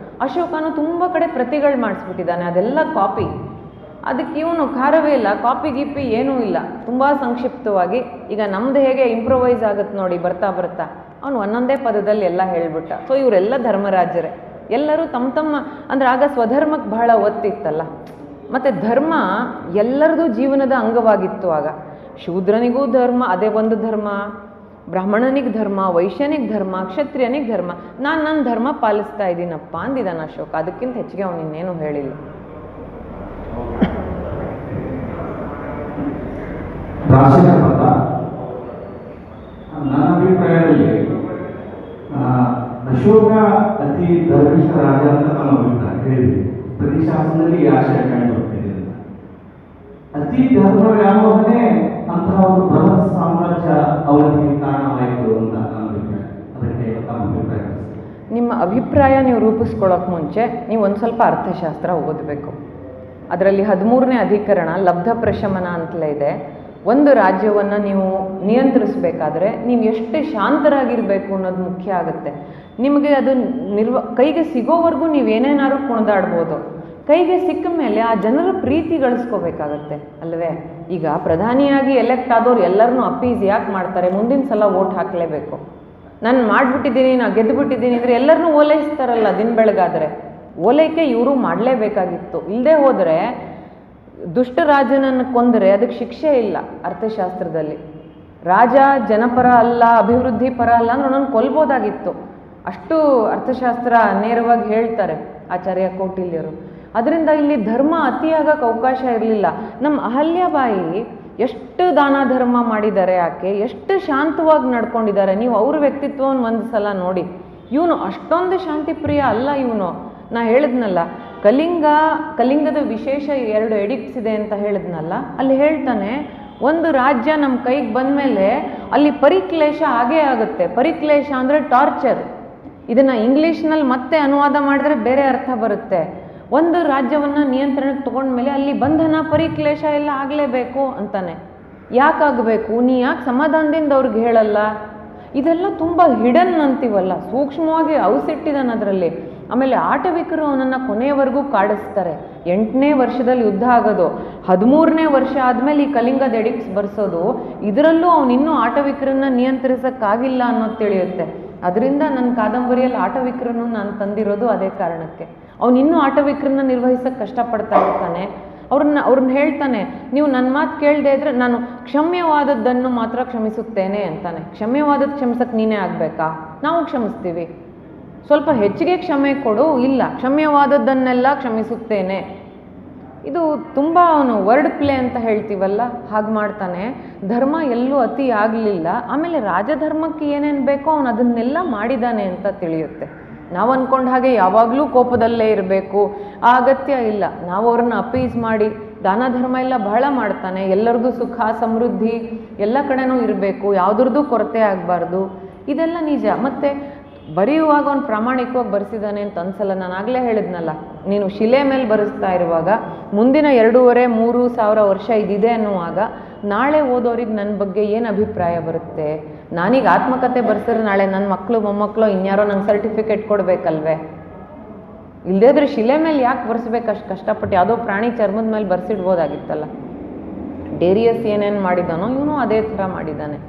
S2: ಅಶೋಕನು ತುಂಬ ಕಡೆ ಪ್ರತಿಗಳು ಮಾಡಿಸ್ಬಿಟ್ಟಿದ್ದಾನೆ, ಅದೆಲ್ಲ ಕಾಪಿ. ಅದಕ್ಕೆ ಇವನು ಖಾರವೇಲ ಕಾಪಿ ಗೀಪಿ ಏನೂ ಇಲ್ಲ, ತುಂಬ ಸಂಕ್ಷಿಪ್ತವಾಗಿ. ಈಗ ನಮ್ದು ಹೇಗೆ ಇಂಪ್ರೊವೈಸ್ ಆಗುತ್ತೆ ನೋಡಿ, ಬರ್ತಾ ಅವನು ಒಂದೊಂದೇ ಪದದಲ್ಲಿ ಎಲ್ಲ ಹೇಳ್ಬಿಟ್ಟ. ಸೊ ಇವರೆಲ್ಲ ಧರ್ಮರಾಜರೇ, ಎಲ್ಲರೂ ತಮ್ಮ ಅಂದರೆ ಆಗ ಸ್ವಧರ್ಮಕ್ಕೆ ಬಹಳ ಒತ್ತಿತ್ತಲ್ಲ. ಮತ್ತು ಧರ್ಮ ಎಲ್ಲರದು ಜೀವನದ ಅಂಗವಾಗಿತ್ತು ಆಗ. ಶೂದ್ರನಿಗೂ ಧರ್ಮ ಅದೇ ಒಂದು ಧರ್ಮ, ಬ್ರಾಹ್ಮಣನಿಗೆ ಧರ್ಮ, ವೈಶ್ಯನಿಗೆ ಧರ್ಮ, ಕ್ಷತ್ರಿಯನಿಗೆ ಧರ್ಮ. ನಾನು ನನ್ನ ಧರ್ಮ ಪಾಲಿಸ್ತಾ ಇದ್ದೀನಪ್ಪ ಅಂದಿದ್ದಾನೆ ಅಶೋಕ. ಅದಕ್ಕಿಂತ ಹೆಚ್ಚಿಗೆ ಅವನು ಇನ್ನೇನು ಹೇಳಿಲ್ಲ.
S4: ರಾಶಿಯ ಪದ ನನ್ನ ಅಭಿಪ್ರಾಯದಲ್ಲಿ ಅಶೋಕ ಅತಿ ಧರ್ಮಿಷ್ಠ ರಾಜ ಅಂತ ನಾನು ಅಭಿಪ್ರಾಯ ಹೇಳಿದ್ವಿ. ಪ್ರತಿ ಶಾಸನದಲ್ಲಿ ಈ ಆಶಯ ಕಂಡು ಬರ್ತಿದೆ. ಅತಿ ಧರ್ಮ ವ್ಯಾಮೋಹನೇ ಅಂತಹ ಒಂದು ಬೃಹತ್ ಸಾಮ್ರಾಜ್ಯ ಅವರಿಗೆ ಕಾರಣವಾಯಿತು ಅಂತ ನನ್ನ ಅಭಿಪ್ರಾಯ. ಅದಕ್ಕೆ ನಮ್ಮ ಅಭಿಪ್ರಾಯ.
S2: ನಿಮ್ಮ ಅಭಿಪ್ರಾಯ ನೀವು ರೂಪಿಸ್ಕೊಳ್ಳೋಕೆ ಮುಂಚೆ ನೀವು ಒಂದು ಸ್ವಲ್ಪ ಅರ್ಥಶಾಸ್ತ್ರ ಓದಬೇಕು. ಅದರಲ್ಲಿ 13ನೇ ಅಧಿಕರಣ ಲಬ್ಧ ಪ್ರಶಮನ ಅಂತಲೇ ಇದೆ. ಒಂದು ರಾಜ್ಯವನ್ನು ನೀವು ನಿಯಂತ್ರಿಸಬೇಕಾದ್ರೆ ನೀವು ಎಷ್ಟು ಶಾಂತರಾಗಿರಬೇಕು ಅನ್ನೋದು ಮುಖ್ಯ ಆಗುತ್ತೆ. ನಿಮಗೆ ಅದು ಕೈಗೆ ಸಿಗೋವರೆಗೂ ನೀವೇನೇನಾದ್ರು ಕುಣಿದಾಡ್ಬೋದು. ಕೈಗೆ ಸಿಕ್ಕ ಮೇಲೆ ಆ ಜನರ ಪ್ರೀತಿ ಗಳಿಸ್ಕೋಬೇಕಾಗತ್ತೆ ಅಲ್ವೇ? ಈಗ ಪ್ರಧಾನಿಯಾಗಿ ಎಲೆಕ್ಟ್ ಆದವ್ರು ಎಲ್ಲರನ್ನೂ ಅಪ್ಪೀಸ್ ಯಾಕೆ ಮಾಡ್ತಾರೆ? ಮುಂದಿನ ಸಲ ವೋಟ್ ಹಾಕಲೇಬೇಕು. ನಾನು ಮಾಡಿಬಿಟ್ಟಿದ್ದೀನಿ, ನಾನು ಗೆದ್ದುಬಿಟ್ಟಿದ್ದೀನಿ ಅಂದರೆ ಎಲ್ಲರನ್ನೂ ಓಲೈಸ್ತಾರಲ್ಲ ದಿನ ಬೆಳಗಾದರೆ. ಓಲೈಕೆ ಇವರು ಮಾಡಲೇಬೇಕಾಗಿತ್ತು. ಇಲ್ಲದೆ ಹೋದರೆ ದುಷ್ಟ ರಾಜನನ್ನು ಕೊಂದರೆ ಅದಕ್ಕೆ ಶಿಕ್ಷೆ ಇಲ್ಲ ಅರ್ಥಶಾಸ್ತ್ರದಲ್ಲಿ. ರಾಜ ಜನಪರ ಅಲ್ಲ, ಅಭಿವೃದ್ಧಿ ಪರ ಅಲ್ಲ ಅಂದ್ರೆ ಅವನನ್ನು ಕೊಲ್ಬೋದಾಗಿತ್ತು. ಅಷ್ಟು ಅರ್ಥಶಾಸ್ತ್ರ ನೇರವಾಗಿ ಹೇಳ್ತಾರೆ ಆಚಾರ್ಯ ಕೌಟಿಲ್ಯರು. ಅದರಿಂದ ಇಲ್ಲಿ ಧರ್ಮ ಅತಿಯಾಗಕ್ಕೆ ಅವಕಾಶ ಇರಲಿಲ್ಲ. ನಮ್ಮ ಅಹಲ್ಯಾಬಾಯಿ ಎಷ್ಟು ದಾನ ಧರ್ಮ ಮಾಡಿದ್ದಾರೆ, ಆಕೆ ಎಷ್ಟು ಶಾಂತವಾಗಿ ನಡ್ಕೊಂಡಿದ್ದಾರೆ. ನೀವು ಅವ್ರ ವ್ಯಕ್ತಿತ್ವವನ್ನು ಒಂದು ಸಲ ನೋಡಿ. ಇವನು ಅಷ್ಟೊಂದು ಶಾಂತಿಪ್ರಿಯ ಅಲ್ಲ ಇವನು. ನಾ ಹೇಳಿದ್ನಲ್ಲ, ಕಲಿಂಗದ ವಿಶೇಷ 2 ಎಡಿಕ್ಟ್ಸ್ ಇದೆ ಅಂತ ಹೇಳಿದ್ನಲ್ಲ, ಅಲ್ಲಿ ಹೇಳ್ತಾನೆ ಒಂದು ರಾಜ್ಯ ನಮ್ಮ ಕೈಗೆ ಬಂದಮೇಲೆ ಅಲ್ಲಿ ಪರಿಕ್ಲೇಶ ಆಗೇ ಆಗುತ್ತೆ. ಪರಿಕ್ಲೇಶ ಅಂದರೆ ಟಾರ್ಚರ್. ಇದನ್ನು ಇಂಗ್ಲೀಷ್ನಲ್ಲಿ ಮತ್ತೆ ಅನುವಾದ ಮಾಡಿದ್ರೆ ಬೇರೆ ಅರ್ಥ ಬರುತ್ತೆ. ಒಂದು ರಾಜ್ಯವನ್ನು ನಿಯಂತ್ರಣಕ್ಕೆ ತೊಗೊಂಡ್ಮೇಲೆ ಅಲ್ಲಿ ಬಂಧನ ಪರಿಕ್ಲೇಶ ಎಲ್ಲ ಆಗಲೇಬೇಕು ಅಂತಾನೆ. ಯಾಕಾಗಬೇಕು? ನೀ ಯಾಕೆ ಸಮಾಧಾನದಿಂದ ಅವ್ರಿಗೆ ಹೇಳಲ್ಲ? ಇದೆಲ್ಲ ತುಂಬ ಹಿಡನ್ ಅಂತೀವಲ್ಲ, ಸೂಕ್ಷ್ಮವಾಗಿ ಔಸಿಟ್ಟಿದ್ದಾನೆ ಅದರಲ್ಲಿ. ಆಮೇಲೆ ಆಟವಿಕರು ಅವನನ್ನು ಕೊನೆಯವರೆಗೂ ಕಾಡಿಸ್ತಾರೆ. 8ನೇ ವರ್ಷದಲ್ಲಿ ಯುದ್ಧ ಆಗೋದು, 13ನೇ ವರ್ಷ ಆದಮೇಲೆ ಈ ಕಲಿಂಗದ ಎಡಿಕ್ಟ್ಸ್ ಬರ್ಸೋದು. ಇದರಲ್ಲೂ ಅವನಿನ್ನೂ ಆಟವಿಕರನ್ನ ನಿಯಂತ್ರಿಸೋಕ್ಕಾಗಿಲ್ಲ ಅನ್ನೋದು ತಿಳಿಯುತ್ತೆ. ಅದರಿಂದ ನನ್ನ ಕಾದಂಬರಿಯಲ್ಲಿ ಆಟವಿಕರನ್ನು ನಾನು ತಂದಿರೋದು ಅದೇ ಕಾರಣಕ್ಕೆ. ಅವನಿನ್ನೂ ಆಟವಿಕರನ್ನ ನಿರ್ವಹಿಸೋಕ್ಕೆ ಕಷ್ಟಪಡ್ತಾ ಇರ್ತಾನೆ. ಅವ್ರನ್ನ ಹೇಳ್ತಾನೆ, ನೀವು ನನ್ನ ಮಾತು ಕೇಳದೆ ಇದ್ರೆ ನಾನು ಕ್ಷಮ್ಯವಾದದ್ದನ್ನು ಮಾತ್ರ ಕ್ಷಮಿಸುತ್ತೇನೆ ಅಂತಾನೆ. ಕ್ಷಮ್ಯವಾದದ್ದು ಕ್ಷಮಿಸಕ್ಕೆ ನೀನೇ ಆಗಬೇಕಾ? ನಾವು ಕ್ಷಮಿಸ್ತೀವಿ, ಸ್ವಲ್ಪ ಹೆಚ್ಚಿಗೆ ಕ್ಷಮೆ ಕೊಡು. ಇಲ್ಲ, ಕ್ಷಮ್ಯವಾದದ್ದನ್ನೆಲ್ಲ ಕ್ಷಮಿಸುತ್ತೇನೆ. ಇದು ತುಂಬ ಅವನು ವರ್ಡ್ ಪ್ಲೇ ಅಂತ ಹೇಳ್ತೀವಲ್ಲ, ಹಾಗೆ ಮಾಡ್ತಾನೆ. ಧರ್ಮ ಎಲ್ಲೂ ಅತಿ ಆಗಲಿಲ್ಲ. ಆಮೇಲೆ ರಾಜಧರ್ಮಕ್ಕೆ ಏನೇನು ಬೇಕೋ ಅವನು ಅದನ್ನೆಲ್ಲ ಮಾಡಿದ್ದಾನೆ ಅಂತ ತಿಳಿಯುತ್ತೆ. ನಾವು ಅಂದ್ಕೊಂಡ ಹಾಗೆ ಯಾವಾಗಲೂ ಕೋಪದಲ್ಲೇ ಇರಬೇಕು ಆ ಅಗತ್ಯ ಇಲ್ಲ. ನಾವು ಅವ್ರನ್ನ ಅಪೀಸ್ ಮಾಡಿ ದಾನ ಧರ್ಮ ಎಲ್ಲ ಬಹಳ ಮಾಡ್ತಾನೆ. ಎಲ್ಲರದ್ದು ಸುಖ ಸಮೃದ್ಧಿ ಎಲ್ಲ ಕಡೆನೂ ಇರಬೇಕು, ಯಾವುದ್ರದ್ದು ಕೊರತೆ ಆಗಬಾರ್ದು. ಇದೆಲ್ಲ ನಿಜ. ಮತ್ತು ಬರೆಯುವಾಗ ಅವ್ನು ಪ್ರಾಮಾಣಿಕವಾಗಿ ಬರೆಸಿದ್ದಾನೆ ಅಂತ ಅನ್ಸಲ್ಲ. ನಾನು ಆಗಲೇ ಹೇಳಿದ್ನಲ್ಲ, ನೀನು ಶಿಲೆ ಮೇಲೆ ಬರೆಸ್ತಾ ಇರುವಾಗ ಮುಂದಿನ 2,500-3 ಸಾವಿರ ವರ್ಷ ಇದಿದೆ ಅನ್ನುವಾಗ ನಾಳೆ ಓದೋರಿಗೆ ನನ್ನ ಬಗ್ಗೆ ಏನು ಅಭಿಪ್ರಾಯ ಬರುತ್ತೆ? ನಾನೀಗ ಆತ್ಮಕಥೆ ಬರ್ಸಿದ್ರೆ ನಾಳೆ ನನ್ನ ಮಕ್ಕಳು ಮೊಮ್ಮಕ್ಕಳು ಇನ್ಯಾರೋ ನಂಗೆ ಸರ್ಟಿಫಿಕೇಟ್ ಕೊಡಬೇಕಲ್ವೇ? ಇಲ್ಲದೇ ಶಿಲೆ ಮೇಲೆ ಯಾಕೆ ಬರ್ಸ್ಬೇಕು ಅಷ್ಟು ಕಷ್ಟಪಟ್ಟು? ಯಾವುದೋ ಪ್ರಾಣಿ ಚರ್ಮದ ಮೇಲೆ ಬರ್ಸಿಡ್ಬೋದಾಗಿತ್ತಲ್ಲ. ಡೇರಿಯಸ್ ಏನೇನು ಮಾಡಿದಾನೋ ಇವನು ಅದೇ ಥರ ಮಾಡಿದ್ದಾನೆ.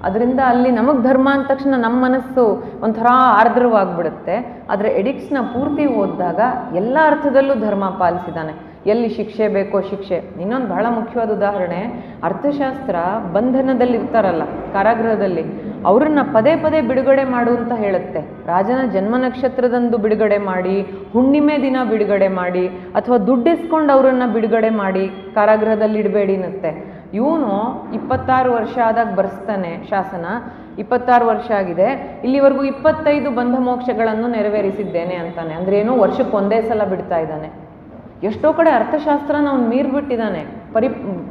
S2: ಅದರಿಂದ ಅಲ್ಲಿ ನಮಗೆ ಧರ್ಮ ಅಂದ ತಕ್ಷಣ ನಮ್ಮ ಮನಸ್ಸು ಒಂಥರ ಆರ್ದ್ರವಾಗ್ಬಿಡುತ್ತೆ. ಆದರೆ ಎಡಿಕ್ಟ್ಸ್ನ ಪೂರ್ತಿ ಓದಿದಾಗ ಎಲ್ಲ ಅರ್ಥದಲ್ಲೂ ಧರ್ಮ ಪಾಲಿಸಿದ್ದಾನೆ. ಎಲ್ಲಿ ಶಿಕ್ಷೆ ಬೇಕೋ ಶಿಕ್ಷೆ. ಇನ್ನೊಂದು ಬಹಳ ಮುಖ್ಯವಾದ ಉದಾಹರಣೆ, ಅರ್ಥಶಾಸ್ತ್ರ ಬಂಧನದಲ್ಲಿ ಇರ್ತಾರಲ್ಲ ಕಾರಾಗೃಹದಲ್ಲಿ, ಅವರನ್ನು ಪದೇ ಪದೇ ಬಿಡುಗಡೆ ಮಾಡು ಅಂತ ಹೇಳುತ್ತೆ. ರಾಜನ ಜನ್ಮ ನಕ್ಷತ್ರದಂದು ಬಿಡುಗಡೆ ಮಾಡಿ, ಹುಣ್ಣಿಮೆ ದಿನ ಬಿಡುಗಡೆ ಮಾಡಿ, ಅಥವಾ ದುಡ್ಡಿಸ್ಕೊಂಡು ಅವರನ್ನು ಬಿಡುಗಡೆ ಮಾಡಿ ಕಾರಾಗೃಹದಲ್ಲಿ ಇಡಬೇಡಿ ಅನ್ನತ್ತೆ. ಇವನು 26 ವರ್ಷ ಆದಾಗ ಬರ್ಸ್ತಾನೆ ಶಾಸನ. 26 ವರ್ಷ ಆಗಿದೆ, ಇಲ್ಲಿವರೆಗೂ 25 ಬಂಧ ಮೋಕ್ಷಗಳನ್ನು ನೆರವೇರಿಸಿದ್ದೇನೆ ಅಂತಾನೆ. ಅಂದ್ರೆ ಏನೋ ವರ್ಷಕ್ಕೆ ಒಂದೇ ಸಲ ಬಿಡ್ತಾ ಇದ್ದಾನೆ. ಎಷ್ಟೋ ಕಡೆ ಅರ್ಥಶಾಸ್ತ್ರನ ಅವ್ನು ಮೀರ್ಬಿಟ್ಟಿದ್ದಾನೆ.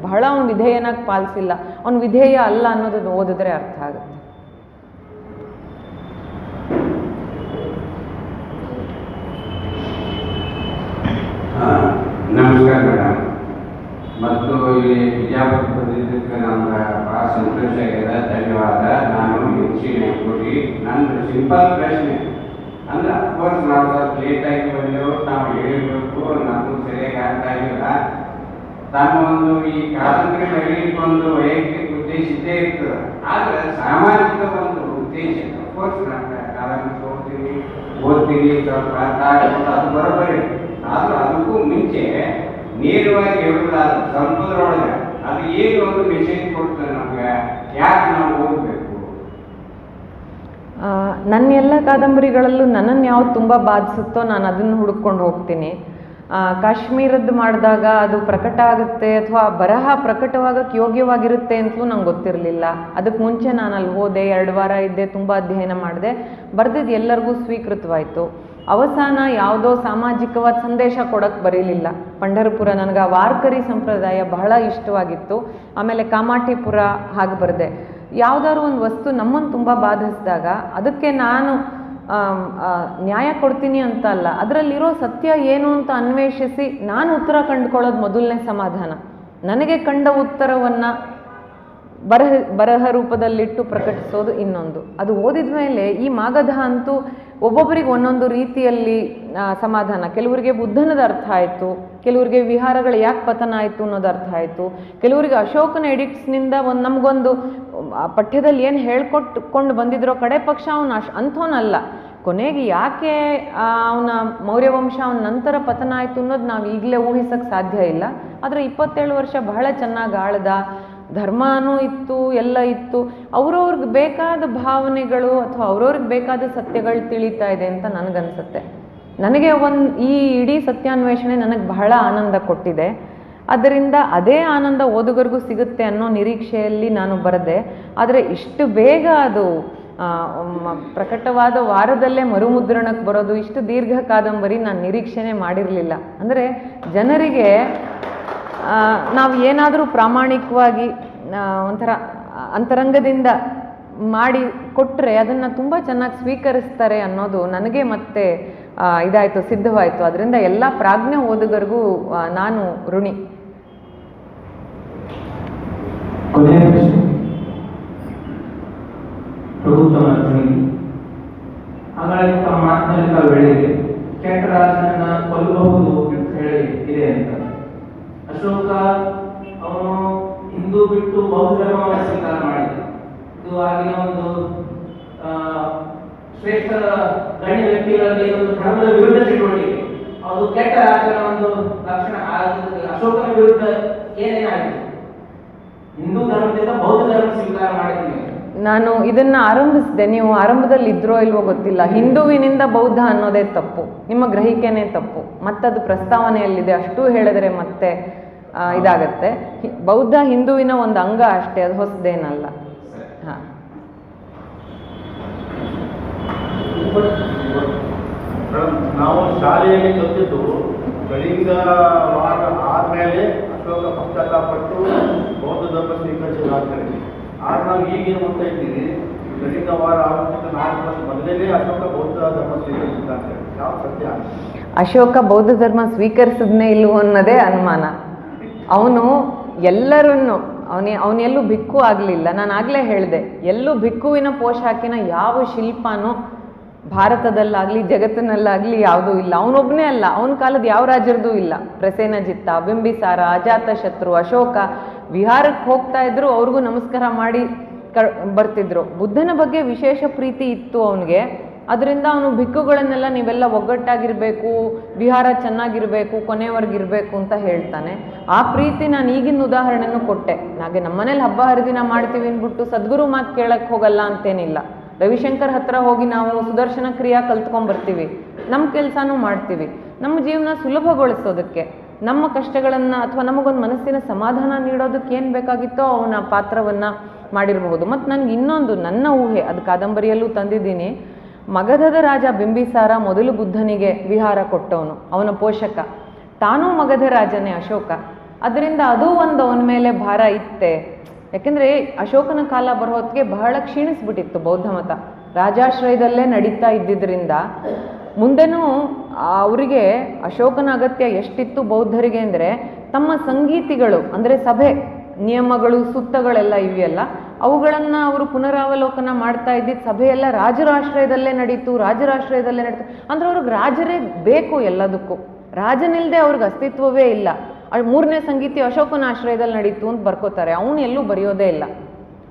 S2: ಬಹಳ ಅವ್ನು ವಿಧೇಯನಾಗಿ ಪಾಲಿಸಿಲ್ಲ. ಅವ್ನು ವಿಧೇಯ ಅಲ್ಲ ಅನ್ನೋದನ್ನು ಓದಿದ್ರೆ ಅರ್ಥ ಆಗುತ್ತೆ.
S7: ನಮಸ್ಕಾರ ಮೇಡಮ್. ಮತ್ತು ಇಲ್ಲಿ ಬಿಜಾಪುರ ಬಂದಿದ್ದಕ್ಕೆ ನಮ್ಗೆ ಭಾಳ ಸಂತೋಷ ಆಗಿದೆ, ಧನ್ಯವಾದ. ನಾನು ಹೆಚ್ಚಿನ ಕೊಡಿ. ನನ್ನ ಸಿಂಪಲ್ ಪ್ರಶ್ನೆ ಅಂದ್ರೆ, ಅಫ್ಕೋರ್ಸ್ ನಾವು ಸ್ವಲ್ಪ ಲೇಟಾಗಿ ಬಂದೆವು, ತಾವು ಹೇಳಿರ್ಬೇಕು, ನಮಗೂ ಸರಿಯಾಗಿ ಅರ್ಥ ಆಗಿಲ್ಲ. ತಾವು ಒಂದು ಈ ಕಾದಂಬರಿ ಬರೀಲಿಕ್ಕೆ ಒಂದು ವೈಯಕ್ತಿಕ ಉದ್ದೇಶ ಇದ್ದೇ ಇರ್ತದೆ, ಆದರೆ ಸಾಮಾಜಿಕ ಒಂದು ಉದ್ದೇಶ. ಅಫ್ಕೋರ್ಸ್ ನಾನು ಕಾದಂಬರಿ ಓದ್ತೀನಿ ಸ್ವಲ್ಪ ಅರ್ಥ ಆಗ್ಬೋದು, ಅದು ಬರೋಬ್ಬರಿ. ಆದರೂ ಅದಕ್ಕೂ ಮುಂಚೆ ನೇರವಾಗಿ ಹೇಳೋದಾದ್ರೆ ಸ್ವಲ್ಪದ್ರೊಳಗೆ ಅದು ಏನು ಒಂದು ಮೆಸೇಜ್ ಕೊಡ್ತದೆ ನಮ್ಗೆ, ಯಾಕೆ ನಾವು ಓದಬೇಕು?
S2: ನನ್ನ ಎಲ್ಲ ಕಾದಂಬರಿಗಳಲ್ಲೂ ನನ್ನನ್ನು ಯಾವ್ದು ತುಂಬ ಬಾಧಿಸುತ್ತೋ ನಾನು ಅದನ್ನು ಹುಡುಕೊಂಡು ಹೋಗ್ತೀನಿ. ಕಾಶ್ಮೀರದ್ದು ಮಾಡಿದಾಗ ಅದು ಪ್ರಕಟ ಆಗುತ್ತೆ ಅಥವಾ ಬರಹ ಪ್ರಕಟವಾಗಕ್ಕೆ ಯೋಗ್ಯವಾಗಿರುತ್ತೆ ಅಂತಲೂ ನಂಗೆ ಗೊತ್ತಿರಲಿಲ್ಲ. ಅದಕ್ಕೆ ಮುಂಚೆ ನಾನು ಅಲ್ಲಿ ಹೋದೆ, 2 ವಾರ ಇದ್ದೆ, ತುಂಬ ಅಧ್ಯಯನ ಮಾಡಿದೆ, ಬರೆದಿದ್ದು ಎಲ್ಲರಿಗೂ ಸ್ವೀಕೃತವಾಯಿತು. ಅವಸಾನ ಯಾವುದೋ ಸಾಮಾಜಿಕವಾದ ಸಂದೇಶ ಕೊಡೋಕ್ಕೆ ಬರೀಲಿಲ್ಲ. ಪಂಢರಪುರ ನನಗೆ ಆ ವಾರ್ಕರಿ ಸಂಪ್ರದಾಯ ಬಹಳ ಇಷ್ಟವಾಗಿತ್ತು. ಆಮೇಲೆ ಕಾಮಾಠಿಪುರ ಹಾಗೆ ಬರೆದೆ. ಯಾವುದಾದ್ರು ಒಂದು ವಸ್ತು ನಮ್ಮನ್ನು ತುಂಬ ಬಾಧಿಸಿದಾಗ ಅದಕ್ಕೆ ನಾನು ನ್ಯಾಯ ಕೊಡ್ತೀನಿ ಅಂತ ಅಲ್ಲ, ಅದರಲ್ಲಿರೋ ಸತ್ಯ ಏನು ಅಂತ ಅನ್ವೇಷಿಸಿ ನಾನು ಉತ್ತರ ಕಂಡುಕೊಳ್ಳೋದು ಮೊದಲನೇ ಸಮಾಧಾನ. ನನಗೆ ಕಂಡ ಉತ್ತರವನ್ನು ಬರಹ ರೂಪದಲ್ಲಿಟ್ಟು ಪ್ರಕಟಿಸೋದು ಇನ್ನೊಂದು. ಅದು ಓದಿದ ಮೇಲೆ ಈ ಮಾಗಧ ಅಂತೂ ಒಬ್ಬೊಬ್ಬರಿಗೆ ಒಂದೊಂದು ರೀತಿಯಲ್ಲಿ ಸಮಾಧಾನ. ಕೆಲವರಿಗೆ ಬುದ್ಧನದ ಅರ್ಥ ಆಯಿತು, ಕೆಲವರಿಗೆ ವಿಹಾರಗಳು ಯಾಕೆ ಪತನ ಆಯಿತು ಅನ್ನೋದು ಅರ್ಥ ಆಯಿತು, ಕೆಲವರಿಗೆ ಅಶೋಕನ ಎಡಿಕ್ಟ್ಸ್ನಿಂದ ನಮಗೊಂದು ಪಠ್ಯದಲ್ಲಿ ಏನು ಹೇಳ್ಕೊಟ್ಕೊಂಡು ಬಂದಿದ್ರೋ ಕಡೆ ಪಕ್ಷ ಅವನು ಅಂಥವನಲ್ಲ, ಕೊನೆಗೆ ಯಾಕೆ ಅವನ ಮೌರ್ಯವಂಶ ಅವನ ನಂತರ ಪತನ ಆಯಿತು ಅನ್ನೋದು ನಾವು ಈಗಲೇ ಊಹಿಸೋಕ್ಕೆ ಸಾಧ್ಯ ಇಲ್ಲ. ಆದರೆ 27 ವರ್ಷ ಬಹಳ ಚೆನ್ನಾಗಿ ಆಳ್ದ, ಧರ್ಮನೂ ಇತ್ತು, ಎಲ್ಲ ಇತ್ತು. ಅವ್ರವ್ರಿಗೆ ಬೇಕಾದ ಭಾವನೆಗಳು ಅಥವಾ ಅವ್ರವ್ರಿಗೆ ಬೇಕಾದ ಸತ್ಯಗಳು ತಿಳಿತಾ ಇದೆ ಅಂತ ನನಗನ್ಸುತ್ತೆ. ನನಗೆ ಈ ಇಡೀ ಸತ್ಯಾನ್ವೇಷಣೆ ನನಗೆ ಬಹಳ ಆನಂದ ಕೊಟ್ಟಿದೆ. ಅದರಿಂದ ಅದೇ ಆನಂದ ಓದುಗರಿಗೂ ಸಿಗುತ್ತೆ ಅನ್ನೋ ನಿರೀಕ್ಷೆಯಲ್ಲಿ ನಾನು ಬರೆದೆ. ಆದರೆ ಇಷ್ಟು ಬೇಗ ಅದು ಪ್ರಕಟವಾದ ವಾರದಲ್ಲೇ ಮರುಮುದ್ರಣಕ್ಕೆ ಬರೋದು, ಇಷ್ಟು ದೀರ್ಘ ಕಾದಂಬರಿ ನಾನು ನಿರೀಕ್ಷೆನೇ ಮಾಡಿರಲಿಲ್ಲ. ಅಂದರೆ ಜನರಿಗೆ ನಾವು ಏನಾದರೂ ಪ್ರಾಮಾಣಿಕವಾಗಿ ಒಂಥರ ಅಂತರಂಗದಿಂದ ಮಾಡಿ ಕೊಟ್ಟರೆ ಅದನ್ನು ತುಂಬ ಚೆನ್ನಾಗಿ ಸ್ವೀಕರಿಸ್ತಾರೆ ಅನ್ನೋದು ನನಗೆ ಮತ್ತೆ ಇದಾಯಿತು, ಸಿದ್ಧವಾಯಿತು. ಅದರಿಂದ ಎಲ್ಲ ಪ್ರಾಜ್ಞ ಓದುಗರಿಗೂ ನಾನು ಋಣಿ.
S3: ಕೊನೆಯ ಪ್ರಶ್ನೆ ಪ್ರಭುತ್ವ ಹಾಗಾಗಿ ಮಾತಿನಲ್ಲಿ ತಾವು ಹೇಳಿದೆ ಕೆಟ್ಟ ರಾಜನನ್ನ ಕೊಲ್ಲಬಹುದು ಅಂತ ಹೇಳಿ ಇದೆ ಅಂತ. ಅಶೋಕ ಅವನು ಹಿಂದೂ ಬಿಟ್ಟು ಬೌದ್ಧ ಧರ್ಮವನ್ನು ಸ್ವೀಕಾರ ಮಾಡಿದ. ಇದು ಆಗಿನ ಒಂದು ಶ್ರೇಷ್ಠ ಗಣ್ಯ ವ್ಯಕ್ತಿಗಳಲ್ಲಿ ಒಂದು ಧರ್ಮದ ವಿರುದ್ಧ ಚಟುವಟಿಕೆ, ಅದು ಕೆಟ್ಟ ರಾಜನ ಒಂದು ಲಕ್ಷಣ. ಅಶೋಕನ ವಿರುದ್ಧ ಏನೇನಾಯಿತು? ಹಿಂದೂ ಧರ್ಮದಿಂದ ಬೌದ್ಧ ಧರ್ಮ ಸ್ವೀಕಾರ ಮಾಡಿದ್ದೀನಿ.
S2: ನಾನು ಇದನ್ನು ಆರಂಭಿಸಿದೆ, ನೀವು ಆರಂಭದಲ್ಲಿ ಇದ್ರೋ ಇಲ್ವೋ ಗೊತ್ತಿಲ್ಲ. ಹಿಂದುವಿನಿಂದ ಬೌದ್ಧ ಅನ್ನೋದೇ ತಪ್ಪು, ನಿಮ್ಮ ಗ್ರಹಿಕೆನೇ ತಪ್ಪು. ಮತ್ತದು ಪ್ರಸ್ತಾವನೆಯಲ್ಲಿದೆ, ಅಷ್ಟೂ ಹೇಳಿದ್ರೆ ಮತ್ತೆ ಇದಾಗತ್ತೆ. ಬೌದ್ಧ ಹಿಂದುವಿನ ಒಂದು ಅಂಗ ಅಷ್ಟೇ, ಅದು ಹೊಸದೇನಲ್ಲ. ಹಾಂ,
S6: ನಾವು ಶಾಲೆಯಲ್ಲಿ ಕಲಿತಿದ್ದು ಕಳಿಂಗ ವಾರ ಆದಮೇಲೆ ಅಶೋಕ ಪಶ್ಚಾತ್ತಾಪಟ್ಟು ಬೌದ್ಧ ಧರ್ಮ ಸ್ವೀಕರಿಸಿದಾಗ್ತಾರೆ. ಆದ್ರೆ ನಾವು ಈಗೇನು ಮಾಡ್ತಾ ಇದ್ದೀವಿ, ಕಳಿಂಗ ವಾರ ಆಗೋದಕ್ಕಿಂತ 4 ವರ್ಷ ಮೊದಲೇ ಅಶೋಕ ಬೌದ್ಧ ಧರ್ಮ ಸ್ವೀಕರಿಸಿದ್ದಾರೆ. ಯಾವ ಸತ್ಯ?
S2: ಅಶೋಕ ಬೌದ್ಧ ಧರ್ಮ ಸ್ವೀಕರಿಸಿದ್ನೇ ಇಲ್ವೋ ಅನ್ನೋದೇ ಅನುಮಾನ. ಅವನು ಎಲ್ಲರನ್ನು ಅವನೆಲ್ಲೂ ಭಿಕ್ಕು ಆಗಲಿಲ್ಲ. ನಾನು ಆಗಲೇ ಹೇಳಿದೆ, ಎಲ್ಲೂ ಭಿಕ್ಕುವಿನ ಪೋಷಾಕಿನ ಯಾವ ಶಿಲ್ಪನೂ ಭಾರತದಲ್ಲಾಗಲಿ ಜಗತ್ತಿನಲ್ಲಾಗಲಿ ಯಾವುದೂ ಇಲ್ಲ. ಅವನೊಬ್ಬನೇ ಅಲ್ಲ, ಅವನ ಕಾಲದ ಯಾವ ರಾಜರದೂ ಇಲ್ಲ. ಪ್ರಸೇನಜಿತ್ತ, ಬಿಂಬಿಸಾರ, ಅಜಾತಶತ್ರು, ಅಶೋಕ ವಿಹಾರಕ್ಕೆ ಹೋಗ್ತಾ ಇದ್ರು, ಅವ್ರಿಗೂ ನಮಸ್ಕಾರ ಮಾಡಿ ಬರ್ತಿದ್ರು. ಬುದ್ಧನ ಬಗ್ಗೆ ವಿಶೇಷ ಪ್ರೀತಿ ಇತ್ತು ಅವನಿಗೆ. ಅದರಿಂದ ಅವನು ಭಿಕ್ಕುಗಳನ್ನೆಲ್ಲ ನೀವೆಲ್ಲ ಒಗ್ಗಟ್ಟಾಗಿರಬೇಕು, ವಿಹಾರ ಚೆನ್ನಾಗಿರಬೇಕು, ಕೊನೆಯವರೆಗಿರಬೇಕು ಅಂತ ಹೇಳ್ತಾನೆ. ಆ ಪ್ರೀತಿ ನಾನು ಈಗಿನ ಉದಾಹರಣೆನೂ ಕೊಟ್ಟೆ. ಹಾಗೆ ನಮ್ಮನೇಲಿ ಹಬ್ಬ ಹರಿದಿನ ಮಾಡ್ತೀವಿ ಅಂದ್ಬಿಟ್ಟು ಸದ್ಗುರು ಮಾತು ಕೇಳಕ್ಕೆ ಹೋಗಲ್ಲ ಅಂತೇನಿಲ್ಲ. ರವಿಶಂಕರ್ ಹತ್ರ ಹೋಗಿ ನಾವು ಸುದರ್ಶನ ಕ್ರಿಯಾ ಕಲ್ತ್ಕೊಂಡ್ಬರ್ತೀವಿ, ನಮ್ಮ ಕೆಲಸನೂ ಮಾಡ್ತೀವಿ. ನಮ್ಮ ಜೀವನ ಸುಲಭಗೊಳಿಸೋದಕ್ಕೆ, ನಮ್ಮ ಕಷ್ಟಗಳನ್ನು ಅಥವಾ ನಮಗೊಂದು ಮನಸ್ಸಿನ ಸಮಾಧಾನ ನೀಡೋದಕ್ಕೆ ಏನು ಬೇಕಾಗಿತ್ತೋ ಅವನ ಪಾತ್ರವನ್ನು ಮಾಡಿರಬಹುದು. ಮತ್ತು ನನಗೆ ಇನ್ನೊಂದು ನನ್ನ ಊಹೆ, ಅದು ಕಾದಂಬರಿಯಲ್ಲೂ ತಂದಿದ್ದೀನಿ. ಮಗಧದ ರಾಜ ಬಿಂಬಿಸಾರ ಮೊದಲು ಬುದ್ಧನಿಗೆ ವಿಹಾರ ಕೊಟ್ಟವನು, ಅವನ ಪೋಷಕ. ತಾನೂ ಮಗಧ ರಾಜನೇ ಅಶೋಕ. ಅದರಿಂದ ಅದೂ ಒಂದು ಅವನ ಮೇಲೆ ಭಾರ ಇತ್ತೆ. ಯಾಕೆಂದರೆ ಅಶೋಕನ ಕಾಲ ಬರೋ ಹೊತ್ತಿಗೆ ಬಹಳ ಕ್ಷೀಣಿಸ್ಬಿಟ್ಟಿತ್ತು ಬೌದ್ಧ ಮತ. ರಾಜಾಶ್ರಯದಲ್ಲೇ ನಡೀತಾ ಇದ್ದಿದ್ದರಿಂದ ಮುಂದೆನೂ ಅವರಿಗೆ ಅಶೋಕನ ಅಗತ್ಯ ಎಷ್ಟಿತ್ತು ಬೌದ್ಧರಿಗೆ ಅಂದರೆ, ತಮ್ಮ ಸಂಗೀತಿಗಳು ಅಂದರೆ ಸಭೆ ನಿಯಮಗಳು ಸುತ್ತಗಳೆಲ್ಲ ಇವೆಯಲ್ಲ, ಅವುಗಳನ್ನು ಅವರು ಪುನರಾವಲೋಕನ ಮಾಡ್ತಾ ಇದ್ದಿದ್ದು ಸಭೆಯೆಲ್ಲ ರಾಜರಾಶ್ರಯದಲ್ಲೇ ನಡೀತು. ಅಂದರೆ ಅವ್ರಿಗೆ ರಾಜರೇ ಬೇಕು ಎಲ್ಲದಕ್ಕೂ. ರಾಜನಿಲ್ಲದೆ ಅವ್ರಿಗೆ ಅಸ್ತಿತ್ವವೇ ಇಲ್ಲ. 3ನೇ ಸಂಗೀತಿ ಅಶೋಕನ ಆಶ್ರಯದಲ್ಲಿ ನಡೀತು ಅಂತ ಬರ್ಕೋತಾರೆ, ಅವನು ಎಲ್ಲೂ ಬರೆಯೋದೇ ಇಲ್ಲ.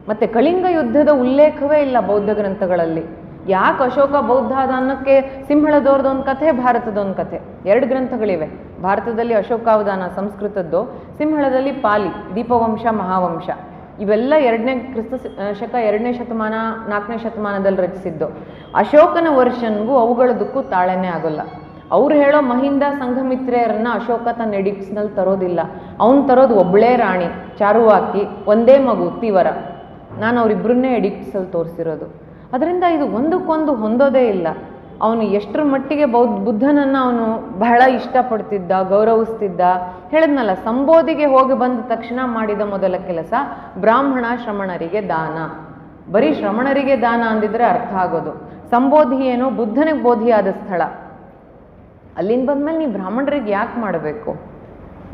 S2: ಮತ್ತು ಕಳಿಂಗ ಯುದ್ಧದ ಉಲ್ಲೇಖವೇ ಇಲ್ಲ ಬೌದ್ಧ ಗ್ರಂಥಗಳಲ್ಲಿ. ಯಾಕೆ ಅಶೋಕ ಬೌದ್ಧ ಆದ ಅನ್ನೋಕ್ಕೆ ಸಿಂಹಳದವ್ರದ್ದೊಂದು ಕಥೆ, ಭಾರತದೊಂದು ಕಥೆ, 2 ಗ್ರಂಥಗಳಿವೆ. ಭಾರತದಲ್ಲಿ ಅಶೋಕಾವಧಾನ ಸಂಸ್ಕೃತದ್ದು, ಸಿಂಹಳದಲ್ಲಿ ಪಾಲಿ ದೀಪವಂಶ ಮಹಾವಂಶ. ಇವೆಲ್ಲ 2ನೇ ಕ್ರಿಸ್ತ ಶಕ 2ನೇ ಶತಮಾನ 4ನೇ ಶತಮಾನದಲ್ಲಿ ರಚಿಸಿದ್ದು. ಅಶೋಕನ ವರ್ಷನ್ಗೂ ಅವುಗಳದಕ್ಕೂ ತಾಳೆನೇ ಆಗೋಲ್ಲ. ಅವ್ರು ಹೇಳೋ ಮಹಿಂದ ಸಂಘಮಿತ್ರೆಯರನ್ನ ಅಶೋಕ ತನ್ನ ಎಡಿಕ್ಟ್ಸ್ನಲ್ಲಿ ತರೋದಿಲ್ಲ. ಅವನು ತರೋದು ಒಬ್ಬಳೇ ರಾಣಿ ಚಾರುವಾಕಿ, ಒಂದೇ ಮಗು ತಿವರ. ನಾನು ಅವರಿಬ್ಬರನ್ನೇ ಎಡಿಕ್ಟ್ಸಲ್ಲಿ ತೋರಿಸಿರೋದು. ಅದರಿಂದ ಇದು ಒಂದಕ್ಕೊಂದು ಹೊಂದೋದೇ ಇಲ್ಲ. ಅವನು ಎಷ್ಟರ ಮಟ್ಟಿಗೆ ಬುದ್ಧನನ್ನು ಅವನು ಬಹಳ ಇಷ್ಟಪಡ್ತಿದ್ದ, ಗೌರವಿಸ್ತಿದ್ದ. ಹೇಳಿದ್ನಲ್ಲ, ಸಂಬೋಧಿಗೆ ಹೋಗಿ ಬಂದ ತಕ್ಷಣ ಮಾಡಿದ ಮೊದಲ ಕೆಲಸ ಬ್ರಾಹ್ಮಣ ಶ್ರಮಣರಿಗೆ ದಾನ. ಬರೀ ಶ್ರಮಣರಿಗೆ ದಾನ ಅಂದಿದ್ರೆ ಅರ್ಥ ಆಗೋದು. ಸಂಬೋಧಿ ಏನೋ ಬುದ್ಧನಿಗೆ ಬೋಧಿಯಾದ ಸ್ಥಳ. ಅಲ್ಲಿಂದ ಬಂದಮೇಲೆ ನೀನು ಬ್ರಾಹ್ಮಣರಿಗೆ ಯಾಕೆ ಮಾಡಬೇಕು?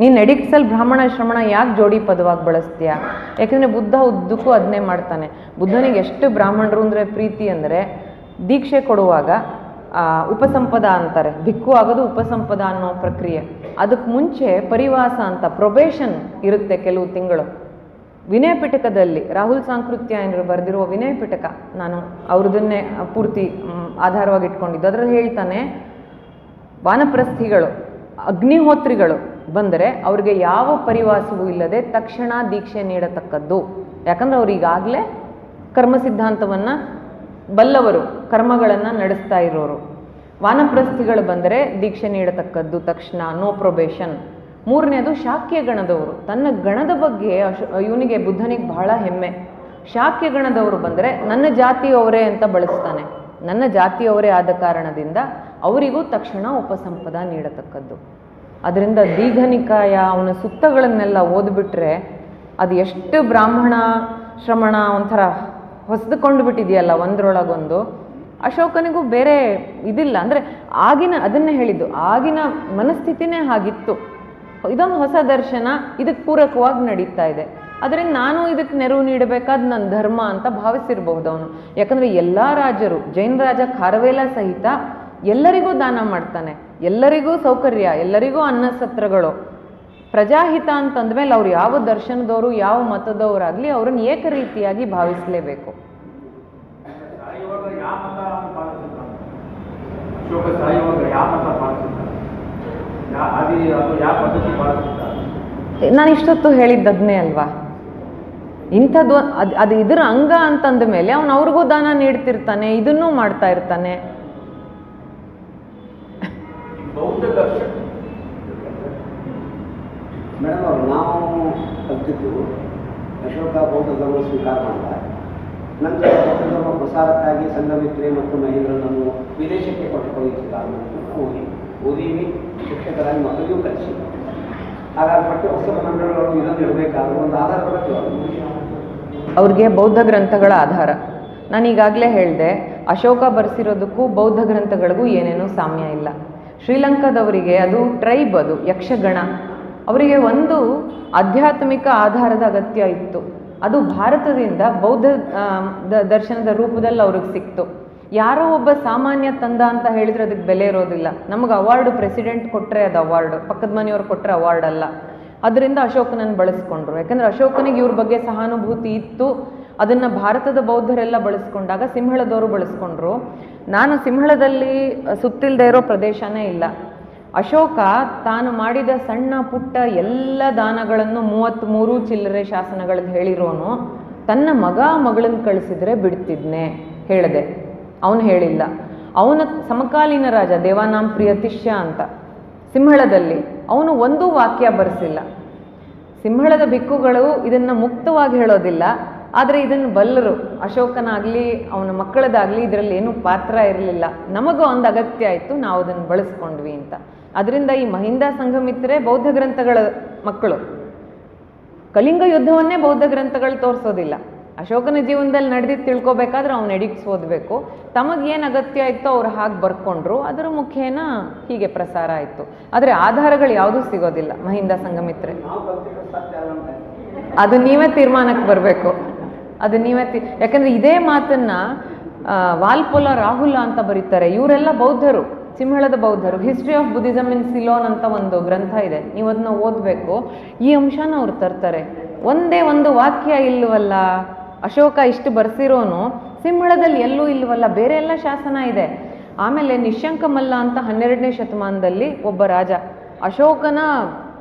S2: ನೀನು ಎಡಿಕ್ಟ್ಸಲ್ಲಿ ಬ್ರಾಹ್ಮಣ ಶ್ರಮಣ ಯಾಕೆ ಜೋಡಿ ಪದವಾಗಿ ಬಳಸ್ತೀಯ? ಯಾಕೆಂದರೆ ಬುದ್ಧ ಉದ್ದಕ್ಕೂ ಅದನ್ನೇ ಮಾಡ್ತಾನೆ. ಬುದ್ಧನಿಗೆ ಎಷ್ಟು ಬ್ರಾಹ್ಮಣರು ಅಂದರೆ ಪ್ರೀತಿ ಅಂದರೆ, ದೀಕ್ಷೆ ಕೊಡುವಾಗ ಉಪಸಂಪದ ಅಂತಾರೆ. ಭಿಕ್ಕು ಆಗೋದು ಉಪಸಂಪದ ಅನ್ನೋ ಪ್ರಕ್ರಿಯೆ. ಅದಕ್ಕೆ ಮುಂಚೆ ಪರಿವಾಸ ಅಂತ ಪ್ರೊಬೇಷನ್ ಇರುತ್ತೆ ಕೆಲವು ತಿಂಗಳು. ವಿನಯ ಪಿಟಕದಲ್ಲಿ ರಾಹುಲ್ ಸಾಂಕೃತ್ಯಾಯನರು ಬರೆದಿರುವ ವಿನಯ ಪಿಟಕ, ನಾನು ಅವ್ರದನ್ನೇ ಪೂರ್ತಿ ಆಧಾರವಾಗಿ ಇಟ್ಕೊಂಡಿದ್ದು. ಅದರಲ್ಲಿ ಹೇಳ್ತಾನೆ, ವಾನಪ್ರಸ್ಥಿಗಳು ಅಗ್ನಿಹೋತ್ರಿಗಳು ಬಂದರೆ ಅವ್ರಿಗೆ ಯಾವ ಪರಿವಾಸವೂ ಇಲ್ಲದೆ ತಕ್ಷಣ ದೀಕ್ಷೆ ನೀಡತಕ್ಕದ್ದು. ಯಾಕಂದ್ರೆ ಅವ್ರು ಈಗಾಗಲೇ ಕರ್ಮ ಸಿದ್ಧಾಂತವನ್ನು ಬಲ್ಲವರು, ಕರ್ಮಗಳನ್ನು ನಡೆಸ್ತಾ ಇರೋರು. ವಾನಪ್ರಸ್ಥಿಗಳು ಬಂದರೆ ದೀಕ್ಷೆ ನೀಡತಕ್ಕದ್ದು ತಕ್ಷಣ, ನೋ ಪ್ರೊಬೇಷನ್. ಮೂರನೇದು ಶಾಕ್ಯ ಗಣದವರು. ತನ್ನ ಗಣದ ಬಗ್ಗೆ ಇವನಿಗೆ ಬುದ್ಧನಿಗೆ ಬಹಳ ಹೆಮ್ಮೆ. ಶಾಕ್ಯ ಗಣದವರು ಬಂದರೆ ನನ್ನ ಜಾತಿಯವರೇ ಅಂತ ಬಳಸ್ತಾನೆ. ನನ್ನ ಜಾತಿಯವರೇ ಆದ ಕಾರಣದಿಂದ ಅವರಿಗೂ ತಕ್ಷಣ ಉಪಸಂಪದ ನೀಡತಕ್ಕದ್ದು. ಅದರಿಂದ ದೀಘನಿಕಾಯ ಅವನ ಸುತ್ತಗಳನ್ನೆಲ್ಲ ಓದ್ಬಿಟ್ರೆ ಅದು ಎಷ್ಟು ಬ್ರಾಹ್ಮಣ ಶ್ರಮಣ ಒಂಥರ ಹೊಸದುಕೊಂಡು ಬಿಟ್ಟಿದೆಯಲ್ಲ ಒಂದರೊಳಗೊಂದು. ಅಶೋಕನಿಗೂ ಬೇರೆ ಇದಿಲ್ಲ, ಅಂದರೆ ಆಗಿನ ಅದನ್ನೇ ಹೇಳಿದ್ದು, ಆಗಿನ ಮನಸ್ಥಿತಿನೇ ಹಾಗಿತ್ತು. ಇದೊಂದು ಹೊಸ ದರ್ಶನ, ಇದಕ್ಕೆ ಪೂರಕವಾಗಿ ನಡೀತಾ ಇದೆ. ಅದರಿಂದ ನಾನು ಇದಕ್ಕೆ ನೆರವು ನೀಡಬೇಕಾದ ನನ್ನ ಧರ್ಮ ಅಂತ ಭಾವಿಸಿರ್ಬಹುದು ಅವನು. ಯಾಕಂದರೆ ಎಲ್ಲ ರಾಜರು, ಜೈನ ರಾಜ ಖಾರವೇಲ ಸಹಿತ ಎಲ್ಲರಿಗೂ ದಾನ ಮಾಡ್ತಾನೆ, ಎಲ್ಲರಿಗೂ ಸೌಕರ್ಯ, ಎಲ್ಲರಿಗೂ ಅನ್ನಸತ್ರಗಳು. ಪ್ರಜಾಹಿತ ಅಂತಂದ್ಮೇಲೆ ಅವ್ರು ಯಾವ ದರ್ಶನದವರು ಯಾವ ಮತದವರಾಗಲಿ ಅವ್ರನ್ನ ಏಕರೀತಿಯಾಗಿ ಭಾವಿಸಲೇಬೇಕು. ನಾನು ಇಷ್ಟೊತ್ತು ಹೇಳಿದ್ದದ್ನೇ ಅಲ್ವಾ, ಇಂಥದ್ದು ಅದು ಇದರ ಅಂಗ ಅಂತಂದ ಮೇಲೆ ಅವನು ಅವ್ರಿಗೂ ದಾನ ನೀಡ್ತಿರ್ತಾನೆ, ಇದನ್ನೂ ಮಾಡ್ತಾ ಇರ್ತಾನೆ.
S8: ಮೇಡಮ್ ಅವರು ನಾವು ಕಲ್ತಿದ್ದು ಅಶೋಕ ಬೌದ್ಧ ಧರ್ಮ ಸ್ವೀಕಾರ ಮಾಡಿದ ನಂತರ ಬೌದ್ಧ ಧರ್ಮ ಪ್ರಸಾರಕ್ಕಾಗಿ ಸಂಘಮಿತ್ರೆ ಮತ್ತು ಮಹೇಂದ್ರನನ್ನು ವಿದೇಶಕ್ಕೆ ಕೊಟ್ಟು ಕಳುಹಿಸಿದ. ಓದಿವಿ, ಶಿಕ್ಷಕರಾಗಿ ಮಕ್ಕಳಿಗೂ ಕಲಿಸಿ. ಹಾಗಾಗಿ ಪಠ್ಯ ಪುಸ್ತಕ ಮಂಡಳಿಗಳು ಇದನ್ನು ಇರಬೇಕಾದ್ರೆ ಒಂದು ಆಧಾರ
S2: ಅವ್ರಿಗೆ ಬೌದ್ಧ ಗ್ರಂಥಗಳ ಆಧಾರ. ನಾನು ಈಗಾಗಲೇ ಹೇಳಿದೆ, ಅಶೋಕ ಬರೆಸಿರೋದಕ್ಕೂ ಬೌದ್ಧ ಗ್ರಂಥಗಳಿಗೂ ಏನೇನೂ ಸಾಮ್ಯ ಇಲ್ಲ. ಶ್ರೀಲಂಕಾದವರಿಗೆ ಅದು ಟ್ರೈಬ್, ಅದು ಯಕ್ಷಗಣ. ಅವರಿಗೆ ಒಂದು ಆಧ್ಯಾತ್ಮಿಕ ಆಧಾರದ ಅಗತ್ಯ ಇತ್ತು. ಅದು ಭಾರತದಿಂದ ಬೌದ್ಧ ದರ್ಶನದ ರೂಪದಲ್ಲಿ ಅವ್ರಿಗೆ ಸಿಕ್ತು. ಯಾರೋ ಒಬ್ಬ ಸಾಮಾನ್ಯ ತಂದ ಅಂತ ಹೇಳಿದ್ರೆ ಅದಕ್ಕೆ ಬೆಲೆ ಇರೋದಿಲ್ಲ. ನಮಗೆ ಅವಾರ್ಡು ಪ್ರೆಸಿಡೆಂಟ್ ಕೊಟ್ಟರೆ ಅದು ಅವಾರ್ಡು, ಪಕ್ಕದ ಮನೆಯವ್ರು ಕೊಟ್ಟರೆ ಅವಾರ್ಡ್ ಅಲ್ಲ. ಅದರಿಂದ ಅಶೋಕನನ್ನು ಬಳಸ್ಕೊಂಡ್ರು. ಯಾಕಂದರೆ ಅಶೋಕನಿಗೆ ಇವ್ರ ಬಗ್ಗೆ ಸಹಾನುಭೂತಿ ಇತ್ತು. ಅದನ್ನು ಭಾರತದ ಬೌದ್ಧರೆಲ್ಲ ಬಳಸ್ಕೊಂಡಾಗ ಸಿಂಹಳದವರು ಬಳಸ್ಕೊಂಡ್ರು. ನಾನು ಸಿಂಹಳದಲ್ಲಿ ಸುತ್ತಿಲ್ಲದೆ ಇರೋ ಪ್ರದೇಶನೇ ಇಲ್ಲ. ಅಶೋಕ ತಾನು ಮಾಡಿದ ಸಣ್ಣ ಪುಟ್ಟ ಎಲ್ಲ ದಾನಗಳನ್ನು 33 ಚಿಲ್ಲರೆ ಶಾಸನಗಳಿಗೆ ಹೇಳಿರೋನು ತನ್ನ ಮಗಳನ್ನ ಕಳಿಸಿದ್ರೆ ಬಿಡ್ತಿದ್ನೆ ಹೇಳಿದೆ. ಅವನು ಹೇಳಿಲ್ಲ. ಅವನ ಸಮಕಾಲೀನ ರಾಜ ದೇವಾನಾಂ ಪ್ರಿಯತಿಷ್ಯ ಅಂತ ಸಿಂಹಳದಲ್ಲಿ ಅವನು ಒಂದೂ ವಾಕ್ಯ ಬರೆಸಿಲ್ಲ. ಸಿಂಹಳದ ಭಿಕ್ಕುಗಳು ಇದನ್ನು ಮುಕ್ತವಾಗಿ ಹೇಳೋದಿಲ್ಲ, ಆದರೆ ಇದನ್ನು ಬಲ್ಲರು. ಅಶೋಕನಾಗಲಿ ಅವನ ಮಕ್ಕಳದಾಗಲಿ ಇದರಲ್ಲಿ ಏನೂ ಪಾತ್ರ ಇರಲಿಲ್ಲ. ನಮಗೂ ಒಂದು ಅಗತ್ಯ ಆಯಿತು, ನಾವು ಅದನ್ನು ಬಳಸ್ಕೊಂಡ್ವಿ ಅಂತ. ಅದರಿಂದ ಈ ಮಹಿಂದ ಸಂಘಮಿತ್ರೆ ಬೌದ್ಧ ಗ್ರಂಥಗಳ ಮಕ್ಕಳು. ಕಳಿಂಗ ಯುದ್ಧವನ್ನೇ ಬೌದ್ಧ ಗ್ರಂಥಗಳು ತೋರಿಸೋದಿಲ್ಲ. ಅಶೋಕನ ಜೀವನದಲ್ಲಿ ನಡೆದಿದ್ದು ತಿಳ್ಕೊಬೇಕಾದ್ರೆ ಅವನು ಎಡಿಕ್ಸ್ ಓದಬೇಕು. ತಮಗೇನು ಅಗತ್ಯ ಇತ್ತೋ ಅವ್ರು ಹಾಗೆ ಬರ್ಕೊಂಡ್ರು. ಅದರ ಮುಖೇನ ಹೀಗೆ ಪ್ರಸಾರ ಆಯಿತು. ಆದರೆ ಆಧಾರಗಳು ಯಾವುದೂ ಸಿಗೋದಿಲ್ಲ ಮಹಿಂದ ಸಂಘಮಿತ್ರೆ. ಅದು ನೀವೇ ತೀರ್ಮಾನಕ್ಕೆ ಬರಬೇಕು. ಅದು ನೀವೇ ಯಾಕಂದರೆ ಇದೇ ಮಾತನ್ನು ವಾಲ್ಪೊಲ ರಾಹುಲ ಅಂತ ಬರೀತಾರೆ. ಇವರೆಲ್ಲ ಬೌದ್ಧರು, ಸಿಂಹಳದ ಬೌದ್ಧರು. ಹಿಸ್ಟ್ರಿ ಆಫ್ ಬುದ್ಧಿಸಮ್ ಇನ್ ಸಿಲೋನ್ ಅಂತ ಒಂದು ಗ್ರಂಥ ಇದೆ, ನೀವು ಅದನ್ನ ಓದಬೇಕು. ಈ ಅಂಶನ ಅವ್ರು ತರ್ತಾರೆ. ಒಂದೇ ಒಂದು ವಾಕ್ಯ ಇಲ್ಲವಲ್ಲ, ಅಶೋಕ ಇಷ್ಟು ಬರ್ಸಿರೋನು ಸಿಂಹಳದಲ್ಲಿ ಎಲ್ಲೂ ಇಲ್ಲವಲ್ಲ, ಬೇರೆ ಎಲ್ಲ ಶಾಸನ ಇದೆ. ಆಮೇಲೆ ನಿಶಂಕಮಲ್ಲ ಅಂತ 12ನೇ ಶತಮಾನದಲ್ಲಿ ಒಬ್ಬ ರಾಜ, ಅಶೋಕನ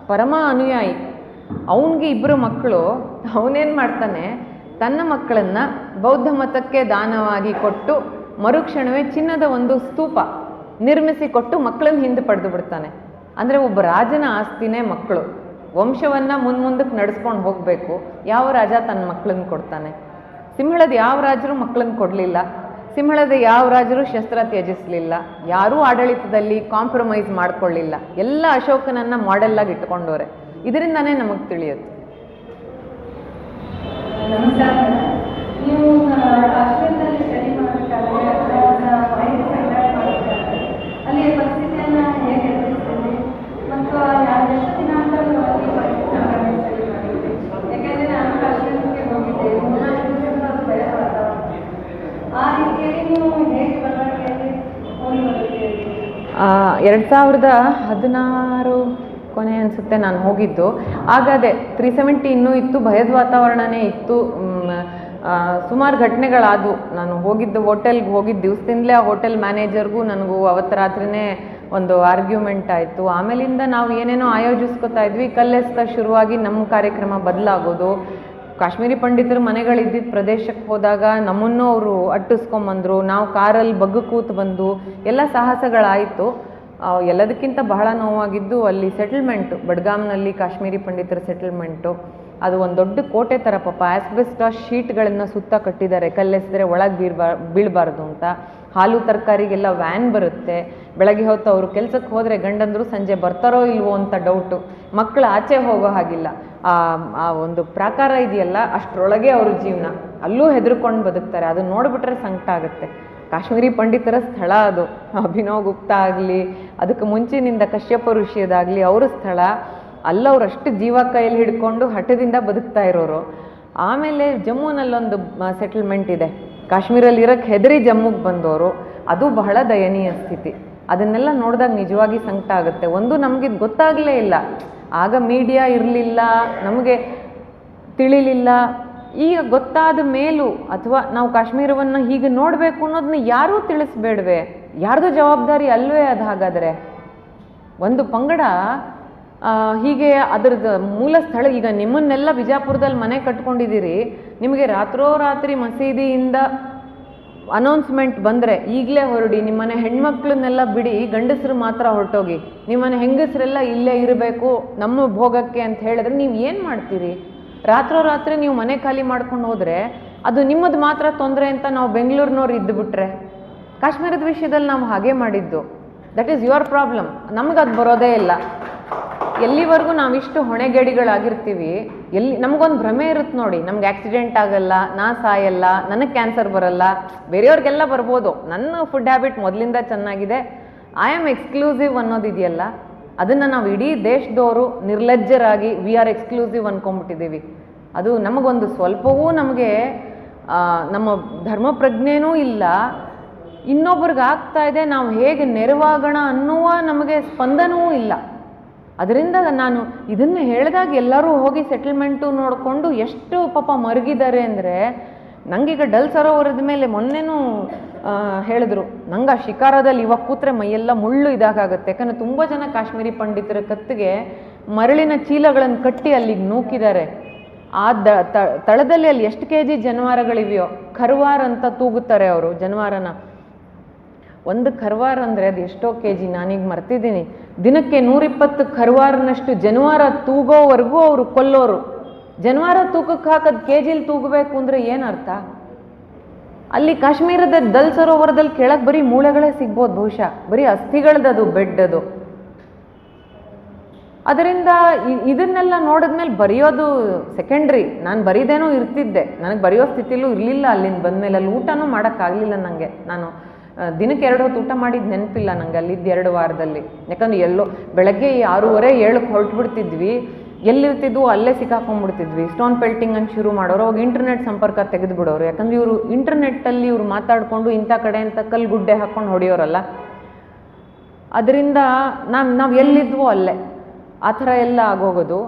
S2: ಪರಮ ಅನುಯಾಯಿ. ಅವನಿಗೆ 2 ಮಕ್ಕಳು. ಅವನೇನು ಮಾಡ್ತಾನೆ, ತನ್ನ ಮಕ್ಕಳನ್ನು ಬೌದ್ಧ ಮತಕ್ಕೆ ದಾನವಾಗಿ ಕೊಟ್ಟು ಮರುಕ್ಷಣವೇ ಚಿನ್ನದ ಒಂದು ಸ್ತೂಪ ನಿರ್ಮಿಸಿ ಕೊಟ್ಟು ಮಕ್ಕಳನ್ನ ಹಿಂದೆ ಪಡೆದು ಬಿಡ್ತಾನೆ. ಅಂದರೆ ಒಬ್ಬ ರಾಜನ ಆಸ್ತಿನೇ ಮಕ್ಕಳು. ವಂಶವನ್ನು ಮುಂದಕ್ಕೆ ನಡೆಸ್ಕೊಂಡು ಹೋಗಬೇಕು. ಯಾವ ರಾಜ ತನ್ನ ಮಕ್ಕಳನ್ನ ಕೊಡ್ತಾನೆ? ಸಿಂಹಳದ ಯಾವ ರಾಜರು ಮಕ್ಕಳನ್ನ ಕೊಡಲಿಲ್ಲ. ಸಿಂಹಳದ ಯಾವ ರಾಜರು ಶಸ್ತ್ರ ತ್ಯಜಿಸಲಿಲ್ಲ. ಯಾರೂ ಆಡಳಿತದಲ್ಲಿ ಕಾಂಪ್ರಮೈಸ್ ಮಾಡ್ಕೊಳ್ಳಿಲ್ಲ. ಎಲ್ಲ ಅಶೋಕನನ್ನು ಮಾಡೆಲ್ಲಾಗಿ ಇಟ್ಕೊಂಡವ್ರೆ. ಇದರಿಂದಾನೇ ನಮಗೆ ತಿಳಿಯುತ್ತೆ.
S9: ನಮಸ್ಕಾರ. ನೀವು ಕಾಶ್ಮೀರದಲ್ಲಿ ಸ್ಟಡಿ ಮಾಡಬೇಕಾದ್ರೆ ಅಲ್ಲಿಯ ಪರಿಸ್ಥಿತಿಯನ್ನು ಹೇಗೆ ಎದುರಿಸ್ತೀವಿ ಮತ್ತು ಎಷ್ಟು ದಿನ ಅಂತ ಸ್ಟಡಿ ಮಾಡಿದ್ವಿ? ಯಾಕೆಂದರೆ ನಾನು ಕಾಶ್ಮೀರಕ್ಕೆ ಹೋಗಿದ್ದೆ, 3-4 ದಿವಸಗಳು ಭಯ ವಾತಾವರಣ. ಆ ರೀತಿಯಲ್ಲಿ ನೀವು ಹೇಗೆ ಬರವಣಿಗೆಯಲ್ಲಿ ಒಂದು
S2: 2016 ಕೊನೆ ಅನಿಸುತ್ತೆ ನಾನು ಹೋಗಿದ್ದು. ಆಗ ಅದೇ 370 ಇನ್ನೂ ಇತ್ತು, ಭಯದ ವಾತಾವರಣನೇ ಇತ್ತು. ಸುಮಾರು ಘಟನೆಗಳಾದವು. ನಾನು ಹೋಗಿದ್ದು ಹೋಟೆಲ್ಗೆ ಹೋಗಿದ್ದ ದಿವಸದಿಂದಲೇ ಆ ಹೋಟೆಲ್ ಮ್ಯಾನೇಜರ್ಗೂ ನನಗೂ ಅವತ್ತು ರಾತ್ರಿನೇ ಒಂದು ಆರ್ಗ್ಯುಮೆಂಟ್ ಆಯಿತು. ಆಮೇಲಿಂದ ನಾವು ಏನೇನೋ ಆಯೋಜಿಸ್ಕೊತಾ ಇದ್ವಿ. ಕಲ್ಲೆಸ್ತಾ ಶುರುವಾಗಿ ನಮ್ಮ ಕಾರ್ಯಕ್ರಮ ಬದಲಾಗೋದು. ಕಾಶ್ಮೀರಿ ಪಂಡಿತರು ಮನೆಗಳಿದ್ದಿದ್ದ ಪ್ರದೇಶಕ್ಕೆ ಹೋದಾಗ ನಮ್ಮನ್ನು ಅವರು ಅಟ್ಟಿಸ್ಕೊಂಬಂದರು. ನಾವು ಕಾರಲ್ಲಿ ಬಗ್ಗು ಕೂತು ಬಂದು ಎಲ್ಲ ಸಾಹಸಗಳಾಯಿತು. ಎಲ್ಲದಕ್ಕಿಂತ ಬಹಳ ನೋವಾಗಿದ್ದು ಅಲ್ಲಿ ಸೆಟಲ್ಮೆಂಟು, ಬಡ್ಗಾಮ್ನಲ್ಲಿ ಕಾಶ್ಮೀರಿ ಪಂಡಿತರ ಸೆಟಲ್ಮೆಂಟು. ಅದು ಒಂದು ದೊಡ್ಡ ಕೋಟೆ ಥರ ಪಾಪ ಆಸ್ಬೆಸ್ಟಾಸ್ ಶೀಟ್ಗಳನ್ನು ಸುತ್ತ ಕಟ್ಟಿದ್ದಾರೆ, ಕಲ್ಲೆಸಿದ್ರೆ ಒಳಗೆ ಬೀಳಬಾರ್ದು ಅಂತ. ಹಾಲು ತರಕಾರಿಗೆಲ್ಲ ವ್ಯಾನ್ ಬರುತ್ತೆ. ಬೆಳಗ್ಗೆ ಹೊತ್ತು ಅವರು ಕೆಲಸಕ್ಕೆ ಹೋದರೆ ಗಂಡಂದರು ಸಂಜೆ ಬರ್ತಾರೋ ಇಲ್ವೋ ಅಂತ ಡೌಟು. ಮಕ್ಕಳು ಆಚೆ ಹೋಗೋ ಹಾಗಿಲ್ಲ. ಆ ಒಂದು ಪ್ರಾಕಾರ ಇದೆಯಲ್ಲ, ಅಷ್ಟರೊಳಗೆ ಅವ್ರ ಜೀವನ. ಅಲ್ಲೂ ಹೆದರ್ಕೊಂಡು ಬದುಕ್ತಾರೆ. ಅದನ್ನು ನೋಡಿಬಿಟ್ರೆ ಸಂಕಟ ಆಗುತ್ತೆ. ಕಾಶ್ಮೀರಿ ಪಂಡಿತರ ಸ್ಥಳ ಅದು. ಅಭಿನವ್ ಗುಪ್ತಾ ಆಗಲಿ, ಅದಕ್ಕೆ ಮುಂಚಿನಿಂದ ಕಶ್ಯಪ ಋಷಿಯದಾಗಲಿ ಅವರ ಸ್ಥಳ. ಅಲ್ಲವ್ರು ಅಷ್ಟು ಜೀವ ಕೈಯಲ್ಲಿ ಹಿಡ್ಕೊಂಡು ಹಠದಿಂದ ಬದುಕ್ತಾ ಇರೋರು. ಆಮೇಲೆ ಜಮ್ಮುನಲ್ಲೊಂದು ಸೆಟಲ್ಮೆಂಟ್ ಇದೆ. ಕಾಶ್ಮೀರಲ್ಲಿ ಇರೋಕ್ಕೆ ಹೆದರಿ ಜಮ್ಮುಗೆ ಬಂದವರು. ಅದು ಬಹಳ ದಯನೀಯ ಸ್ಥಿತಿ. ಅದನ್ನೆಲ್ಲ ನೋಡಿದಾಗ ನಿಜವಾಗಿ ಸಂಕಟ ಆಗುತ್ತೆ. ಒಂದು ನಮಗಿದು ಗೊತ್ತಾಗಲೇ ಇಲ್ಲ, ಆಗ ಮೀಡಿಯಾ ಇರಲಿಲ್ಲ, ನಮಗೆ ತಿಳಿಲಿಲ್ಲ. ಈಗ ಗೊತ್ತಾದ ಮೇಲೂ ಅಥವಾ ನಾವು ಕಾಶ್ಮೀರವನ್ನು ಹೀಗೆ ನೋಡಬೇಕು ಅನ್ನೋದನ್ನ ಯಾರೂ ತಿಳಿಸ್ಬೇಡ್ವೆ? ಯಾರ್ದು ಜವಾಬ್ದಾರಿ ಅಲ್ವೇ ಅದು? ಹಾಗಾದರೆ ಒಂದು ಪಂಗಡ ಹೀಗೆ ಅದರದ್ದು ಮೂಲ ಸ್ಥಳ, ಈಗ ನಿಮ್ಮನ್ನೆಲ್ಲ ಬಿಜಾಪುರದಲ್ಲಿ ಮನೆ ಕಟ್ಕೊಂಡಿದ್ದೀರಿ, ನಿಮಗೆ ರಾತ್ರೋರಾತ್ರಿ ಮಸೀದಿಯಿಂದ ಅನೌನ್ಸ್ಮೆಂಟ್ ಬಂದರೆ ಈಗಲೇ ಹೊರಡಿ, ನಿಮ್ಮನೆ ಹೆಣ್ಮಕ್ಳನ್ನೆಲ್ಲ ಬಿಡಿ, ಗಂಡಸರು ಮಾತ್ರ ಹೊರಟೋಗಿ, ನಿಮ್ಮನೆ ಹೆಂಗಸರೆಲ್ಲ ಇಲ್ಲೇ ಇರಬೇಕು ನಮ್ಮ ಭೋಗಕ್ಕೆ ಅಂತ ಹೇಳಿದ್ರೆ ನೀವು ಏನು ಮಾಡ್ತೀರಿ? ರಾತ್ರೋರಾತ್ರಿ ನೀವು ಮನೆ ಖಾಲಿ ಮಾಡ್ಕೊಂಡು ಹೋದರೆ ಅದು ನಿಮ್ಮದು ಮಾತ್ರ ತೊಂದರೆ ಅಂತ ನಾವು ಬೆಂಗಳೂರಿನವ್ರು ಇದ್ದುಬಿಟ್ರೆ. ಕಾಶ್ಮೀರದ ವಿಷಯದಲ್ಲಿ ನಾವು ಹಾಗೆ ಮಾಡಿದ್ದು. That is your problem. ನಮ್ಗೆ ಅದು ಬರೋದೇ ಇಲ್ಲ. ಎಲ್ಲಿವರೆಗೂ ನಾವಿಷ್ಟು ಹೊಣೆಗೇಡಿಗಳಾಗಿರ್ತೀವಿ, ನಮಗೊಂದು ಭ್ರಮೆ ಇರುತ್ತೆ ನೋಡಿ, ನಮ್ಗೆ ಆಕ್ಸಿಡೆಂಟ್ ಆಗಲ್ಲ, ನಾ ಸಾಯಲ್ಲ, ನನಗೆ ಕ್ಯಾನ್ಸರ್ ಬರಲ್ಲ, ಬೇರೆಯವ್ರಿಗೆಲ್ಲ ಬರ್ಬೋದು, ನನ್ನ ಫುಡ್ ಹ್ಯಾಬಿಟ್ ಮೊದಲಿಂದ ಚೆನ್ನಾಗಿದೆ, ಐ ಆಮ್ ಎಕ್ಸ್ಕ್ಲೂಸಿವ್ ಅನ್ನೋದಿದೆಯಲ್ಲ, ಅದನ್ನು ನಾವು ಇಡೀ ದೇಶದವರು ನಿರ್ಲಜ್ಜರಾಗಿ ವಿ ಆರ್ ಎಕ್ಸ್ಕ್ಲೂಸಿವ್ ಅಂದ್ಕೊಂಡ್ಬಿಟ್ಟಿದ್ದೀವಿ. ಅದು ನಮಗೊಂದು ಸ್ವಲ್ಪವೂ ನಮಗೆ ನಮ್ಮ ಧರ್ಮ ಪ್ರಜ್ಞೆನೂ ಇಲ್ಲ. ಇನ್ನೊಬ್ರಿಗೆ ಆಗ್ತಾ ಇದೆ, ನಾವು ಹೇಗೆ ನೆರವಾಗೋಣ ಅನ್ನುವ ನಮಗೆ ಸ್ಪಂದನವೂ ಇಲ್ಲ. ಅದರಿಂದ ನಾನು ಇದನ್ನು ಹೇಳಿದಾಗ ಎಲ್ಲರೂ ಹೋಗಿ ಸೆಟಲ್ಮೆಂಟು ನೋಡಿಕೊಂಡು ಎಷ್ಟು ಪಾಪ ಮರುಗಿದ್ದಾರೆ ಅಂದರೆ, ನನಗೀಗ ಡಲ್ ಸರೋವರದ ಮೇಲೆ ಮೊನ್ನೆನೂ ಹೇಳಿದ್ರು, ನಂಗೆ ಆ ಶಿಕಾರದಲ್ಲಿ ಇವಾಗ ಕೂತ್ರೆ ಮೈಯೆಲ್ಲ ಮುಳ್ಳು ಇದಾಗುತ್ತೆ. ಯಾಕಂದರೆ ತುಂಬ ಜನ ಕಾಶ್ಮೀರಿ ಪಂಡಿತರ ಕತ್ತಿಗೆ ಮರಳಿನ ಚೀಲಗಳನ್ನು ಕಟ್ಟಿ ಅಲ್ಲಿಗೆ ನೂಕಿದ್ದಾರೆ. ಆ ತಳದಲ್ಲಿ ಅಲ್ಲಿ ಎಷ್ಟು kg ಜನವಾರಗಳಿವೆಯೋ, ಖರ್ವಾರ್ ಅಂತ ತೂಗುತ್ತಾರೆ ಅವರು ಜನವಾರನ. ಒಂದು ಖರ್ವಾರ್ ಅಂದರೆ ಅದು ಎಷ್ಟೋ kg, ನಾನೀಗ ಮರ್ತಿದ್ದೀನಿ. ದಿನಕ್ಕೆ 120 ಖರ್ವಾರ್ನಷ್ಟು ಜನವಾರ ತೂಗೋವರೆಗೂ ಅವರು ಕೊಲ್ಲೋರು. ಜನವಾರ ತೂಕಕ್ಕೆ ಹಾಕೋದು kgಲಿ ತೂಗಬೇಕು ಅಂದರೆ ಏನರ್ಥ? ಅಲ್ಲಿ ಕಾಶ್ಮೀರದ ದಲ್ ಸರೋವರದಲ್ಲಿ ಕೆಳಗೆ ಬರೀ ಮೂಳೆಗಳೇ ಸಿಗ್ಬೋದು ಬಹುಶಃ, ಬರೀ ಅಸ್ಥಿಗಳದ್ದು ಬೆಡ್ ಅದು. ಅದರಿಂದ ಇದನ್ನೆಲ್ಲ ನೋಡಿದ್ಮೇಲೆ ಬರೆಯೋದು ಸೆಕೆಂಡ್ರಿ. ನಾನು ಬರೀದೇನೋ ಇರ್ತಿದ್ದೆ, ನನಗೆ ಬರೆಯೋ ಸ್ಥಿತಿಲೂ ಇರಲಿಲ್ಲ ಅಲ್ಲಿಂದ ಬಂದಮೇಲೆ. ಅಲ್ಲಿ ಊಟನೂ ಮಾಡೋಕ್ಕಾಗಲಿಲ್ಲ ನನಗೆ. ನಾನು ದಿನಕ್ಕೆ 2 ಹೊತ್ತು ಊಟ ಮಾಡಿದ್ದು ನೆನಪಿಲ್ಲ ನನಗೆ ಅಲ್ಲಿದ್ದು 2 ವಾರದಲ್ಲಿ. ಯಾಕಂದ್ರೆ ಎಲ್ಲೋ ಬೆಳಗ್ಗೆ 6:30 7ಕ್ಕೆ ಹೊರಟ್ಬಿಡ್ತಿದ್ವಿ, ಎಲ್ಲಿರ್ತಿದ್ವು ಅಲ್ಲೇ ಸಿಕ್ಕಾಕೊಂಡ್ಬಿಡ್ತಿದ್ವಿ. ಸ್ಟೋನ್ ಪೆಲ್ಟಿಂಗ್ ಅಂತ ಶುರು ಮಾಡೋರು, ಅವಾಗ ಇಂಟರ್ನೆಟ್ ಸಂಪರ್ಕ ತೆಗೆದು ಬಿಡೋರು. ಯಾಕಂದ್ರೆ ಇವರು ಇಂಟರ್ನೆಟ್ಟಲ್ಲಿ ಇವರು ಮಾತಾಡಿಕೊಂಡು ಇಂಥ ಕಡೆ ಅಂತ ಕಲ್ಗುಡ್ಡೆ ಹಾಕ್ಕೊಂಡು ಹೊಡೆಯೋರಲ್ಲ. ಅದರಿಂದ ನಾವು ಎಲ್ಲಿದ್ವೋ ಅಲ್ಲೇ ಆ ಥರ ಎಲ್ಲ ಆಗೋಗೋದು.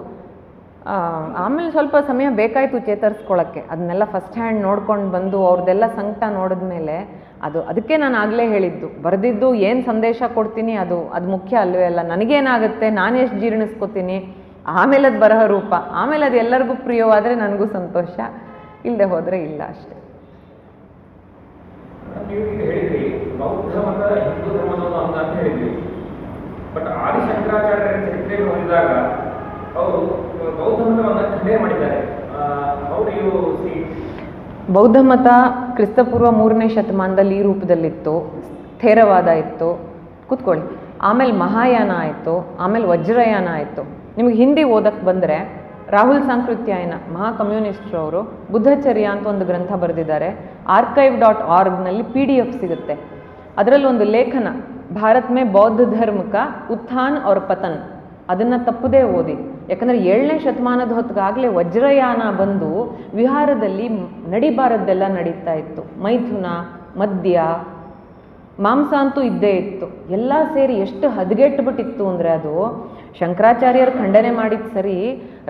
S2: ಆಮೇಲೆ ಸ್ವಲ್ಪ ಸಮಯ ಬೇಕಾಯಿತು ಚೇತರಿಸ್ಕೊಳ್ಳೋಕ್ಕೆ. ಅದನ್ನೆಲ್ಲ ಫಸ್ಟ್ ಹ್ಯಾಂಡ್ ನೋಡ್ಕೊಂಡು ಬಂದು ಅವ್ರದ್ದೆಲ್ಲ ಸಂಕಟ ನೋಡಿದ್ಮೇಲೆ ಅದಕ್ಕೆ ನಾನು ಆಗಲೇ ಹೇಳಿದ್ದು, ಬರೆದಿದ್ದು ಏನು ಸಂದೇಶ ಕೊಡ್ತೀನಿ ಅದು ಮುಖ್ಯ ಅಲ್ಲವೇ ಅಲ್ಲ. ನನಗೇನಾಗುತ್ತೆ, ನಾನು ಎಷ್ಟು ಜೀರ್ಣಿಸ್ಕೋತೀನಿ, ಆಮೇಲೆ ಅದು ಬರಹ ರೂಪ, ಆಮೇಲೆ ಅದು ಎಲ್ಲರಿಗೂ ಪ್ರಿಯವಾದರೆ ನನಗೂ ಸಂತೋಷ, ಇಲ್ಲದೆ ಹೋದರೆ ಇಲ್ಲ ಅಷ್ಟೇ.
S10: ನೀವು ಹೇಳಿದ್ರಿ ಬೌದ್ಧ ಮತ ಹಿಂದೂ ಧರ್ಮದ ಅಂಗ ಅಂತ ಹೇಳಿದ್ರಿ. ಬಟ್ ಆದಿಶಂಕರಾಚಾರ್ಯರ ಚರಿತ್ರೆಯನ್ನು ಓದಿದಾಗ ಅವರು ಬೌದ್ಧ ಮತವನ್ನು ಖಂಡನೆ ಮಾಡಿದ್ದಾರೆ.
S2: ಬೌದ್ಧ ಮತ ಕ್ರಿಸ್ತಪೂರ್ವ 3ನೇ ಶತಮಾನದಲ್ಲಿ ಈ ರೂಪದಲ್ಲಿತ್ತು. ಥೇರವಾದ ಇತ್ತು, ಕೂತ್ಕೊಳ್ಳಿ. ಆಮೇಲೆ ಮಹಾಯಾನ ಆಯಿತು, ಆಮೇಲೆ ವಜ್ರಯಾನ ಆಯಿತು. ನಿಮಗೆ ಹಿಂದಿ ಓದಕ್ಕೆ ಬಂದರೆ ರಾಹುಲ್ ಸಾಂಕೃತ್ಯಾಯನ ಮಹಾ ಕಮ್ಯುನಿಸ್ಟ್ರು ಅವರು ಬುದ್ಧಚರ್ಯ ಅಂತ ಒಂದು ಗ್ರಂಥ ಬರೆದಿದ್ದಾರೆ. archive.org PDF ಸಿಗುತ್ತೆ. ಅದರಲ್ಲಿ ಒಂದು ಲೇಖನ, ಭಾರತ್ ಮೇ ಬೌದ್ಧ ಧರ್ಮ ಕಾ ಉತ್ಥಾನ್ ಔರ್ ಪತನ್, ಅದನ್ನು ತಪ್ಪದೇ ಓದಿ. ಯಾಕಂದರೆ 7ನೇ ಶತಮಾನದ ಹೊತ್ತಿಗಾಗಲೇ ವಜ್ರಯಾನ ಬಂದು ವಿಹಾರದಲ್ಲಿ ನಡಿಬಾರದ್ದೆಲ್ಲ ನಡೀತಾ ಇತ್ತು. ಮೈಥುನ, ಮದ್ಯ, ಮಾಂಸ ಅಂತೂ ಇದ್ದೇ ಇತ್ತು. ಎಲ್ಲ ಸೇರಿ ಎಷ್ಟು ಹದಗೆಟ್ಟುಬಿಟ್ಟಿತ್ತು ಅಂದರೆ ಅದು ಶಂಕರಾಚಾರ್ಯರು ಖಂಡನೆ ಮಾಡಿದ ಸರಿ.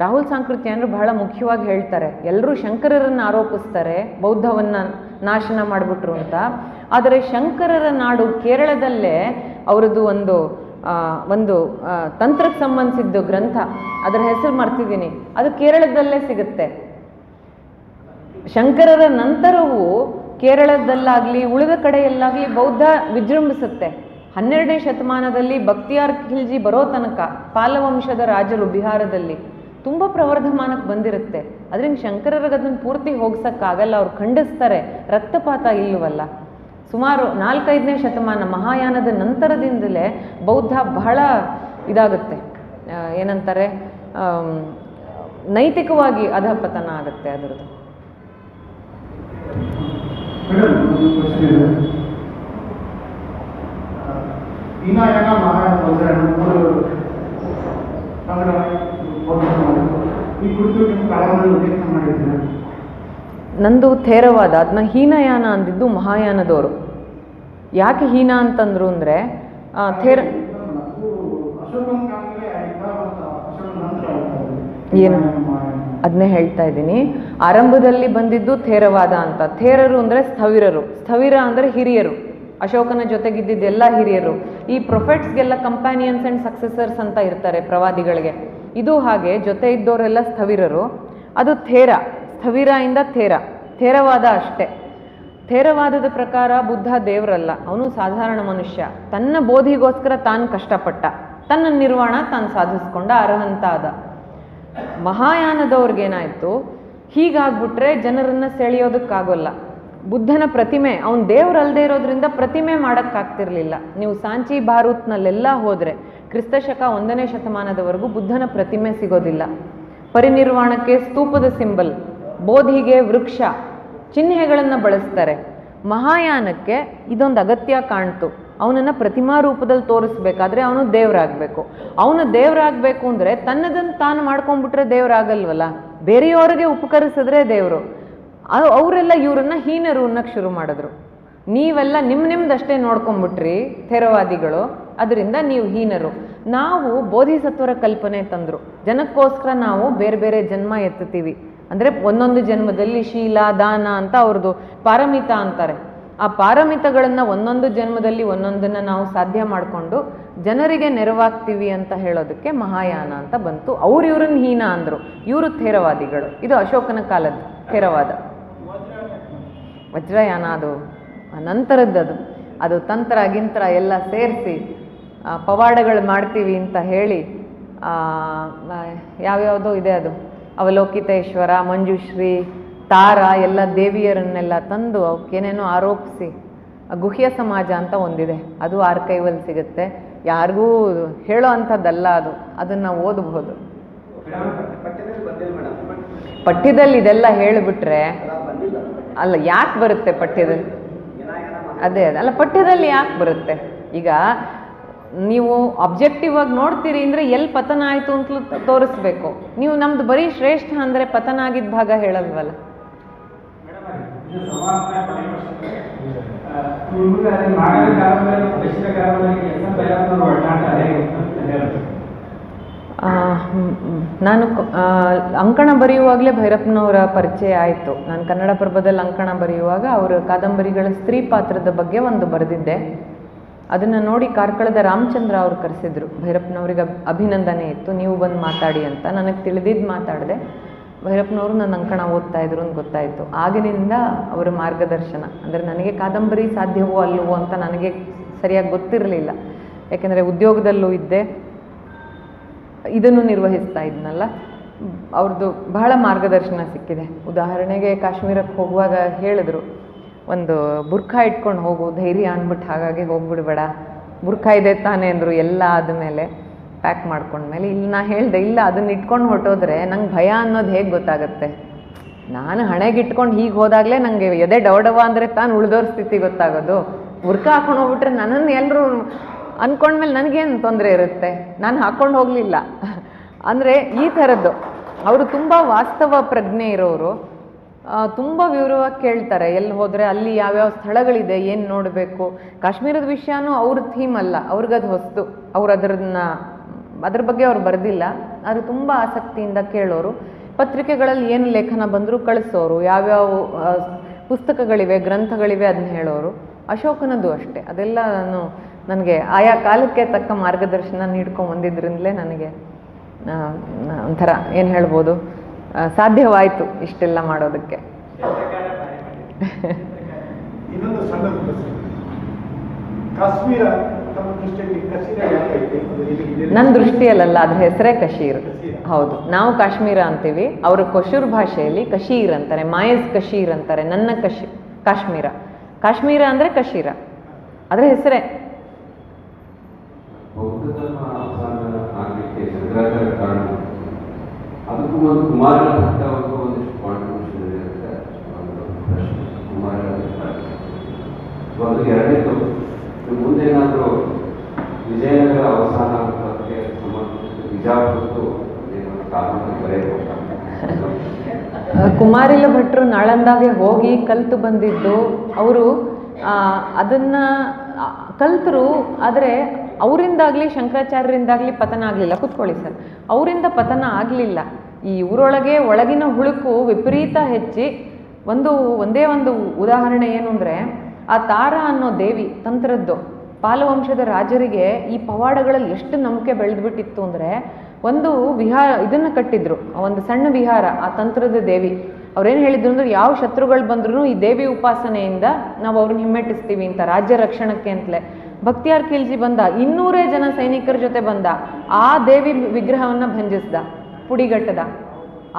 S2: ರಾಹುಲ್ ಸಾಂಕೃತ್ಯಾನರು ಬಹಳ ಮುಖ್ಯವಾಗಿ ಹೇಳ್ತಾರೆ, ಎಲ್ಲರೂ ಶಂಕರರನ್ನು ಆರೋಪಿಸ್ತಾರೆ ಬೌದ್ಧವನ್ನು ನಾಶನ ಮಾಡಿಬಿಟ್ರು ಅಂತ. ಆದರೆ ಶಂಕರರ ನಾಡು ಕೇರಳದಲ್ಲೇ ಅವರದ್ದು ಒಂದು ತಂತ್ರಕ್ಕೆ ಸಂಬಂಧಿಸಿದ್ದು ಗ್ರಂಥ, ಅದರ ಹೆಸರು ಮರ್ತಿದ್ದೀನಿ, ಅದು ಕೇರಳದಲ್ಲೇ ಸಿಗುತ್ತೆ. ಶಂಕರರ ನಂತರವೂ ಕೇರಳದಲ್ಲಾಗಲಿ ಉಳಿದ ಕಡೆಯಲ್ಲಾಗಲಿ ಬೌದ್ಧ ವಿಜೃಂಭಿಸುತ್ತೆ. 12ನೇ ಶತಮಾನದಲ್ಲಿ ಬಕ್ತಿಯಾರ್ ಖಿಲ್ಜಿ ಬರೋ ತನಕ ಪಾಲವಂಶದ ರಾಜರು ಬಿಹಾರದಲ್ಲಿ ತುಂಬ ಪ್ರವರ್ಧಮಾನಕ್ಕೆ ಬಂದಿರುತ್ತೆ. ಅದರಿಂದ ಶಂಕರರಿಗೆ ಅದನ್ನು ಪೂರ್ತಿ ಹೋಗ್ಸೋಕ್ಕಾಗಲ್ಲ, ಅವ್ರು ಖಂಡಿಸ್ತಾರೆ, ರಕ್ತಪಾತ ಇಲ್ಲವಲ್ಲ. ಸುಮಾರು 4-5ನೇ ಶತಮಾನ ಮಹಾಯಾನದ ನಂತರದಿಂದಲೇ ಬೌದ್ಧ ಬಹಳ ಇದಾಗುತ್ತೆ, ಏನಂತಾರೆ, ನೈತಿಕವಾಗಿ ಅಧಪತನ ಆಗುತ್ತೆ ಅದರದ್ದು.
S6: ಹೀನಯಾನ ಮಹಾಯಾನ ಮೂರು ಸಂಗ್ರಹ ಈ ಕುರಿತು ನಿಮ್ಮ ಕಾಲದಲ್ಲಿ ಉಲ್ಲೇಖ ಮಾಡಿದ್ದೀರಾ?
S2: ನಂದು ಥೇರವಾದ, ಅದನ್ನ ಹೀನಯಾನ ಅಂದಿದ್ದು ಮಹಾಯಾನದವರು. ಯಾಕೆ ಹೀನ ಅಂತಂದ್ರು ಅಂದರೆ ಏನು ಅದನ್ನೇ ಹೇಳ್ತಾ ಇದ್ದೀನಿ. ಆರಂಭದಲ್ಲಿ ಬಂದಿದ್ದು ಥೇರವಾದ ಅಂತ. ಥೇರರು ಅಂದರೆ ಸ್ಥವಿರರು, ಸ್ಥವಿರ ಅಂದರೆ ಹಿರಿಯರು, ಅಶೋಕನ ಜೊತೆಗಿದ್ದಿದ್ದೆಲ್ಲ ಹಿರಿಯರು. ಈ ಪ್ರೊಫೆಟ್ಸ್ಗೆಲ್ಲ ಕಂಪ್ಯಾನಿಯನ್ಸ್ ಆ್ಯಂಡ್ ಸಕ್ಸೆಸರ್ಸ್ ಅಂತ ಇರ್ತಾರೆ ಪ್ರವಾದಿಗಳಿಗೆ. ಇದು ಹಾಗೆ ಜೊತೆ ಇದ್ದವರೆಲ್ಲ ಸ್ಥವಿರರು. ಅದು ಥೇರ, ಸ್ಥವಿರ ಇಂದ ಥೇರವಾದ ಅಷ್ಟೇ. ಥೇರವಾದದ ಪ್ರಕಾರ ಬುದ್ಧ ದೇವರಲ್ಲ, ಅವನು ಸಾಧಾರಣ ಮನುಷ್ಯ. ತನ್ನ ಬೋಧಿಗೋಸ್ಕರ ತಾನು ಕಷ್ಟಪಟ್ಟ, ತನ್ನ ನಿರ್ವಾಣ ತಾನು ಸಾಧಿಸ್ಕೊಂಡ, ಅರ್ಹಂತ ಆದ. ಮಹಾಯಾನದವ್ರಿಗೇನಾಯಿತು, ಹೀಗಾಗ್ಬಿಟ್ರೆ ಜನರನ್ನು ಸೆಳೆಯೋದಕ್ಕಾಗೋಲ್ಲ. ಬುದ್ಧನ ಪ್ರತಿಮೆ, ಅವನು ದೇವರಲ್ಲದೆ ಇರೋದ್ರಿಂದ ಪ್ರತಿಮೆ ಮಾಡೋಕ್ಕಾಗ್ತಿರ್ಲಿಲ್ಲ. ನೀವು ಸಾಂಚಿ ಭಾರೂತ್ನಲ್ಲೆಲ್ಲ ಹೋದರೆ ಕ್ರಿಸ್ತಶಕ 1ನೇ ಶತಮಾನದವರೆಗೂ ಬುದ್ಧನ ಪ್ರತಿಮೆ ಸಿಗೋದಿಲ್ಲ. ಪರಿನಿರ್ವಾಣಕ್ಕೆ ಸ್ತೂಪದ ಸಿಂಬಲ್, ಬೋಧಿಗೆ ವೃಕ್ಷ, ಚಿಹ್ನೆಗಳನ್ನು ಬಳಸ್ತಾರೆ. ಮಹಾಯಾನಕ್ಕೆ ಇದೊಂದು ಅಗತ್ಯ ಕಾಣ್ತು. ಅವನನ್ನು ಪ್ರತಿಮಾ ರೂಪದಲ್ಲಿ ತೋರಿಸ್ಬೇಕಾದ್ರೆ ಅವನು ದೇವರಾಗಬೇಕು. ಅವನು ದೇವರಾಗಬೇಕು ಅಂದರೆ ತನ್ನದನ್ನು ತಾನು ಮಾಡ್ಕೊಂಡ್ಬಿಟ್ರೆ ದೇವರಾಗಲ್ವಲ್ಲ, ಬೇರೆಯವ್ರಿಗೆ ಉಪಕರಿಸಿದ್ರೆ ದೇವರು. ಅವರೆಲ್ಲ ಇವರನ್ನು ಹೀನರು ಅನ್ನೋಕ್ಕೆ ಶುರು ಮಾಡಿದ್ರು. ನೀವೆಲ್ಲ ನಿಮ್ಮದಷ್ಟೇ ನೋಡ್ಕೊಂಬಿಟ್ರಿ ಥೇರವಾದಿಗಳು, ಅದರಿಂದ ನೀವು ಹೀನರು. ನಾವು ಬೋಧಿಸತ್ವರ ಕಲ್ಪನೆ ತಂದರು. ಜನಕ್ಕೋಸ್ಕರ ನಾವು ಬೇರೆ ಬೇರೆ ಜನ್ಮ ಎತ್ತುತ್ತೀವಿ. ಅಂದರೆ ಒಂದೊಂದು ಜನ್ಮದಲ್ಲಿ ಶೀಲ, ದಾನ ಅಂತ ಅವ್ರದ್ದು ಪಾರಮಿತ ಅಂತಾರೆ. ಆ ಪಾರಮಿತಗಳನ್ನು ಒಂದೊಂದು ಜನ್ಮದಲ್ಲಿ ಒಂದೊಂದನ್ನು ನಾವು ಸಾಧ್ಯ ಮಾಡಿಕೊಂಡು ಜನರಿಗೆ ನೆರವಾಗ್ತೀವಿ ಅಂತ ಹೇಳೋದಕ್ಕೆ ಮಹಾಯಾನ ಅಂತ ಬಂತು. ಇವ್ರನ್ನ ಹೀನ ಅಂದರು, ಇವರು ಥೇರವಾದಿಗಳು. ಇದು ಅಶೋಕನ ಕಾಲದ ಥೇರವಾದ. ವಜ್ರಯಾನ ಅದು ನಂತರದ್ದು. ಅದು ತಂತ್ರ ಗಿಂತ್ರ ಎಲ್ಲ ಸೇರಿಸಿ ಪವಾಡಗಳು ಮಾಡ್ತೀವಿ ಅಂತ ಹೇಳಿ ಯಾವ್ಯಾವುದೋ ಇದೆ, ಅದು ಅವಲೋಕಿತೇಶ್ವರ, ಮಂಜುಶ್ರೀ, ತಾರ ಎಲ್ಲ ದೇವಿಯರನ್ನೆಲ್ಲ ತಂದು ಅವಕ್ಕೇನೇನೋ ಆರೋಪಿಸಿ ಗುಹ್ಯ ಸಮಾಜ ಅಂತ ಒಂದಿದೆ, ಅದು ಆರ್ಕೈವಲ್ ಸಿಗುತ್ತೆ. ಯಾರಿಗೂ ಹೇಳೋ ಅಂಥದ್ದಲ್ಲ ಅದು, ಅದನ್ನು ಓದಬಹುದು. ಪಠ್ಯದಲ್ಲಿ ಇದೆಲ್ಲ ಹೇಳಿಬಿಟ್ರೆ ಅಲ್ಲ, ಯಾಕೆ ಬರುತ್ತೆ ಪಠ್ಯದಲ್ಲಿ? ಅದೇ ಅಲ್ಲ, ಪಠ್ಯದಲ್ಲಿ ಯಾಕೆ ಬರುತ್ತೆ? ಈಗ ನೀವು ಅಬ್ಜೆಕ್ಟಿವ್ ಆಗಿ ನೋಡ್ತೀರಿ ಅಂದರೆ ಎಲ್ಲಿ ಪತನ ಆಯಿತು ಅಂತಲೂ ತೋರಿಸ್ಬೇಕು. ನೀವು ನಮ್ದು ಬರೀ ಶ್ರೇಷ್ಠ ಅಂದರೆ ಪತನ ಆಗಿದ್ದ ಭಾಗ ಹೇಳಲ್ವಲ್ಲ. ನಾನು ಅಂಕಣ ಬರೆಯುವಾಗಲೇ ಭೈರಪ್ಪನವರ ಪರಿಚಯ ಆಯಿತು. ನಾನು ಕನ್ನಡ ಪ್ರಭದಲ್ಲಿ ಅಂಕಣ ಬರೆಯುವಾಗ ಅವರ ಕಾದಂಬರಿಗಳ ಸ್ತ್ರೀ ಪಾತ್ರದ ಬಗ್ಗೆ ಒಂದು ಬರೆದಿದ್ದೆ. ಅದನ್ನು ನೋಡಿ ಕಾರ್ಕಳದ ರಾಮಚಂದ್ರ ಅವರು ಕರೆಸಿದ್ರು. ಭೈರಪ್ಪನವ್ರಿಗೆ ಅಭಿನಂದನೆ ಇತ್ತು, ನೀವು ಬಂದು ಮಾತಾಡಿ ಅಂತ. ನನಗೆ ತಿಳಿದಿದ್ದು ಮಾತಾಡಿದೆ. ಭೈರಪ್ಪನವರು ನನ್ನ ಅಂಕಣ ಓದ್ತಾ ಇದ್ರು ಅಂತ ಗೊತ್ತಾಯಿತು. ಆಗಿನಿಂದ ಅವರ ಮಾರ್ಗದರ್ಶನ, ಅಂದರೆ ನನಗೆ ಕಾದಂಬರಿ ಸಾಧ್ಯವೋ ಅಲ್ಲವೋ ಅಂತ ನನಗೆ ಸರಿಯಾಗಿ ಗೊತ್ತಿರಲಿಲ್ಲ. ಯಾಕೆಂದರೆ ಉದ್ಯೋಗದಲ್ಲೂ ಇದ್ದೆ, ಇದನ್ನು ನಿರ್ವಹಿಸ್ತಾ ಇದ್ನಲ್ಲ. ಅವ್ರದ್ದು ಬಹಳ ಮಾರ್ಗದರ್ಶನ ಸಿಕ್ಕಿದೆ. ಉದಾಹರಣೆಗೆ ಕಾಶ್ಮೀರಕ್ಕೆ ಹೋಗುವಾಗ ಹೇಳಿದ್ರು, ಒಂದು ಬುರ್ಖಾ ಇಟ್ಕೊಂಡು ಹೋಗು, ಧೈರ್ಯ ಅಂದ್ಬಿಟ್ಟು ಹಾಗಾಗಿ ಹೋಗ್ಬಿಡ್ಬೇಡ, ಬುರ್ಖಾ ಇದೆ ತಾನೇ ಅಂದರು. ಎಲ್ಲ ಆದಮೇಲೆ ಪ್ಯಾಕ್ ಮಾಡ್ಕೊಂಡ್ಮೇಲೆ ಇಲ್ಲಿ ನಾ ಹೇಳಿದೆ, ಇಲ್ಲ ಅದನ್ನ ಇಟ್ಕೊಂಡು ಹೊರಟೋದ್ರೆ ನಂಗೆ ಭಯ ಅನ್ನೋದು ಹೇಗೆ ಗೊತ್ತಾಗುತ್ತೆ? ನಾನು ಹಣೆಗೆ ಇಟ್ಕೊಂಡು ಹೀಗೆ ಹೋದಾಗಲೇ ನನಗೆ ಎದೆ ಡವಡವ ಅಂದರೆ ತಾನು ಉಳಿದೋರ ಸ್ಥಿತಿ ಗೊತ್ತಾಗೋದು. ಬುರ್ಖಾ ಹಾಕೊಂಡು ಹೋಗ್ಬಿಟ್ರೆ ನನ್ನನ್ನು ಎಲ್ಲರೂ ಅಂದ್ಕೊಂಡ್ಮೇಲೆ ನನಗೇನು ತೊಂದರೆ ಇರುತ್ತೆ? ನಾನು ಹಾಕ್ಕೊಂಡು ಹೋಗಲಿಲ್ಲ. ಅಂದರೆ ಈ ಥರದ್ದು ಅವರು ತುಂಬ ವಾಸ್ತವ ಪ್ರಜ್ಞೆ ಇರೋರು. ತುಂಬ ವಿವರವಾಗಿ ಕೇಳ್ತಾರೆ. ಎಲ್ಲಿ ಹೋದರೆ ಅಲ್ಲಿ ಯಾವ್ಯಾವ ಸ್ಥಳಗಳಿದೆ, ಏನು ನೋಡಬೇಕು. ಕಾಶ್ಮೀರದ ವಿಷಯನೂ ಅವ್ರ ಥೀಮ್ ಅಲ್ಲ, ಅವ್ರಿಗದು ಹೊಸ್ತು. ಅವ್ರು ಅದ್ರ ಬಗ್ಗೆ ಅವ್ರು ಬರೆದಿಲ್ಲ, ಆದರೆ ತುಂಬ ಆಸಕ್ತಿಯಿಂದ ಕೇಳೋರು. ಪತ್ರಿಕೆಗಳಲ್ಲಿ ಏನು ಲೇಖನ ಬಂದರೂ ಕಳಿಸೋರು, ಯಾವ್ಯಾವ ಪುಸ್ತಕಗಳಿವೆ, ಗ್ರಂಥಗಳಿವೆ ಅದನ್ನ ಹೇಳೋರು. ಅಶೋಕನದ್ದು ಅಷ್ಟೇ, ಅದೆಲ್ಲ ನನಗೆ ಆಯಾ ಕಾಲಕ್ಕೆ ತಕ್ಕ ಮಾರ್ಗದರ್ಶನ ನೀಡ್ಕೊಂಡು ಬಂದಿದ್ರಿಂದಲೇ ನನಗೆ ಒಂಥರ ಏನು ಹೇಳ್ಬೋದು, ಸಾಧ್ಯವಾಯಿತು ಇಷ್ಟೆಲ್ಲ ಮಾಡೋದಕ್ಕೆ.
S6: ಇನ್ನೊಂದು ಸಣ್ಣ ಪ್ರಶ್ನೆ, ಕಾಶ್ಮೀರ ತಮ್ಮ ದೃಷ್ಟಿಯಲ್ಲಿ ಕಶೀರ ಯಾಕೈತೆ?
S2: ನನ್ನ ದೃಷ್ಟಿಯಲ್ಲ, ಅದ್ರ ಹೆಸರೇ ಕಶೀರ್. ಹೌದು, ನಾವು ಕಾಶ್ಮೀರ ಅಂತೀವಿ, ಅವರು ಕೊಶೂರ್ ಭಾಷೆಯಲ್ಲಿ ಕಶೀರ್ ಅಂತಾರೆ, ಮಾಯಸ್ ಕಶೀರ್ ಅಂತಾರೆ. ನನ್ನ ಕಾಶ್ಮೀರ, ಕಾಶ್ಮೀರ ಅಂದರೆ ಕಶೀರ, ಅದರ ಹೆಸರೇ.
S7: ಬೌದ್ಧ ಧರ್ಮ ಆಗಲಿಕ್ಕೆ ಶಂಕರಾಚಾರ್ಯ ಕಾರಣ, ಅದಕ್ಕೂ ಒಂದು ಕುಮಾರ ಭಟ್ಟ ಅವ್ರಿಗೂ ಒಂದಿಷ್ಟು ಕಾಂಟ್ರಿಬ್ಯೂಷನ್ ಇರುತ್ತೆ. ಕುಮಾರ ಅದು ಎರಡನೇದು. ಮುಂದೆ ಏನಾದರೂ ವಿಜಯನಗರ ಅವಸಾನ ಆಗೋದಕ್ಕೆ ಸಂಬಂಧಿಸಿದ ಬಿಜಾಪುರದ್ದು ಕಾನೂನು ಬರೆಯಬಹುದು.
S2: ಕುಮಾರಿಲ ಭಟ್ರು ನಾಳಂದಾಗೆ ಹೋಗಿ ಕಲ್ತು ಬಂದಿದ್ದು. ಅವರು ಅದನ್ನು ಕಲ್ತರು, ಆದರೆ ಅವರಿಂದಾಗಲಿ ಶಂಕರಾಚಾರ್ಯರಿಂದಾಗಲಿ ಪತನ ಆಗಲಿಲ್ಲ. ಕೂತ್ಕೊಳ್ಳಿ ಸರ್. ಅವರಿಂದ ಪತನ ಆಗಲಿಲ್ಲ. ಈ ಊರೊಳಗೆ ಒಳಗಿನ ಹುಳುಕು ವಿಪರೀತ ಹೆಚ್ಚಿ ಒಂದೇ ಒಂದು ಉದಾಹರಣೆ ಏನು ಅಂದರೆ, ಆ ತಾರ ಅನ್ನೋ ದೇವಿ ತಂತ್ರದ್ದು ಪಾಲವಂಶದ ರಾಜರಿಗೆ ಈ ಪವಾಡಗಳಲ್ಲಿ ಎಷ್ಟು ನಂಬಿಕೆ ಬೆಳೆದ್ಬಿಟ್ಟಿತ್ತು ಅಂದರೆ, ಒಂದು ಇದನ್ನು ಕಟ್ಟಿದ್ರು, ಒಂದು ಸಣ್ಣ ವಿಹಾರ, ಆ ತಂತ್ರದ ದೇವಿ. ಅವ್ರೇನು ಹೇಳಿದ್ರು ಅಂದ್ರೆ, ಯಾವ ಶತ್ರುಗಳು ಬಂದ್ರೂ ಈ ದೇವಿ ಉಪಾಸನೆಯಿಂದ ನಾವು ಅವ್ರನ್ನ ಹಿಮ್ಮೆಟ್ಟಿಸ್ತೀವಿ ಅಂತ, ರಾಜ್ಯ ರಕ್ಷಣಕ್ಕೆ ಅಂತಲೇ. ಭಕ್ತಿಯಾರ್ ಖಿಲ್ಜಿ ಬಂದ, 200 ಜನ ಸೈನಿಕರ ಜೊತೆ ಬಂದ, ಆ ದೇವಿ ವಿಗ್ರಹವನ್ನು ಭಂಜಿಸ್ದ, ಪುಡಿಗಟ್ಟದ.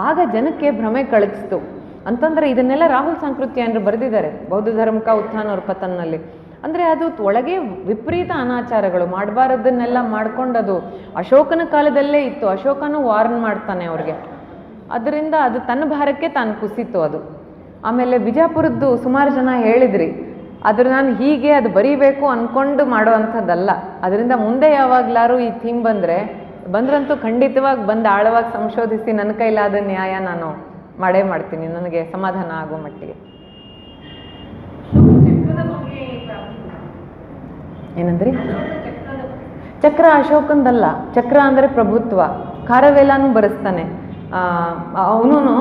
S2: ಆಗ ಜನಕ್ಕೆ ಭ್ರಮೆ ಕಳಚಿಸ್ತು. ಅಂತಂದರೆ ಇದನ್ನೆಲ್ಲ ರಾಹುಲ್ ಸಾಂಕೃತ್ಯಾಯನರು ಬರೆದಿದ್ದಾರೆ ಬೌದ್ಧ ಧರ್ಮಕ ಉತ್ಥಾನ ಅವ್ರ ಪತನ್ನಲ್ಲಿ. ಅಂದರೆ ಅದು ಒಳಗೆ ವಿಪರೀತ ಅನಾಚಾರಗಳು ಮಾಡಬಾರದನ್ನೆಲ್ಲ ಮಾಡ್ಕೊಂಡದು ಅಶೋಕನ ಕಾಲದಲ್ಲೇ ಇತ್ತು. ಅಶೋಕನೂ ವಾರ್ನ್ ಮಾಡ್ತಾನೆ ಅವ್ರಿಗೆ. ಅದರಿಂದ ಅದು ತನ್ನ ಭಾರಕ್ಕೆ ತಾನು ಕುಸಿತು ಅದು. ಆಮೇಲೆ ಬಿಜಾಪುರದ್ದು ಸುಮಾರು ಜನ ಹೇಳಿದ್ರಿ, ಆದ್ರೆ ನಾನು ಹೀಗೆ ಅದು ಬರೀಬೇಕು ಅಂದ್ಕೊಂಡು ಮಾಡೋ ಅಂಥದ್ದಲ್ಲ. ಅದರಿಂದ ಮುಂದೆ ಯಾವಾಗಲಾರು ಈ ಥೀಮ್ ಬಂದ್ರಂತೂ ಖಂಡಿತವಾಗಿ ಬಂದು ಆಳವಾಗಿ ಸಂಶೋಧಿಸಿ ನನ್ನ ಕೈಲಾದ ನ್ಯಾಯ ನಾನು ಮಾಡೇ ಮಾಡ್ತೀನಿ, ನನಗೆ ಸಮಾಧಾನ ಆಗೋ ಮಟ್ಟಿಗೆ. ಏನಂದ್ರಿ? ಚಕ್ರ ಅಶೋಕಂದಲ್ಲ. ಚಕ್ರ ಅಂದರೆ ಪ್ರಭುತ್ವ. ಖಾರವೇಲಾನು ಬರೆಸ್ತಾನೆ, ಅವನು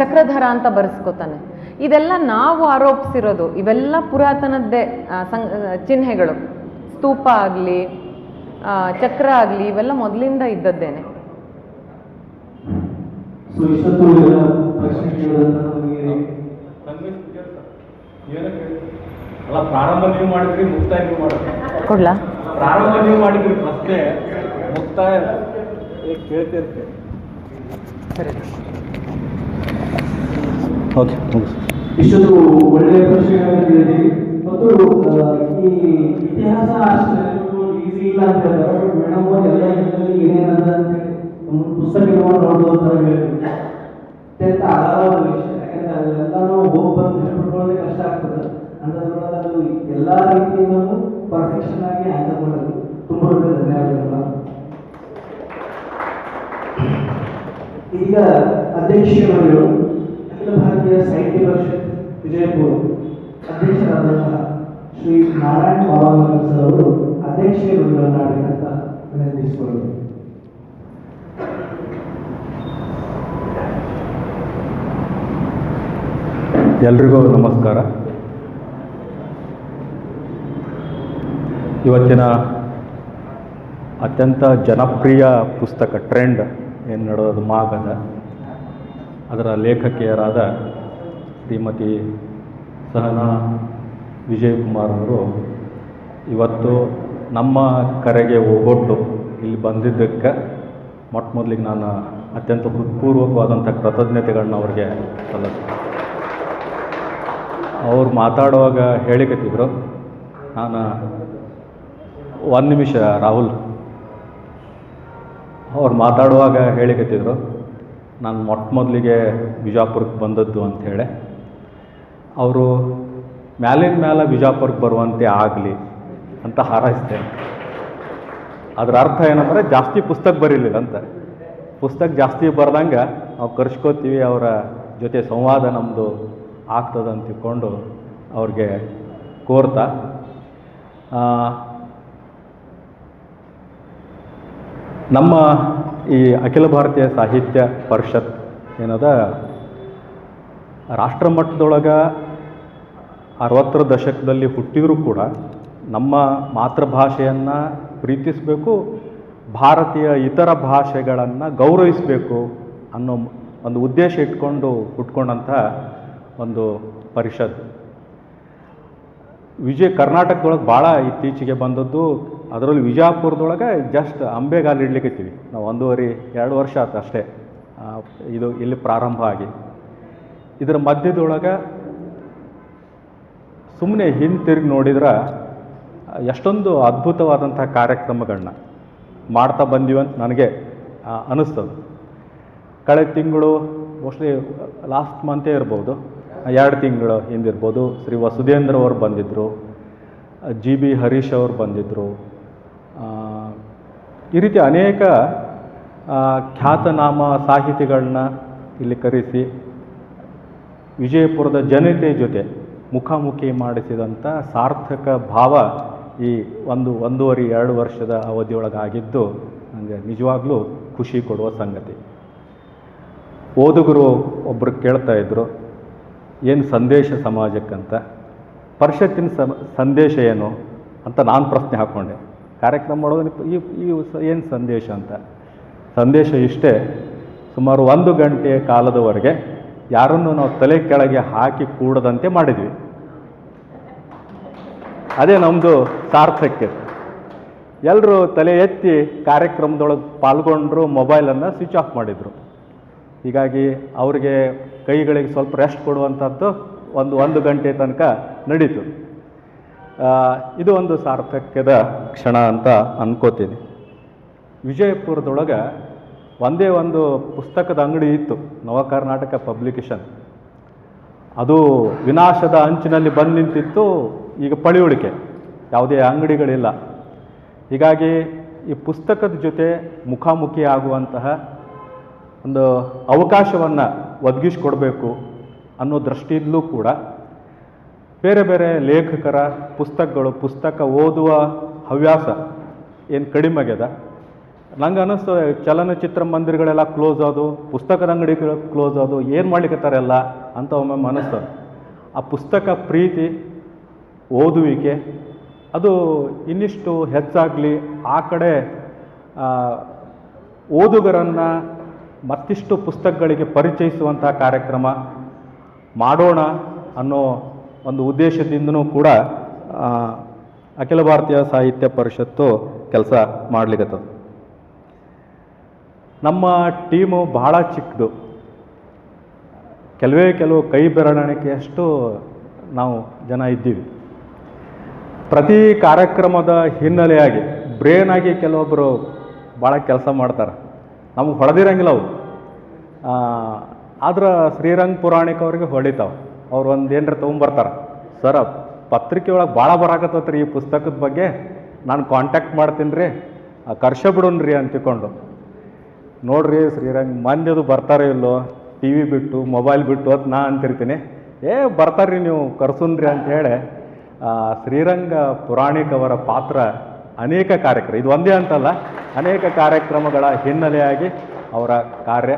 S2: ಚಕ್ರಧರ ಅಂತ ಬರೆಸ್ಕೋತಾನೆ. ಇದೆಲ್ಲ ನಾವು ಆರೋಪಿಸಿರೋದು, ಇವೆಲ್ಲ ಪುರಾತನದ್ದೇ ಚಿಹ್ನೆಗಳು. ಸ್ತೂಪ ಆಗಲಿ, ಚಕ್ರ ಆಗಲಿ, ಇವೆಲ್ಲ ಮೊದಲಿಂದ ಇದ್ದದ್ದೇನೆ.
S11: ಅಲ್ಲ, ಪ್ರಾರಂಭ ನೀವು ಮಾಡಿದ್ರಿ, ಮುಕ್ತಾಯ ನೀವು ಮಾಡಿದ್ರಿ.
S2: ಕೊಡ್ಲಾ?
S11: ಪ್ರಾರಂಭ ನೀವು ಮಾಡಿದ್ರಿ, ಪ್ರಶ್ನೆ ಮುಕ್ತಾಯ ಕೇಳ್ತಿರ್ತೀವಿ. ಓಕೆ,
S12: ಇಷ್ಟೊಂದು ಒಳ್ಳೆಯ ಪ್ರಶ್ನೆಗಳಿದ್ದೀರಿ. ಮತ್ತು ಈ ಇತಿಹಾಸ ಅಷ್ಟು ಈಸಿ ಇಲ್ಲ ಅಂತ ಹೇಳ್ತಾರೆ. ಮೇಡಮ್ ಎಲ್ಲ ಇದರಲ್ಲಿ ಏನೇನದ ಪುಸ್ತಕ ನೋಡ್ಬೋದು ಅಂತ ಹೇಳ್ತೀವಿ. ಅತ್ಯಂತ ಆಳವಾದ ವಿಷಯ. ಯಾಕಂದ್ರೆ ಅದೆಲ್ಲನೂ ಹೋಗಿ ಬಂದು ನೆನಪಿಟ್ಕೊಳ್ಳೋದೇ ಕಷ್ಟ ಆಗ್ತದೆ. ಅಂತದ್ರೊಳಗೆ ಅದು ಎಲ್ಲ ರೀತಿಯಿಂದಲೂ ಪರ್ಫೆಕ್ಷನ್ ಆಗಿ ಆನ್ಸರ್ ಮಾಡೋದು. ತುಂಬ ಧನ್ಯವಾದಗಳು. ಈಗ ಅಧ್ಯಕ್ಷರು ಅಖಿಲ ಭಾರತೀಯ ಸಾಹಿತ್ಯ ಪರಿಷತ್ ವಿಜಯಪುರ ಅಧ್ಯಕ್ಷರಾದಂತಹ ಶ್ರೀ ನಾರಾಯಣ್ ಬಾಬಾನಗರ್ ಸರ್ ಅವರು ಅಧ್ಯಕ್ಷೀಯ ನುಡಿಗಳನ್ನು ಆಡಬೇಕಂತ ವಿನಂತಿಸಿಕೊಳ್ಳುವುದು.
S11: ಎಲ್ರಿಗೂ ನಮಸ್ಕಾರ. ಇವತ್ತಿನ ಅತ್ಯಂತ ಜನಪ್ರಿಯ ಪುಸ್ತಕ ಟ್ರೆಂಡ್ ಏನು ನಡೆಯೋದು ಮಾಗದ, ಅದರ ಲೇಖಕಿಯರಾದ ಶ್ರೀಮತಿ ಸಹನಾ ವಿಜಯಕುಮಾರ್ ಅವರು ಇವತ್ತು ನಮ್ಮ ಕರೆಗೆ ಹೋಗೊಟ್ಟು ಇಲ್ಲಿ ಬಂದಿದ್ದಕ್ಕೆ ಮೊದಲಿಗೆ ನಾನು ಅತ್ಯಂತ ಹೃತ್ಪೂರ್ವಕವಾದಂಥ ಕೃತಜ್ಞತೆಗಳನ್ನ ಅವ್ರಿಗೆ ಸಲ್ಲಿಸ್ತೀನಿ. ಅವ್ರು ಮಾತಾಡುವಾಗ ಹೇಳಿಕತ್ತಿದ್ರು, ನಾನು 1 ನಿಮಿಷ ರಾಹುಲ್, ಅವ್ರು ಮಾತಾಡುವಾಗ ಹೇಳಿಕತ್ತಿದ್ರು, ನಾನು ಮೊದಲಿಗೆ ಬಿಜಾಪುರಕ್ಕೆ ಬಂದದ್ದು ಅಂಥೇಳಿ. ಅವರು ಮ್ಯಾಲಿನ ಬಿಜಾಪುರಕ್ಕೆ ಬರುವಂತೆ ಆಗಲಿ ಅಂತ ಹಾರೈಸ್ತೇನೆ. ಅದರ ಅರ್ಥ ಏನಂದರೆ ಜಾಸ್ತಿ ಪುಸ್ತಕ ಬರೀಲಿಲ್ಲ ಅಂತ. ಪುಸ್ತಕ ಜಾಸ್ತಿ ಬರ್ದಂಗೆ ನಾವು ಕರ್ಸ್ಕೋತೀವಿ, ಅವರ ಜೊತೆ ಸಂವಾದ ನಮ್ಮದು ಆಗ್ತದಂತ ತಿಳ್ಕೊಂಡು ಅವ್ರಿಗೆ ಕೋರ್ತಾ ನಮ್ಮ ಈ ಅಖಿಲ ಭಾರತೀಯ ಸಾಹಿತ್ಯ ಪರಿಷತ್ ಏನದ ರಾಷ್ಟ್ರ ಮಟ್ಟದೊಳಗೆ 60ರ ದಶಕದಲ್ಲಿ ಹುಟ್ಟಿದರೂ ಕೂಡ ನಮ್ಮ ಮಾತೃಭಾಷೆಯನ್ನು ಪ್ರೀತಿಸಬೇಕು, ಭಾರತೀಯ ಇತರ ಭಾಷೆಗಳನ್ನು ಗೌರವಿಸಬೇಕು ಅನ್ನೋ ಒಂದು ಉದ್ದೇಶ ಇಟ್ಕೊಂಡು ಹುಟ್ಕೊಂಡಂಥ ಒಂದು ಪರಿಷತ್. ಕರ್ನಾಟಕದೊಳಗೆ ಭಾಳ ಇತ್ತೀಚೆಗೆ ಬಂದದ್ದು, ಅದರಲ್ಲಿ ವಿಜಯಪುರದೊಳಗೆ ಜಸ್ಟ್ ಅಂಬೆಗಾಲು ಇಡ್ಲಿಕ್ಕೀವಿ ನಾವು. 1.5-2 ವರ್ಷ ಆಯ್ತು ಅಷ್ಟೇ ಇದು ಇಲ್ಲಿ ಪ್ರಾರಂಭ ಆಗಿ. ಇದರ ಮಧ್ಯದೊಳಗೆ ಸುಮ್ಮನೆ ಹಿಂತಿರುಗಿ ನೋಡಿದ್ರೆ ಎಷ್ಟೊಂದು ಅದ್ಭುತವಾದಂಥ ಕಾರ್ಯಕ್ರಮಗಳನ್ನ ಮಾಡ್ತಾ ಬಂದೀವಂತ ನನಗೆ ಅನ್ನಿಸ್ತದೆ. ಕಳೆದ ತಿಂಗಳು ಮೋಸ್ಟ್ಲಿ ಲಾಸ್ಟ್ ಮಂತೇ ಇರ್ಬೋದು, 2 ತಿಂಗಳು ಹಿಂದಿರ್ಬೋದು, ಶ್ರೀ ವಸುಧೇಂದ್ರ ಅವರು ಬಂದಿದ್ದರು, GB ಹರೀಶ್ ಅವರು ಬಂದಿದ್ದರು. ಈ ರೀತಿ ಅನೇಕ ಖ್ಯಾತನಾಮ ಸಾಹಿತಿಗಳನ್ನ ಇಲ್ಲಿ ಕರೆಸಿ ವಿಜಯಪುರದ ಜನತೆ ಜೊತೆ ಮುಖಾಮುಖಿ ಮಾಡಿಸಿದಂಥ ಸಾರ್ಥಕ ಭಾವ ಈ 1.5-2 ವರ್ಷದ ಅವಧಿಯೊಳಗಾಗಿದ್ದು ನನಗೆ ನಿಜವಾಗ್ಲೂ ಖುಷಿ ಕೊಡುವ ಸಂಗತಿ. ಓದುಗರು ಒಬ್ಬರು ಕೇಳ್ತಾ ಇದ್ದರು, ಏನು ಸಂದೇಶ ಸಮಾಜಕ್ಕಂತ, ಪರಿಷತ್ತಿನ ಸಂದೇಶ ಏನು ಅಂತ ನಾನು ಪ್ರಶ್ನೆ ಹಾಕ್ಕೊಂಡೆ. ಕಾರ್ಯಕ್ರಮ ಮಾಡೋದು ಏನು ಸಂದೇಶ ಅಂತ. ಸಂದೇಶ ಇಷ್ಟೇ, ಸುಮಾರು 1 ಗಂಟೆ ಕಾಲದವರೆಗೆ ಯಾರನ್ನು ನಾವು ತಲೆ ಕೆಳಗೆ ಹಾಕಿ ಕೂಡದಂತೆ ಮಾಡಿದ್ವಿ. ಅದೇ ನಮ್ಮದು ಸಾರ್ಥಕ್ಯ. ಎಲ್ಲರೂ ತಲೆ ಎತ್ತಿ ಕಾರ್ಯಕ್ರಮದೊಳಗೆ ಪಾಲ್ಗೊಂಡ್ರು, ಮೊಬೈಲನ್ನು ಸ್ವಿಚ್ ಆಫ್ ಮಾಡಿದರು. ಹೀಗಾಗಿ ಅವರಿಗೆ ಕೈಗಳಿಗೆ ಸ್ವಲ್ಪ ರೆಸ್ಟ್ ಕೊಡುವಂಥದ್ದು 1 ಗಂಟೆ ತನಕ ನಡೀತು. ಇದು ಒಂದು ಸಾರ್ಥಕ್ಯದ ಕ್ಷಣ ಅಂತ ಅನ್ಕೋತೀನಿ. ವಿಜಯಪುರದೊಳಗೆ ಒಂದೇ ಒಂದು ಪುಸ್ತಕದ ಅಂಗಡಿ ಇತ್ತು, ನವ ಕರ್ನಾಟಕ ಪಬ್ಲಿಕೇಶನ್. ಅದು ವಿನಾಶದ ಅಂಚಿನಲ್ಲಿ ಬಂದು ನಿಂತಿತ್ತು. ಈಗ ಪಳಿಯುಳಿಕೆ, ಯಾವುದೇ ಅಂಗಡಿಗಳಿಲ್ಲ. ಹೀಗಾಗಿ ಈ ಪುಸ್ತಕದ ಜೊತೆ ಮುಖಾಮುಖಿ ಆಗುವಂತಹ ಒಂದು ಅವಕಾಶವನ್ನು ಒದಗಿಸಿಕೊಡ್ಬೇಕು ಅನ್ನೋ ದೃಷ್ಟಿಯಿಂದಲೂ ಕೂಡ ಬೇರೆ ಬೇರೆ ಲೇಖಕರ ಪುಸ್ತಕ ಓದುವ ಹವ್ಯಾಸ ಏನು ಕಡಿಮೆ ಆಗ್ಯದ. ನಂಗೆ ಅನ್ನಿಸ್ತದೆ, ಚಲನಚಿತ್ರ ಮಂದಿರಗಳೆಲ್ಲ ಕ್ಲೋಸ್ ಆದವು, ಪುಸ್ತಕದ ಅಂಗಡಿಗಳು ಕ್ಲೋಸ್ ಆದವು, ಏನು ಮಾಡ್ಲಿಕ್ಕತ್ತಾರೆಲ್ಲ ಅಂತ ಒಮ್ಮೊಮ್ಮೆ ಅನ್ನಿಸ್ತದೆ. ಆ ಪುಸ್ತಕ ಪ್ರೀತಿ, ಓದುವಿಕೆ ಅದು ಇನ್ನಿಷ್ಟು ಹೆಚ್ಚಾಗಲಿ, ಆ ಕಡೆ ಓದುಗರನ್ನು ಮತ್ತಿಷ್ಟು ಪುಸ್ತಕಗಳಿಗೆ ಪರಿಚಯಿಸುವಂಥ ಕಾರ್ಯಕ್ರಮ ಮಾಡೋಣ ಅನ್ನೋ ಒಂದು ಉದ್ದೇಶದಿಂದನೂ ಕೂಡ ಅಖಿಲ ಭಾರತೀಯ ಸಾಹಿತ್ಯ ಪರಿಷತ್ತು ಕೆಲಸ ಮಾಡಲಿಕ್ಕತ್ತದ. ನಮ್ಮ ಟೀಮು ಬಹಳ ಚಿಕ್ಕದು, ಕೆಲವು ಕೈ ಬೆರಳಿಕೆಯಷ್ಟು ನಾವು ಜನ ಇದ್ದೀವಿ. ಪ್ರತಿ ಕಾರ್ಯಕ್ರಮದ ಹಿನ್ನೆಲೆಯಾಗಿ ಬ್ರೇನ್ ಆಗಿ ಕೆಲವೊಬ್ಬರು ಭಾಳ ಕೆಲಸ ಮಾಡ್ತಾರೆ, ನಮಗೆ ಹೊಡೆದಿರಂಗಿಲ್ಲ ಅವು. ಆದ್ರೆ ಶ್ರೀರಂಗ ಪುರಾಣಿಕ ಅವ್ರಿಗೆ ಹೊಡಿತಾವೆ. ಅವ್ರು ಒಂದು ಏನರ ತೊಗೊಂಬರ್ತಾರೆ, ಸರ ಪತ್ರಿಕೆ ಒಳಗೆ ಭಾಳ ಬರಾಕತ್ತತ್ರಿ ಈ ಪುಸ್ತಕದ ಬಗ್ಗೆ, ನಾನು ಕಾಂಟ್ಯಾಕ್ಟ್ ಮಾಡ್ತೀನಿ ರೀ, ಕರ್ಶ ಬಿಡೋನ್ರಿ ಅಂತ ತಿಳ್ಕೊಂಡು. ನೋಡ್ರಿ ಶ್ರೀರಂಗ ಮಂದಿದು ಬರ್ತಾರೆ ಇಲ್ಲೋ, ಟಿ ವಿ ಬಿಟ್ಟು ಮೊಬೈಲ್ ಬಿಟ್ಟು ಅಂತ ನಾ ಅಂತಿರ್ತೀನಿ. ಬರ್ತಾರ್ರಿ ನೀವು ಕರ್ಸುನ್ರಿ ಅಂತ ಹೇಳಿ ಶ್ರೀರಂಗ ಪುರಾಣಿಕ್ ಅವರ ಪಾತ್ರ ಅನೇಕ ಕಾರ್ಯಕ್ರಮ, ಇದು ಒಂದೇ ಅಂತಲ್ಲ, ಅನೇಕ ಕಾರ್ಯಕ್ರಮಗಳ ಹಿನ್ನೆಲೆಯಾಗಿ ಅವರ ಕಾರ್ಯ.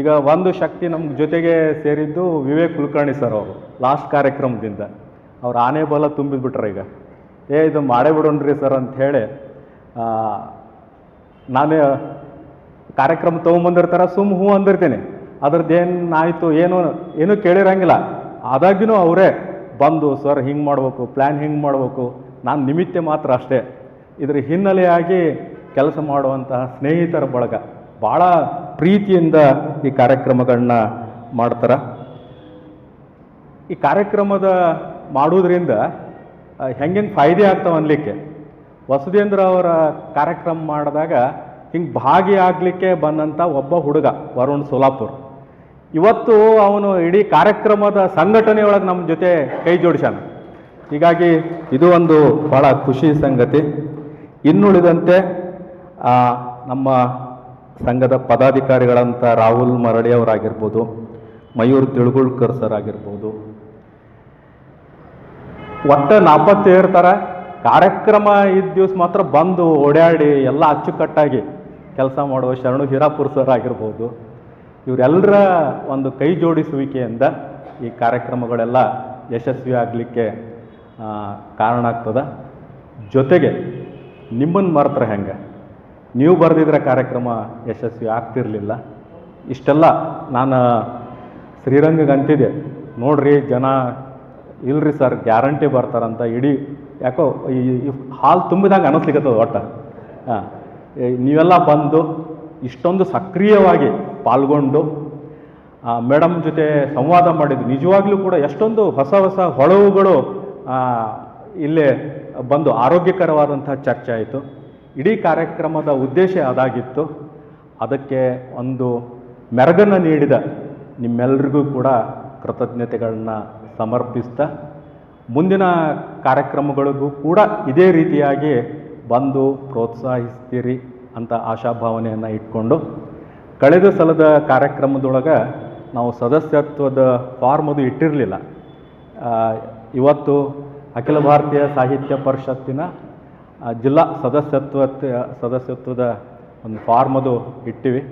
S11: ಈಗ ಒಂದು ಶಕ್ತಿ ನಮ್ಮ ಜೊತೆಗೆ ಸೇರಿದ್ದು ವಿವೇಕ್ ಕುಲಕರ್ಣಿ ಸರ್ ಅವರು. ಲಾಸ್ಟ್ ಕಾರ್ಯಕ್ರಮದಿಂದ ಅವ್ರು ಆನೆ ಬಲ ತುಂಬಿದ್ಬಿಟ್ರೆ ಈಗ ಇದು ಮಾಡೇ ಬಿಡೋಣ್ರಿ ಸರ್ ಅಂತ ಹೇಳಿ ನಾನು ಕಾರ್ಯಕ್ರಮ ತೊಗೊಂಬಂದಿರ್ತಾರೆ, ಹ್ಞೂ ಅಂದಿರ್ತೀನಿ. ಅದ್ರದ್ದೇನಾಯಿತು ಏನೂ ಕೇಳಿರಂಗಿಲ್ಲ. ಆದಾಗ್ಯೂ ಅವರೇ ಬಂದು ಸರ್ ಹಿಂಗೆ ಮಾಡಬೇಕು, ಪ್ಲ್ಯಾನ್ ಹಿಂಗೆ ಮಾಡಬೇಕು, ನಾನು ನಿಮಿತ್ತ ಮಾತ್ರ ಅಷ್ಟೇ. ಇದ್ರ ಹಿನ್ನೆಲೆಯಾಗಿ ಕೆಲಸ ಮಾಡುವಂತಹ ಸ್ನೇಹಿತರ ಬಳಗ ಭಾಳ ಪ್ರೀತಿಯಿಂದ ಈ ಕಾರ್ಯಕ್ರಮಗಳನ್ನ ಮಾಡ್ತಾರೆ. ಈ ಕಾರ್ಯಕ್ರಮದ ಮಾಡೋದ್ರಿಂದ ಹೆಂಗೆ ಫಾಯ್ದೆ ಆಗ್ತಾವೆ ಅನ್ಲಿಕ್ಕೆ, ವಸುಧೇಂದ್ರ ಅವರ ಕಾರ್ಯಕ್ರಮ ಮಾಡಿದಾಗ ಹಿಂಗೆ ಭಾಗಿಯಾಗಲಿಕ್ಕೆ ಬಂದಂಥ ಒಬ್ಬ ಹುಡುಗ ವರುಣ್ ಸೋಲಾಪುರ್, ಇವತ್ತು ಅವನು ಇಡೀ ಕಾರ್ಯಕ್ರಮದ ಸಂಘಟನೆಯೊಳಗೆ ನಮ್ಮ ಜೊತೆ ಕೈ ಜೋಡಿಸ್ಯಾನ. ಹೀಗಾಗಿ ಇದು ಒಂದು ಭಾಳ ಖುಷಿ ಸಂಗತಿ. ಇನ್ನುಳಿದಂತೆ ನಮ್ಮ ಸಂಘದ ಪದಾಧಿಕಾರಿಗಳಂಥ ರಾಹುಲ್ ಮರಡಿ ಅವರಾಗಿರ್ಬೋದು, ಮಯೂರ್ ತಿಳುಗುಳ್ಕರ್ ಸರ್ ಆಗಿರ್ಬೋದು. ಒಟ್ಟು 40 ಇರ್ತಾರೆ. ಕಾರ್ಯಕ್ರಮ ಇದ್ದ ದಿವಸ ಮಾತ್ರ ಬಂದು ಓಡಾಡಿ ಎಲ್ಲ ಅಚ್ಚುಕಟ್ಟಾಗಿ ಕೆಲಸ ಮಾಡುವ ಶರಣು ಹಿರಾಪುರ್ ಸರ್ ಆಗಿರ್ಬೋದು. ಇವರೆಲ್ಲರ ಒಂದು ಕೈ ಜೋಡಿಸುವಿಕೆಯಿಂದ ಈ ಕಾರ್ಯಕ್ರಮಗಳೆಲ್ಲ ಯಶಸ್ವಿ ಆಗಲಿಕ್ಕೆ ಕಾರಣ ಆಗ್ತದೆ. ಜೊತೆಗೆ ನಿಮ್ಮನ್ನು ಮರೆತ್ರೆ ಹೆಂಗೆ, ನೀವು ಬರೆದಿದ್ರೆ ಕಾರ್ಯಕ್ರಮ ಯಶಸ್ವಿ ಆಗ್ತಿರಲಿಲ್ಲ. ಇಷ್ಟೆಲ್ಲ ನಾನು ಶ್ರೀರಂಗಕ್ಕೆ ಅಂತಿದ್ದೆ, ನೋಡ್ರಿ ಜನ ಇಲ್ರಿ ಸರ್ ಗ್ಯಾರಂಟಿ ಬರ್ತಾರಂತ. ಇಡೀ ಯಾಕೋ ಈ ಹಾಲ್ ತುಂಬಿದಂಗೆ ಅನ್ನಿಸ್ಲಿಕ್ಕತ್ತದ ಒಟ್ಟು. ನೀವೆಲ್ಲ ಬಂದು ಇಷ್ಟೊಂದು ಸಕ್ರಿಯವಾಗಿ ಪಾಲ್ಗೊಂಡು ಮೇಡಮ್ ಜೊತೆ ಸಂವಾದ ಮಾಡಿದ್ದು ನಿಜವಾಗ್ಲೂ ಕೂಡ ಎಷ್ಟೊಂದು ಹೊಸ ಹೊಸ ಹೊಳವುಗಳು ಇಲ್ಲೇ ಬಂದು ಆರೋಗ್ಯಕರವಾದಂಥ ಚರ್ಚೆ ಆಯಿತು. ಇಡೀ ಕಾರ್ಯಕ್ರಮದ ಉದ್ದೇಶ ಅದಾಗಿತ್ತು. ಅದಕ್ಕೆ ಒಂದು ಮೆರಗನ್ನು ನೀಡಿದ ನಿಮ್ಮೆಲ್ಲರಿಗೂ ಕೂಡ ಕೃತಜ್ಞತೆಗಳನ್ನ ಸಮರ್ಪಿಸ್ತಾ, ಮುಂದಿನ ಕಾರ್ಯಕ್ರಮಗಳಿಗೂ ಕೂಡ ಇದೇ ರೀತಿಯಾಗಿ ಬಂದು ಪ್ರೋತ್ಸಾಹಿಸ್ತೀರಿ ಅಂತ ಆಶಾಭಾವನೆಯನ್ನು ಇಟ್ಕೊಂಡು, ಕಳೆದ ಸಲದ ಕಾರ್ಯಕ್ರಮದೊಳಗೆ ನಾವು ಸದಸ್ಯತ್ವದ ಫಾರ್ಮ್ ಅದು ಇಟ್ಟಿರಲಿಲ್ಲ. ಇವತ್ತು ಅಖಿಲ ಭಾರತೀಯ ಸಾಹಿತ್ಯ ಪರಿಷತ್ತಿನ ಜಿಲ್ಲಾ ಸದಸ್ಯತ್ವದ ಒಂದು ಫಾರ್ಮ್ ಅದು ಇಟ್ಟಿವಿ.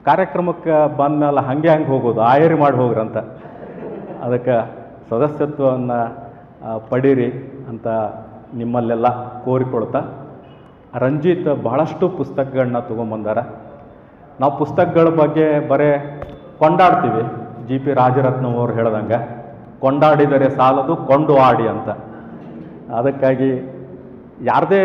S11: ಕಾರ್ಯಕ್ರಮಕ್ಕೆ ಬಂದಮೇಲೆ ಹಂಗೆ ಹೋಗೋದು, ಆಯರಿ ಮಾಡಿ ಹೋಗ್ರಂತ. ಅದಕ್ಕೆ ಸದಸ್ಯತ್ವವನ್ನು ಪಡೀರಿ ಅಂತ ನಿಮ್ಮಲ್ಲೆಲ್ಲ ಕೋರಿಕೊಳ್ತಾ, ರಂಜಿತ್ ಬಹಳಷ್ಟು ಪುಸ್ತಕಗಳನ್ನ ತೊಗೊಂಬಂದಾರ. ನಾವು ಪುಸ್ತಕಗಳ ಬಗ್ಗೆ ಬರೇ ಕೊಂಡಾಡ್ತೀವಿ. GP ರಾಜರತ್ನಂ ಅವರು ಹೇಳ್ದಂಗೆ, ಕೊಂಡಾಡಿದರೆ ಸಾಲದು ಕೊಂಡು ಆಡಿ ಅಂತ. ಅದಕ್ಕಾಗಿ ಯಾರದೇ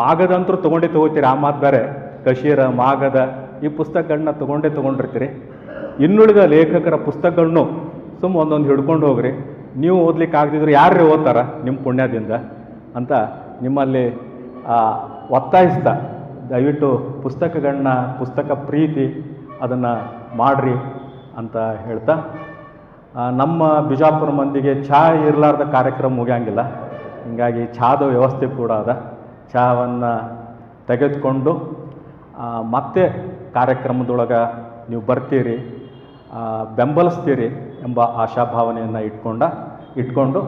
S11: ಮಾಗದಂತರೂ ತೊಗೋತೀರಿ, ಆ ಮಾತು ಬೇರೆ. ಕಶೀರ, ಮಾಗದ ಈ ಪುಸ್ತಕಗಳನ್ನ ತೊಗೊಂಡಿರ್ತೀರಿ. ಇನ್ನುಳಿದ ಲೇಖಕರ ಪುಸ್ತಕಗಳನ್ನು ಒಂದೊಂದು ಹಿಡ್ಕೊಂಡು ಹೋಗ್ರಿ. ನೀವು ಓದ್ಲಿಕ್ಕೆ ಆಗದಿದ್ರು ಯಾರೇ ಓದ್ತಾರ ನಿಮ್ಮ ಪುಣ್ಯದಿಂದ ಅಂತ ನಿಮ್ಮಲ್ಲಿ ಒತ್ತಾಯಿಸ್ತಾ, ದಯವಿಟ್ಟು ಪುಸ್ತಕ ಪ್ರೀತಿ ಅದನ್ನು ಮಾಡ್ರಿ ಅಂತ ಹೇಳ್ತಾ, ನಮ್ಮ ಬಿಜಾಪುರ ಮಂದಿಗೆ ಚಹಾ ಇರಲಾರ್ದ ಕಾರ್ಯಕ್ರಮ ಮುಗಿಯಂಗಿಲ್ಲ. ಹೀಗಾಗಿ ಚಹಾದ ವ್ಯವಸ್ಥೆ ಕೂಡ ಅದ. ಚಹಾವನ್ನು ತೆಗೆದುಕೊಂಡು ಮತ್ತೆ ಕಾರ್ಯಕ್ರಮದೊಳಗೆ ನೀವು ಬರ್ತೀರಿ, ಬೆಂಬಲಿಸ್ತೀರಿ ಎಂಬ ಆಶಾಭಾವನೆಯನ್ನು ಇಟ್ಕೊಂಡು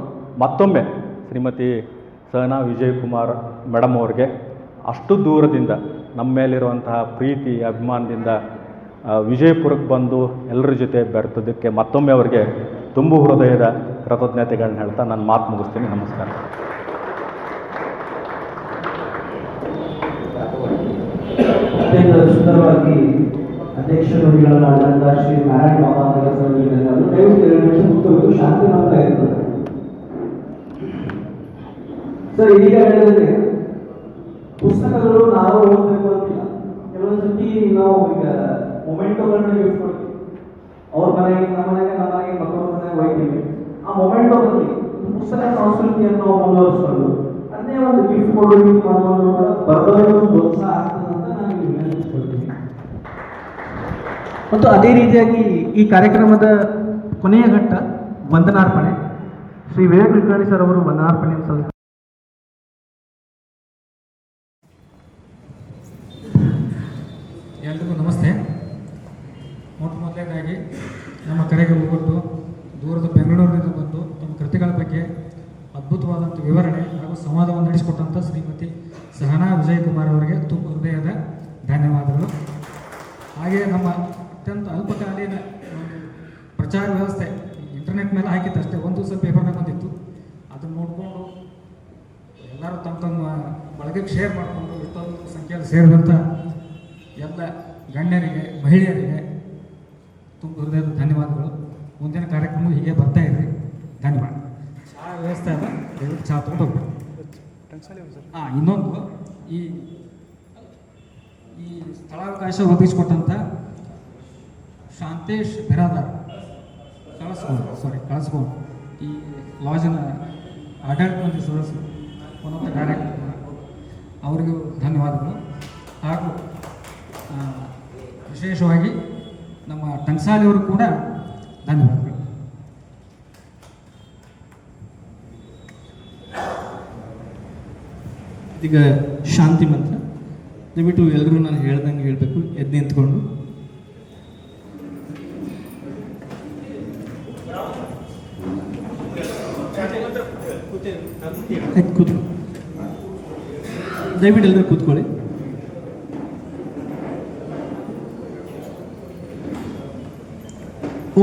S11: ಮತ್ತೊಮ್ಮೆ ಶ್ರೀಮತಿ ಸಹನಾ ವಿಜಯಕುಮಾರ್ ಮೇಡಮ್ ಅವ್ರಿಗೆ ಅಷ್ಟು ದೂರದಿಂದ ನಮ್ಮ ಮೇಲಿರುವಂತಹ ಪ್ರೀತಿ ಅಭಿಮಾನದಿಂದ ವಿಜಯಪುರಕ್ಕೆ ಬಂದು ಎಲ್ಲರ ಜೊತೆ ಬೆರೆತದಕ್ಕೆ ಮತ್ತೊಮ್ಮೆ ಅವರಿಗೆ ತುಂಬು ಹೃದಯದ ಕೃತಜ್ಞತೆಗಳನ್ನ ಹೇಳ್ತಾ ನಾನು ಮಾತು ಮುಗಿಸ್ತೀನಿ. ನಮಸ್ಕಾರ.
S12: ಅತ್ಯಂತ ಸುಂದರವಾಗಿ ಅಧ್ಯಕ್ಷರುಗಳಾದಂಥ ಶ್ರೀ ನಾರಾಯಣ ಬಾಬಾ ದಯವಿಟ್ಟು ಶಾಂತಿವಂತ ಇರ್ತದೆ. ಸರ್, ಈಗ ಹೇಳಿದ್ರೆ ಪುಸ್ತಕಗಳು ನಾವು ಓದಬೇಕು ಅಂತಿಲ್ಲ. ಕೆಲವೊಂದು ಸತಿ ನಾವು ಈಗ ಮೊಮೆಂಟೋಗಳನ್ನ ಯೂಸ್ ಮಾಡ್ತೀವಿ. ಅವ್ರ ಮನೆಗೆ ನಮ್ಮ ಮನೆಗೆ ಮಕ್ಕಳ ಮನೆಗೆ ಒಯ್ತೀವಿ. ಆ ಮೊಮೆಂಟೋದಲ್ಲಿ ಪುಸ್ತಕ ಸಂಸ್ಕೃತಿಯನ್ನು ನಾವು ಮುಂದುವರಿಸ್ಕೊಂಡು ಅದೇ ಒಂದು ಗಿಫ್ಟ್ ಕೊಡೋದು ಬರೋದು ಪ್ರೋತ್ಸಾಹ ಆಗ್ತದೆ ಅಂತ ನಾನು ವಿನಂತಿಸ್ಕೊಳ್ತೀನಿ. ಮತ್ತು ಅದೇ ರೀತಿಯಾಗಿ ಈ ಕಾರ್ಯಕ್ರಮದ ಕೊನೆಯ ಘಟ್ಟ ವಂದನಾರ್ಪಣೆ. ಶ್ರೀ ವಿವೇಕ್ ಕುಲಕರ್ಣಿ ಸರ್ ಅವರು ವಂದನಾರ್ಪಣೆಯನ್ನು ಸಲ್ಲಿಸ್ತಾರೆ.
S13: ಎಲ್ರಿಗೂ ನಮಸ್ತೆ. ಮೊದಲನೇದಾಗಿ ನಮ್ಮ ಕರೆಗೆ ಹೋಗ್ಬಿಟ್ಟು ದೂರದ ಬೆಂಗಳೂರಿನಿಂದ ಬಂದು ತಮ್ಮ ಕೃತಿಗಳ ಬಗ್ಗೆ ಅದ್ಭುತವಾದಂಥ ವಿವರಣೆ ಹಾಗೂ ಸಂವಾದವನ್ನು ನಡೆಸಿಕೊಟ್ಟಂಥ ಶ್ರೀಮತಿ ಸಹನಾ ವಿಜಯಕುಮಾರ್ ಅವರಿಗೆ ತುಂಬ ಹೃದಯದ ಧನ್ಯವಾದಗಳು. ಹಾಗೆಯೇ ನಮ್ಮ ಅತ್ಯಂತ ಅಲ್ಪಕಾಲೀನ ಪ್ರಚಾರ ವ್ಯವಸ್ಥೆ ಇಂಟರ್ನೆಟ್ ಮೇಲೆ ಹಾಕಿತ್ತು ಅಷ್ಟೇ. ಒಂದು ದಿವಸ ಪೇಪರ್ನಾಗ ಬಂದಿತ್ತು, ಅದನ್ನು ನೋಡಿಕೊಂಡು ಎಲ್ಲರೂ ತಮ್ಮ ಬಳಗಕ್ಕೆ ಶೇರ್ ಮಾಡಿಕೊಂಡು ಇಷ್ಟೊಂದು ಸಂಖ್ಯೆಯಲ್ಲಿ ಸೇರಿದಂಥ ಎಲ್ಲ ಗಣ್ಯರಿಗೆ, ಮಹಿಳೆಯರಿಗೆ ತುಂಬ ಹೃದಯದ ಧನ್ಯವಾದಗಳು. ಮುಂದಿನ ಕಾರ್ಯಕ್ರಮ ಹೀಗೆ ಬರ್ತಾ ಇದ್ರಿ. ಧನ್ಯವಾದ. ಚಹಾ ವ್ಯವಸ್ಥೆ ಅಲ್ಲ, ದಯವಿಟ್ಟು ಚಹಾ ತೊಗೊಂಡು ಹೋಗ್ಬೇಕು. ಇನ್ನೊಂದು ಈ ಸ್ಥಳಾವಕಾಶ ಒದಗಿಸ್ಕೊಟ್ಟಂಥ ಶಾಂತೇಶ್ ಬಿರಾದಾರ್ ಕಳಿಸ್ಕೊಂಡು ಈ ಲಾಜಿನ ಆಡಳಿತ ಮಂಡಳಿ ಸದಸ್ಯರು, ಒಂದೊಂದು ಡೈರೆಕ್ಟರ್, ಅವರಿಗೂ ಧನ್ಯವಾದಗಳು. ಹಾಗೂ ವಿಶೇಷವಾಗಿ ನಮ್ಮ ಟಂಕ್ಸಾಲಿಯವರು ಕೂಡ ಧನ್ಯವಾದಗಳು.
S12: ಈಗ ಶಾಂತಿ ಮಂತ್ರ ದಯವಿಟ್ಟು ಎಲ್ಲರೂ ನಾನು ಹೇಳ್ದಂಗೆ ಹೇಳಬೇಕು. ಎದ್ದು ನಿಂತ್ಕೊಂಡು ಆಯ್ತು, ಕೂತ್ಕೊ. ದಯವಿಟ್ಟು ಎಲ್ಲರೂ ಕೂತ್ಕೊಳ್ಳಿ.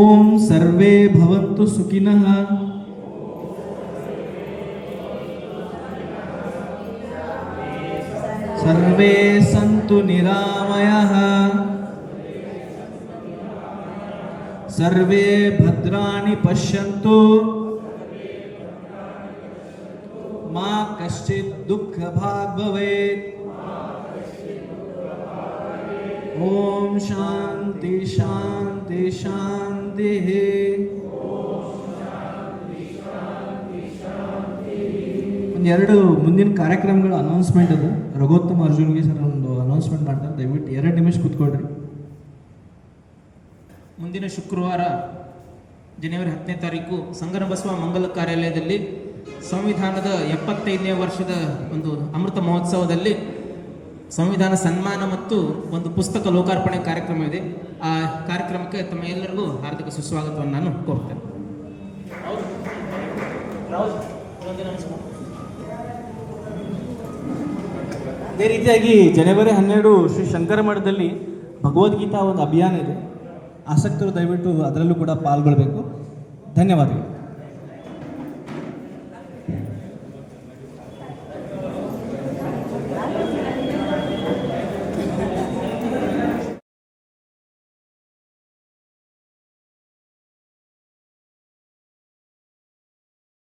S12: ಓಂ ಸರ್ವೇ ಭವಂತು ಸುಖಿನಃ. ಸರ್ವೇ ಸಂತು ನಿರಾಮಯಃ. ಸರ್ವೇ ಭದ್ರಾಣಿ ಪಶ್ಯಂತು ಮಾ ಕಶ್ಚಿತ್ ದುಃಖ ಭಾಗ್ ಭವೇತ್. ಓಂ ಶಾಂತಿ ಶಾಂತಿ ಶಾಂತಿ. ಒಂದೆರಡು ಮುಂದಿನ ಕಾರ್ಯಕ್ರಮಗಳ ಅನೌನ್ಸ್ಮೆಂಟ್ ಅದು. ರಘೋತ್ತಮ ಅರ್ಜುನ್ಗೆ ಸರ್ ಒಂದು ಅನೌನ್ಸ್ಮೆಂಟ್ ಮಾಡ್ತಾರೆ, ದಯವಿಟ್ಟು 2 ನಿಮಿಷ ಕೂತ್ಕೊಳ್ರಿ.
S14: ಮುಂದಿನ ಶುಕ್ರವಾರ ಜನವರಿ 10ನೇ ತಾರೀಕು ಸಂಗನಬಸವ ಮಂಗಲ ಕಾರ್ಯಾಲಯದಲ್ಲಿ ಸಂವಿಧಾನದ 75ನೇ ವರ್ಷದ ಒಂದು ಅಮೃತ ಮಹೋತ್ಸವದಲ್ಲಿ ಸಂವಿಧಾನ ಸನ್ಮಾನ ಮತ್ತು ಒಂದು ಪುಸ್ತಕ ಲೋಕಾರ್ಪಣೆ ಕಾರ್ಯಕ್ರಮ ಇದೆ. ಆ ಕಾರ್ಯಕ್ರಮಕ್ಕೆ ತಮ್ಮ ಎಲ್ಲರಿಗೂ ಹಾರ್ದಿಕ ಸುಸ್ವಾಗತವನ್ನು ನಾನು ಕೋರ್ತೇನೆ.
S12: ಅದೇ ರೀತಿಯಾಗಿ ಜನವರಿ 12 ಶ್ರೀ ಶಂಕರ ಮಠದಲ್ಲಿ ಭಗವದ್ಗೀತಾ ಒಂದು ಅಭಿಯಾನ ಇದೆ. ಆಸಕ್ತರು ದಯವಿಟ್ಟು ಅದರಲ್ಲೂ ಕೂಡ ಪಾಲ್ಗೊಳ್ಬೇಕು. ಧನ್ಯವಾದಗಳು.